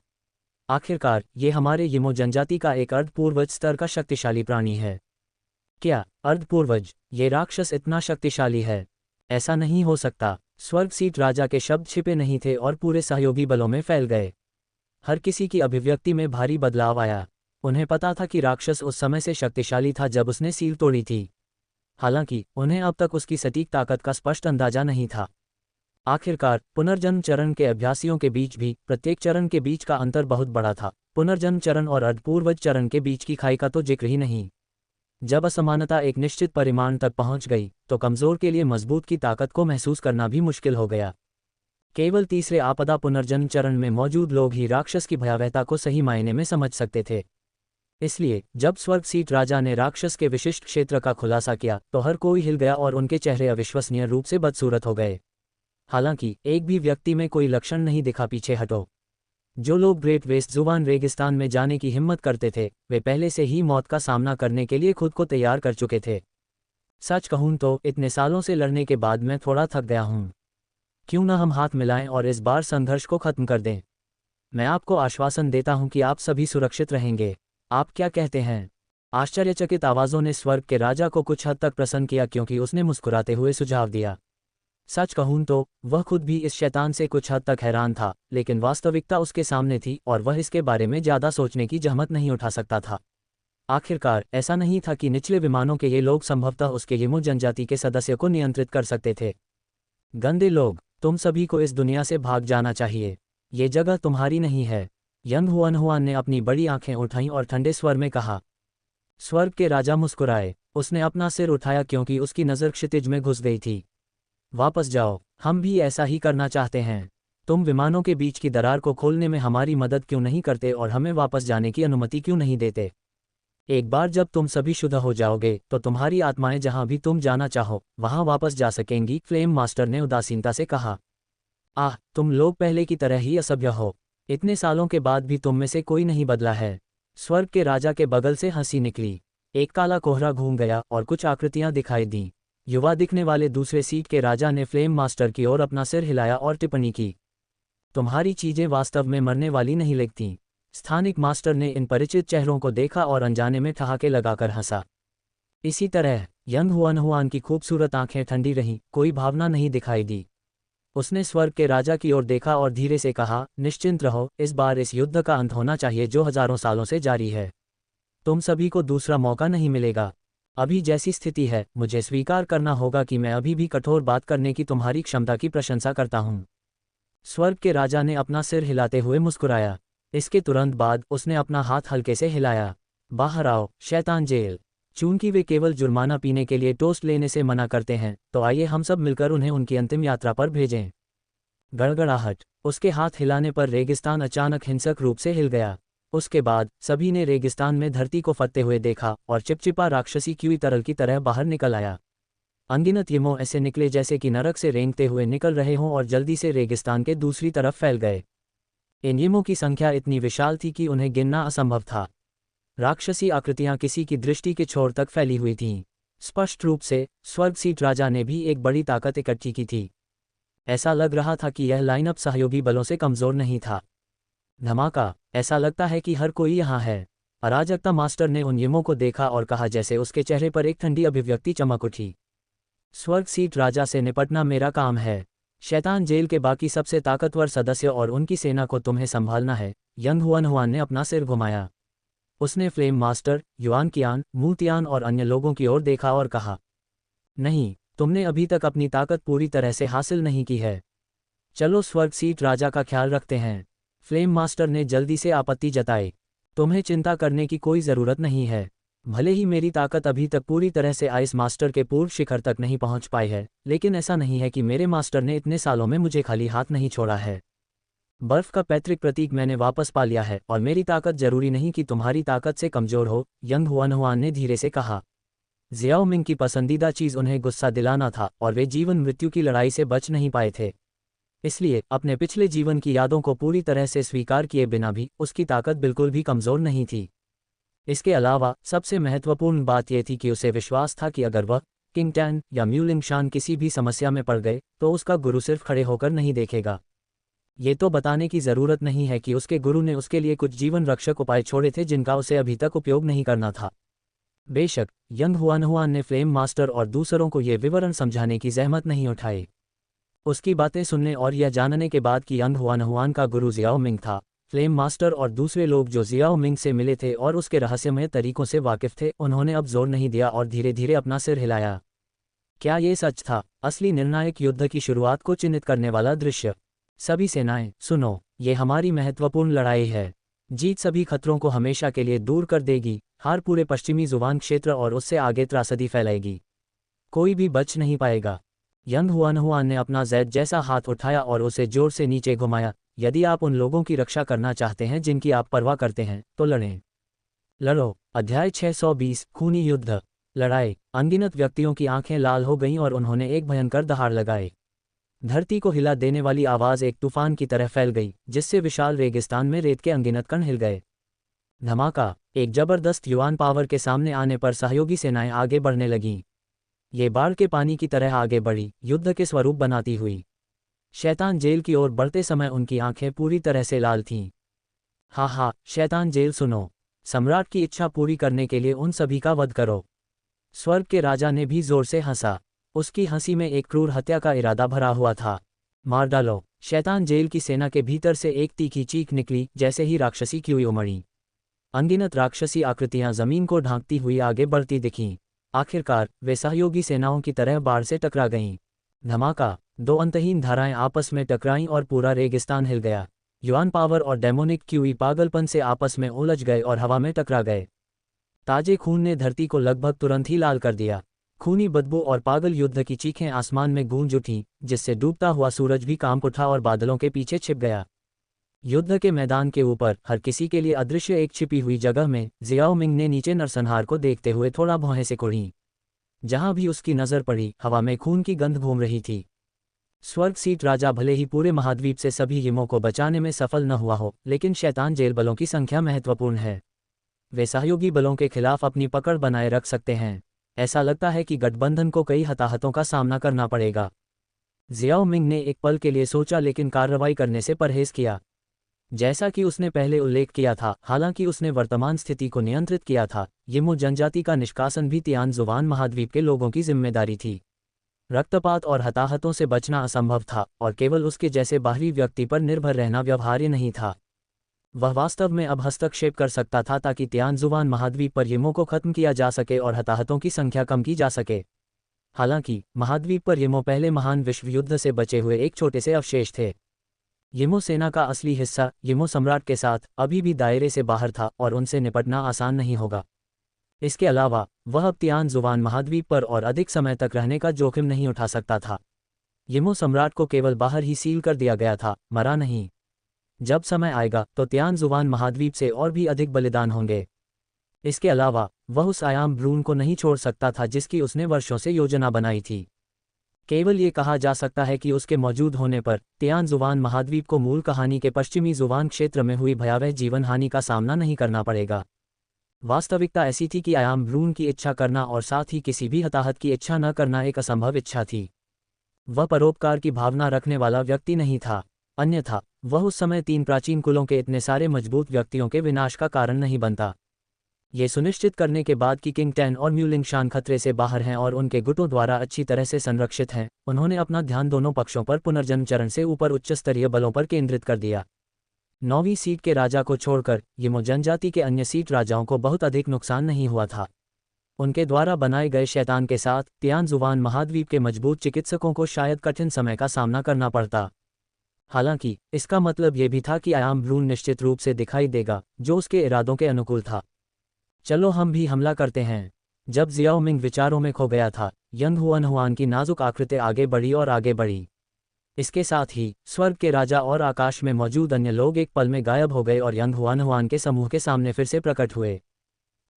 आखिरकार ये हमारे यिमो जनजाति का एक अर्धपूर्वज स्तर का शक्तिशाली प्राणी है। क्या अर्धपूर्वज? ये राक्षस इतना शक्तिशाली है? ऐसा नहीं हो सकता। स्वर्ग सीट राजा के शब्द छिपे नहीं थे और पूरे सहयोगी बलों में फैल गए। हर किसी की अभिव्यक्ति में भारी बदलाव आया। उन्हें पता था कि राक्षस उस समय से शक्तिशाली था जब उसने सील तोड़ी थी। हालांकि उन्हें अब तक उसकी सटीक ताकत का स्पष्ट अंदाजा नहीं था। आखिरकार पुनर्जन्म चरण के अभ्यासियों के बीच भी प्रत्येक चरण के बीच का अंतर बहुत बड़ा था। पुनर्जन्म चरण और अर्धपूर्वज चरण के बीच की खाई का तो जिक्र ही नहीं। जब असमानता एक निश्चित परिमाण तक पहुंच गई तो कमजोर के लिए मजबूत की ताकत को महसूस करना भी मुश्किल हो गया। केवल तीसरे आपदा पुनर्जन्म चरण में मौजूद लोग ही राक्षस की भयावहता को सही मायने में समझ सकते थे। इसलिए जब स्वर्ग सीट राजा ने राक्षस के विशिष्ट क्षेत्र का खुलासा किया तो हर कोई हिल गया और उनके चेहरे अविश्वसनीय रूप से बदसूरत हो गए। हालांकि एक भी व्यक्ति में कोई लक्षण नहीं दिखा। पीछे हटो। जो लोग ग्रेट वेस्ट जुबान रेगिस्तान में जाने की हिम्मत करते थे वे पहले से ही मौत का सामना करने के लिए खुद को तैयार कर चुके थे। सच कहूं तो इतने सालों से लड़ने के बाद मैं थोड़ा थक गया हूं। क्यों ना हम हाथ मिलाएं और इस बार संघर्ष को खत्म कर दें। मैं आपको आश्वासन देता हूं कि आप सभी सुरक्षित रहेंगे। आप क्या कहते हैं? आश्चर्यचकित आवाज़ों ने स्वर्ग के राजा को कुछ हद तक प्रसन्न किया क्योंकि उसने मुस्कुराते हुए सुझाव दिया। सच कहूं तो वह खुद भी इस शैतान से कुछ हद तक हैरान था, लेकिन वास्तविकता उसके सामने थी और वह इसके बारे में ज़्यादा सोचने की जहमत नहीं उठा सकता था। आखिरकार ऐसा नहीं था कि निचले विमानों के ये लोग संभवतः उसके यिमो जनजाति के सदस्य को नियंत्रित कर सकते थे। गंदे लोग, तुम सभी को इस दुनिया से भाग जाना चाहिए। ये जगह तुम्हारी नहीं है। यंग हुआन ने अपनी बड़ी आंखें उठाईं और ठंडे स्वर में कहा। स्वर्ग के राजा मुस्कुराए। उसने अपना सिर उठाया क्योंकि उसकी नज़र क्षितिज में घुस गई थी। वापस जाओ, हम भी ऐसा ही करना चाहते हैं। तुम विमानों के बीच की दरार को खोलने में हमारी मदद क्यों नहीं करते और हमें वापस जाने की अनुमति क्यों नहीं देते? एक बार जब तुम सभी शुद्ध हो जाओगे तो तुम्हारी आत्माएं जहां भी तुम जाना चाहो वहां वापस जा सकेंगी, फ्लेम मास्टर ने उदासीनता से कहा। आह, तुम लोग पहले की तरह ही असभ्य हो। इतने सालों के बाद भी तुम में से कोई नहीं बदला है। स्वर्ग के राजा के बगल से हंसी निकली। एक काला कोहरा घूम गया और कुछ आकृतियां दिखाई दीं। युवा दिखने वाले दूसरे सीट के राजा ने फ्लेम मास्टर की ओर अपना सिर हिलाया और टिप्पणी की। तुम्हारी चीजें वास्तव में मरने वाली नहीं लगतीं। स्थानिक मास्टर ने इन परिचित चेहरों को देखा और अनजाने में ठहाके लगाकर हंसा। इसी तरह यंग हुआन की खूबसूरत आंखें ठंडी रहीं, कोई भावना नहीं दिखाई दी। उसने स्वर्ग के राजा की ओर देखा और धीरे से कहा, निश्चिंत रहो, इस बार इस युद्ध का अंत होना चाहिए जो हजारों सालों से जारी है। तुम सभी को दूसरा मौका नहीं मिलेगा। अभी जैसी स्थिति है, मुझे स्वीकार करना होगा कि मैं अभी भी कठोर बात करने की तुम्हारी क्षमता की प्रशंसा करता हूँ। स्वर्ग के राजा ने अपना सिर हिलाते हुए मुस्कुराया। इसके तुरंत बाद उसने अपना हाथ हल्के से हिलाया। बाहर आओ, शैतान जेल। चूंकि वे केवल जुर्माना पीने के लिए टोस्ट लेने से मना करते हैं, तो आइए हम सब मिलकर उन्हें उनकी अंतिम यात्रा पर भेजें। गड़गड़ाहट। उसके हाथ हिलाने पर रेगिस्तान अचानक हिंसक रूप से हिल गया। उसके बाद सभी ने रेगिस्तान में धरती को फटते हुए देखा और चिपचिपा राक्षसी कीवी तरल की तरह बाहर निकल आया। अनगिनत यमों ऐसे निकले जैसे कि नरक से रेंगते हुए निकल रहे हों और जल्दी से रेगिस्तान के दूसरी तरफ फैल गए। इन यमों की संख्या इतनी विशाल थी कि उन्हें गिनना असंभव था। राक्षसी आकृतियां किसी की दृष्टि के छोर तक फैली हुई थीं। स्पष्ट रूप से स्वर्गसीट राजा ने भी एक बड़ी ताकत इकट्ठी की थी। ऐसा लग रहा था कि यह लाइनअप सहयोगी बलों से कमजोर नहीं था। धमाका। ऐसा लगता है कि हर कोई यहाँ है। अराजकता मास्टर ने उन यमों को देखा और कहा, जैसे उसके चेहरे पर एक ठंडी अभिव्यक्ति चमक उठी। स्वर्ग सीट राजा से निपटना मेरा काम है। शैतान जेल के बाकी सबसे ताकतवर सदस्य और उनकी सेना को तुम्हें संभालना है। यंग हुआन ने अपना सिर घुमाया। उसने फ्लेम मास्टर, युआन कियान, मूतियान और अन्य लोगों की ओर देखा और कहा, नहीं, तुमने अभी तक अपनी ताकत पूरी तरह से हासिल नहीं की है। चलो स्वर्ग सीट राजा का ख्याल रखते हैं। फ्लेम मास्टर ने जल्दी से आपत्ति जताई। तुम्हें चिंता करने की कोई ज़रूरत नहीं है। भले ही मेरी ताकत अभी तक पूरी तरह से आइस मास्टर के पूर्व शिखर तक नहीं पहुंच पाई है, लेकिन ऐसा नहीं है कि मेरे मास्टर ने इतने सालों में मुझे खाली हाथ नहीं छोड़ा है। बर्फ का पैतृक प्रतीक मैंने वापस पा लिया है और मेरी ताकत जरूरी नहीं कि तुम्हारी ताकत से कमजोर हो, यंग हुआन ने धीरे से कहा। जियाओ मिंग की पसंदीदा चीज़ उन्हें गुस्सा दिलाना था और वे जीवन मृत्यु की लड़ाई से बच नहीं पाए थे। इसलिए अपने पिछले जीवन की यादों को पूरी तरह से स्वीकार किए बिना भी उसकी ताकत बिल्कुल भी कमजोर नहीं थी। इसके अलावा सबसे महत्वपूर्ण बात यह थी कि उसे विश्वास था कि अगर वह किंग टैन या म्यूलिंगशान किसी भी समस्या में पड़ गए तो उसका गुरु सिर्फ खड़े होकर नहीं देखेगा। ये तो बताने की ज़रूरत नहीं है कि उसके गुरु ने उसके लिए कुछ जीवन रक्षक उपाय छोड़े थे जिनका उसे अभी तक उपयोग नहीं करना था। बेशक यंग हुआन ने फ्लेम मास्टर और दूसरों को ये विवरण समझाने की जहमत नहीं उठाई। उसकी बातें सुनने और यह जानने के बाद कि यंग हुआन का गुरु जियाओ मिंग था, फ्लेम मास्टर और दूसरे लोग जो जियाओ मिंग से मिले थे और उसके रहस्यमय तरीकों से वाकिफ थे, उन्होंने अब जोर नहीं दिया और धीरे धीरे अपना सिर हिलाया। क्या ये सच था? असली निर्णायक युद्ध की शुरुआत को चिन्हित करने वाला दृश्य। सभी सेनाएं सुनो, ये हमारी महत्वपूर्ण लड़ाई है। जीत सभी खतरों को हमेशा के लिए दूर कर देगी, हार पूरे पश्चिमी जुबान क्षेत्र और उससे आगे त्रासदी फैलाएगी। कोई भी बच नहीं पाएगा। यंग हुआन ने अपना जैद जैसा हाथ उठाया और उसे जोर से नीचे घुमाया। यदि आप उन लोगों की रक्षा करना चाहते हैं जिनकी आप परवाह करते हैं, तो लड़ें। लड़ो। अध्याय 620 खूनी युद्ध। लड़ाई। अनगिनत व्यक्तियों की आंखें लाल हो गईं और उन्होंने एक भयंकर दहाड़ लगाई। धरती को हिला देने वाली आवाज़ एक तूफान की तरह फैल गई, जिससे विशाल रेगिस्तान में रेत के अनगिनत कण हिल गए। धमाका। एक जबरदस्त युआन पावर के सामने आने पर सहयोगी सेनाएं आगे बढ़ने लगीं। ये बाढ़ के पानी की तरह आगे बढ़ी, युद्ध के स्वरूप बनाती हुई। शैतान जेल की ओर बढ़ते समय उनकी आंखें पूरी तरह से लाल थीं। हा, शैतान जेल सुनो। सम्राट की इच्छा पूरी करने के लिए उन सभी का वध करो। स्वर्ग के राजा ने भी जोर से हंसा। उसकी हंसी में एक क्रूर हत्या का इरादा भरा हुआ था। मार डालो। शैतान जेल की सेना के भीतर से एक तीखी चीख निकली जैसे ही राक्षसी कीवी उमड़ी। अनगिनत राक्षसी आकृतियां जमीन को ढांकती हुई आगे बढ़ती दिखीं। आखिरकार वे सहयोगी सेनाओं की तरह बाढ़ से टकरा गईं। धमाका। दो अंतहीन धाराएं आपस में टकराईं और पूरा रेगिस्तान हिल गया। युआन पावर और डेमोनिक कीवी पागलपन से आपस में उलझ गए और हवा में टकरा गए। ताजे खून ने धरती को लगभग तुरंत ही लाल कर दिया। खूनी बदबू और पागल युद्ध की चीखें आसमान में गूंज उठीं, जिससे डूबता हुआ सूरज भी कांप उठा और बादलों के पीछे छिप गया। युद्ध के मैदान के ऊपर हर किसी के लिए अदृश्य एक छिपी हुई जगह में जियाओ मिंग ने नीचे नरसंहार को देखते हुए थोड़ा भौहें से कुढ़ी। जहां भी उसकी नज़र पड़ी, हवा में खून की गंध घूम रही थी। स्वर्ग सीट राजा भले ही पूरे महाद्वीप से सभी यमों को बचाने में सफल न हुआ हो, लेकिन शैतान जेल बलों की संख्या महत्वपूर्ण है। वे सहयोगी बलों के खिलाफ अपनी पकड़ बनाए रख सकते हैं। ऐसा लगता है कि गठबंधन को कई हताहतों का सामना करना पड़ेगा। जियाओ मिंग ने एक पल के लिए सोचा, लेकिन कार्रवाई करने से परहेज किया। जैसा कि उसने पहले उल्लेख किया था, हालांकि उसने वर्तमान स्थिति को नियंत्रित किया था, यमो जनजाति का निष्कासन भी तियान जुबान महाद्वीप के लोगों की जिम्मेदारी थी। रक्तपात और हताहतों से बचना असंभव था और केवल उसके जैसे बाहरी व्यक्ति पर निर्भर रहना व्यवहार्य नहीं था। वह वास्तव में अब हस्तक्षेप कर सकता था ताकि तियानजुवान महाद्वीप पर यिमो को खत्म किया जा सके और हताहतों की संख्या कम की जा सके। हालांकि महाद्वीप पर यिमो पहले महान विश्व युद्ध से बचे हुए एक छोटे से अवशेष थे। यिमो सेना का असली हिस्सा यिमो सम्राट के साथ अभी भी दायरे से बाहर था और उनसे निपटना आसान नहीं होगा। इसके अलावा वह अब तियानजुवान महाद्वीप पर और अधिक समय तक रहने का जोखिम नहीं उठा सकता था। यिमो सम्राट को केवल बाहर ही सील कर दिया गया था, मरा नहीं। जब समय आएगा तो तियानजुवान महाद्वीप से और भी अधिक बलिदान होंगे। इसके अलावा वह उस आयाम ब्रून को नहीं छोड़ सकता था जिसकी उसने वर्षों से योजना बनाई थी। केवल ये कहा जा सकता है कि उसके मौजूद होने पर तियानजुवान महाद्वीप को मूल कहानी के पश्चिमी जुवान क्षेत्र में हुई भयावह जीवन हानि का सामना नहीं करना पड़ेगा। वास्तविकता ऐसी थी कि आयाम ब्रून की इच्छा करना और साथ ही किसी भी हताहत की इच्छा न करना एक असंभव इच्छा थी। वह परोपकार की भावना रखने वाला व्यक्ति नहीं था, अन्यथा वह उस समय 3 प्राचीन कुलों के इतने सारे मजबूत व्यक्तियों के विनाश का कारण नहीं बनता। ये सुनिश्चित करने के बाद कि किंग टेन और म्यूलिंगशान खतरे से बाहर हैं और उनके गुटों द्वारा अच्छी तरह से संरक्षित हैं, उन्होंने अपना ध्यान दोनों पक्षों पर पुनर्जन्म चरण से ऊपर उच्च स्तरीय बलों पर केंद्रित कर दिया। 9वीं सीट के राजा को छोड़कर यिमो जनजाति के अन्य सीट राजाओं को बहुत अधिक नुकसान नहीं हुआ था। उनके द्वारा बनाए गए शैतान के साथ तियानजुवान महाद्वीप के मजबूत चिकित्सकों को शायद कठिन समय का सामना करना पड़ता। हालांकि इसका मतलब ये भी था कि आयाम ब्रून निश्चित रूप से दिखाई देगा, जो उसके इरादों के अनुकूल था। चलो हम भी हमला करते हैं। जब जियाओ मिंग विचारों में खो गया था, यंग हुआनहुआन की नाजुक आकृति आगे बढ़ी और आगे बढ़ी। इसके साथ ही स्वर्ग के राजा और आकाश में मौजूद अन्य लोग एक पल में गायब हो गए और यंग हुआनहुआन के समूह के सामने फिर से प्रकट हुए।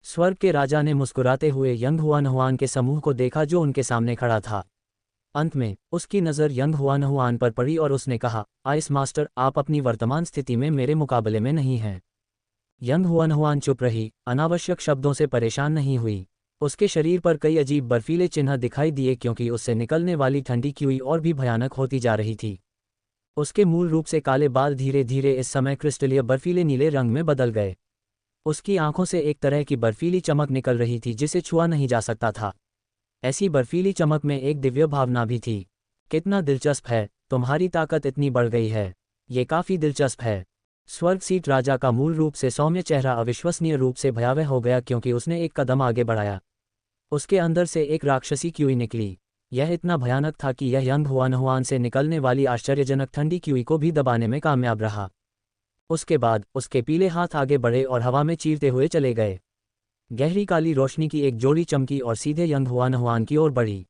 स्वर्ग के राजा ने मुस्कुराते हुए यंग हुआनहुआन के समूह को देखा जो उनके सामने खड़ा था। अंत में उसकी नज़र यंग हुआनहुआन पर पड़ी और उसने कहा, आइस मास्टर, आप अपनी वर्तमान स्थिति में मेरे मुकाबले में नहीं हैं। यंग हुआनहुआन चुप रही, अनावश्यक शब्दों से परेशान नहीं हुई। उसके शरीर पर कई अजीब बर्फीले चिन्ह दिखाई दिए क्योंकि उससे निकलने वाली ठंडी कीवी और भी भयानक होती जा रही थी। उसके मूल रूप से काले बाल धीरे धीरे इस समय क्रिस्टलीय बर्फीले नीले रंग में बदल गए। उसकी आंखों से एक तरह की बर्फीली चमक निकल रही थी जिसे छुआ नहीं जा सकता था। ऐसी बर्फीली चमक में एक दिव्य भावना भी थी। कितना दिलचस्प है, तुम्हारी ताकत इतनी बढ़ गई है। ये काफ़ी दिलचस्प है। स्वर्ग सीट राजा का मूल रूप से सौम्य चेहरा अविश्वसनीय रूप से भयावह हो गया क्योंकि उसने एक कदम आगे बढ़ाया। उसके अंदर से एक राक्षसी कीवी निकली। यह इतना भयानक था कि यह यंग हुआनहुआन से निकलने वाली आश्चर्यजनक ठंडी कीवी को भी दबाने में कामयाब रहा। उसके बाद उसके पीले हाथ आगे बढ़े और हवा में चीरते हुए चले गए। गहरी काली रोशनी की एक जोड़ी चमकी और सीधे यंग हुआनहुआन की ओर बढ़ी।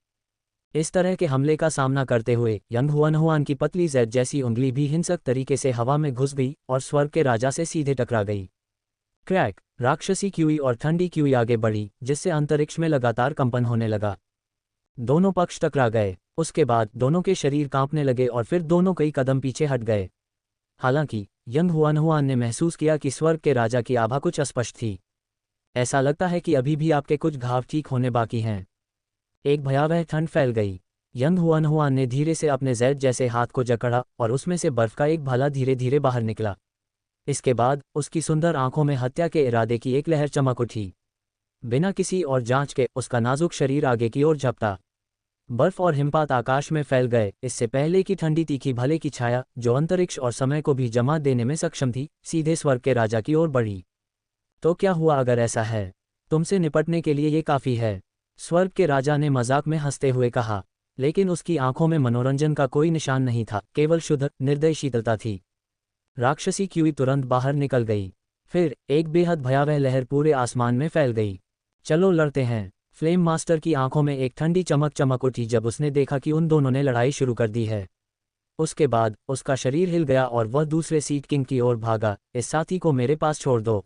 इस तरह के हमले का सामना करते हुए यंग हुआनहुआन की पतली जैद जैसी उंगली भी हिंसक तरीके से हवा में घुस गई और स्वर्ग के राजा से सीधे टकरा गई। क्रैक! राक्षसी कीवी और ठंडी कीवी आगे बढ़ी जिससे अंतरिक्ष में लगातार कंपन होने लगा। दोनों पक्ष टकरा गए। उसके बाद दोनों के शरीर कांपने लगे और फिर दोनों कई कदम पीछे हट गए। हालांकि यंग हुआनहुआन ने महसूस किया कि स्वर्ग के राजा की आभा कुछ अस्पष्ट थी। ऐसा लगता है कि अभी भी आपके कुछ घाव ठीक होने बाकी हैं। एक भयावह ठंड फैल गई। यंग हुआनहुआन ने धीरे से अपने जैद जैसे हाथ को जकड़ा और उसमें से बर्फ का एक भाला धीरे धीरे बाहर निकला। इसके बाद उसकी सुंदर आंखों में हत्या के इरादे की एक लहर चमक उठी। बिना किसी और जांच के उसका नाजुक शरीर आगे की ओर झपटा। बर्फ और हिमपात आकाश में फैल गए। इससे पहले की ठंडी तीखी भले की छाया, जो अंतरिक्ष और समय को भी जमा देने में सक्षम थी, सीधे स्वर्ग के राजा की ओर बढ़ी। तो क्या हुआ अगर ऐसा है? तुमसे निपटने के लिए ये काफ़ी है, स्वर्ग के राजा ने मजाक में हंसते हुए कहा। लेकिन उसकी आंखों में मनोरंजन का कोई निशान नहीं था, केवल शुद्ध निर्दयी शीतलता थी। राक्षसी कीवी तुरंत बाहर निकल गई। फिर एक बेहद भयावह लहर पूरे आसमान में फैल गई। चलो लड़ते हैं। फ्लेम मास्टर की आंखों में एक ठंडी चमक उठी जब उसने देखा कि उन दोनों ने लड़ाई शुरू कर दी है। उसके बाद उसका शरीर हिल गया और वह दूसरे सीट किंग की ओर भागा। इस साथी को मेरे पास छोड़ दो,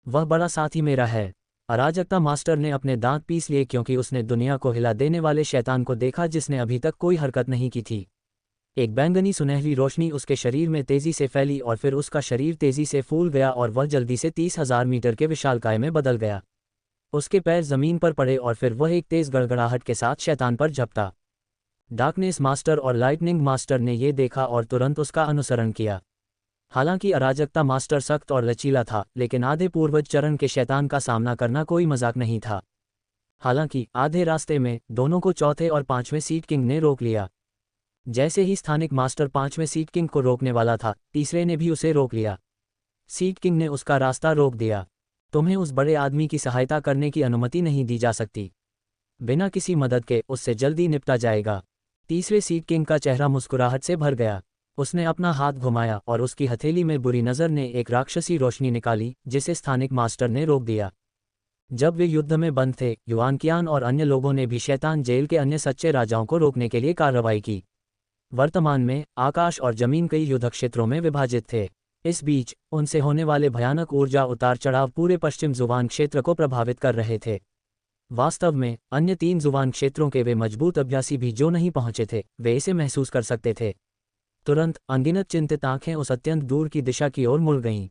वह बड़ा साथी मेरा है। अराजकता मास्टर ने अपने दांत पीस लिए क्योंकि उसने दुनिया को हिला देने वाले शैतान को देखा जिसने अभी तक कोई हरकत नहीं की थी। एक बैंगनी सुनहरी रोशनी उसके शरीर में तेजी से फैली और फिर उसका शरीर तेजी से फूल गया और वह जल्दी से 30,000 मीटर के विशालकाय में बदल गया। उसके पैर जमीन पर पड़े और फिर वह एक तेज गड़गड़ाहट के साथ शैतान पर झपटा। डार्कनेस मास्टर और लाइटनिंग मास्टर ने यह देखा और तुरंत उसका अनुसरण किया। हालांकि अराजकता मास्टर सख्त और लचीला था, लेकिन आधे पूर्वज चरण के शैतान का सामना करना कोई मजाक नहीं था। हालांकि आधे रास्ते में दोनों को चौथे और पांचवें सीड किंग ने रोक लिया। जैसे ही स्थानिक मास्टर पांचवें सीड किंग को रोकने वाला था, तीसरे ने भी उसे रोक लिया। सीड किंग ने उसका रास्ता रोक दिया। तुम्हें उस बड़े आदमी की सहायता करने की अनुमति नहीं दी जा सकती। बिना किसी मदद के उससे जल्दी निपटा जाएगा। तीसरे सीड किंग का चेहरा मुस्कुराहट से भर गया। उसने अपना हाथ घुमाया और उसकी हथेली में बुरी नज़र ने एक राक्षसी रोशनी निकाली, जिसे स्थानिक मास्टर ने रोक दिया। जब वे युद्ध में बंद थे, युआन कियान और अन्य लोगों ने भी शैतान जेल के अन्य सच्चे राजाओं को रोकने के लिए कार्रवाई की। वर्तमान में आकाश और जमीन कई युद्ध क्षेत्रों में विभाजित थे। इस बीच उनसे होने वाले भयानक ऊर्जा उतार चढ़ाव पूरे पश्चिम जुबान क्षेत्र को प्रभावित कर रहे थे। वास्तव में अन्य 3 जुबान क्षेत्रों के वे मजबूत अभ्यासी भी जो नहीं पहुंचे थे, वे इसे महसूस कर सकते थे। तुरंत अनगिनत चिंतित आंखें उस अत्यंत दूर की दिशा की ओर मुड़ गईं।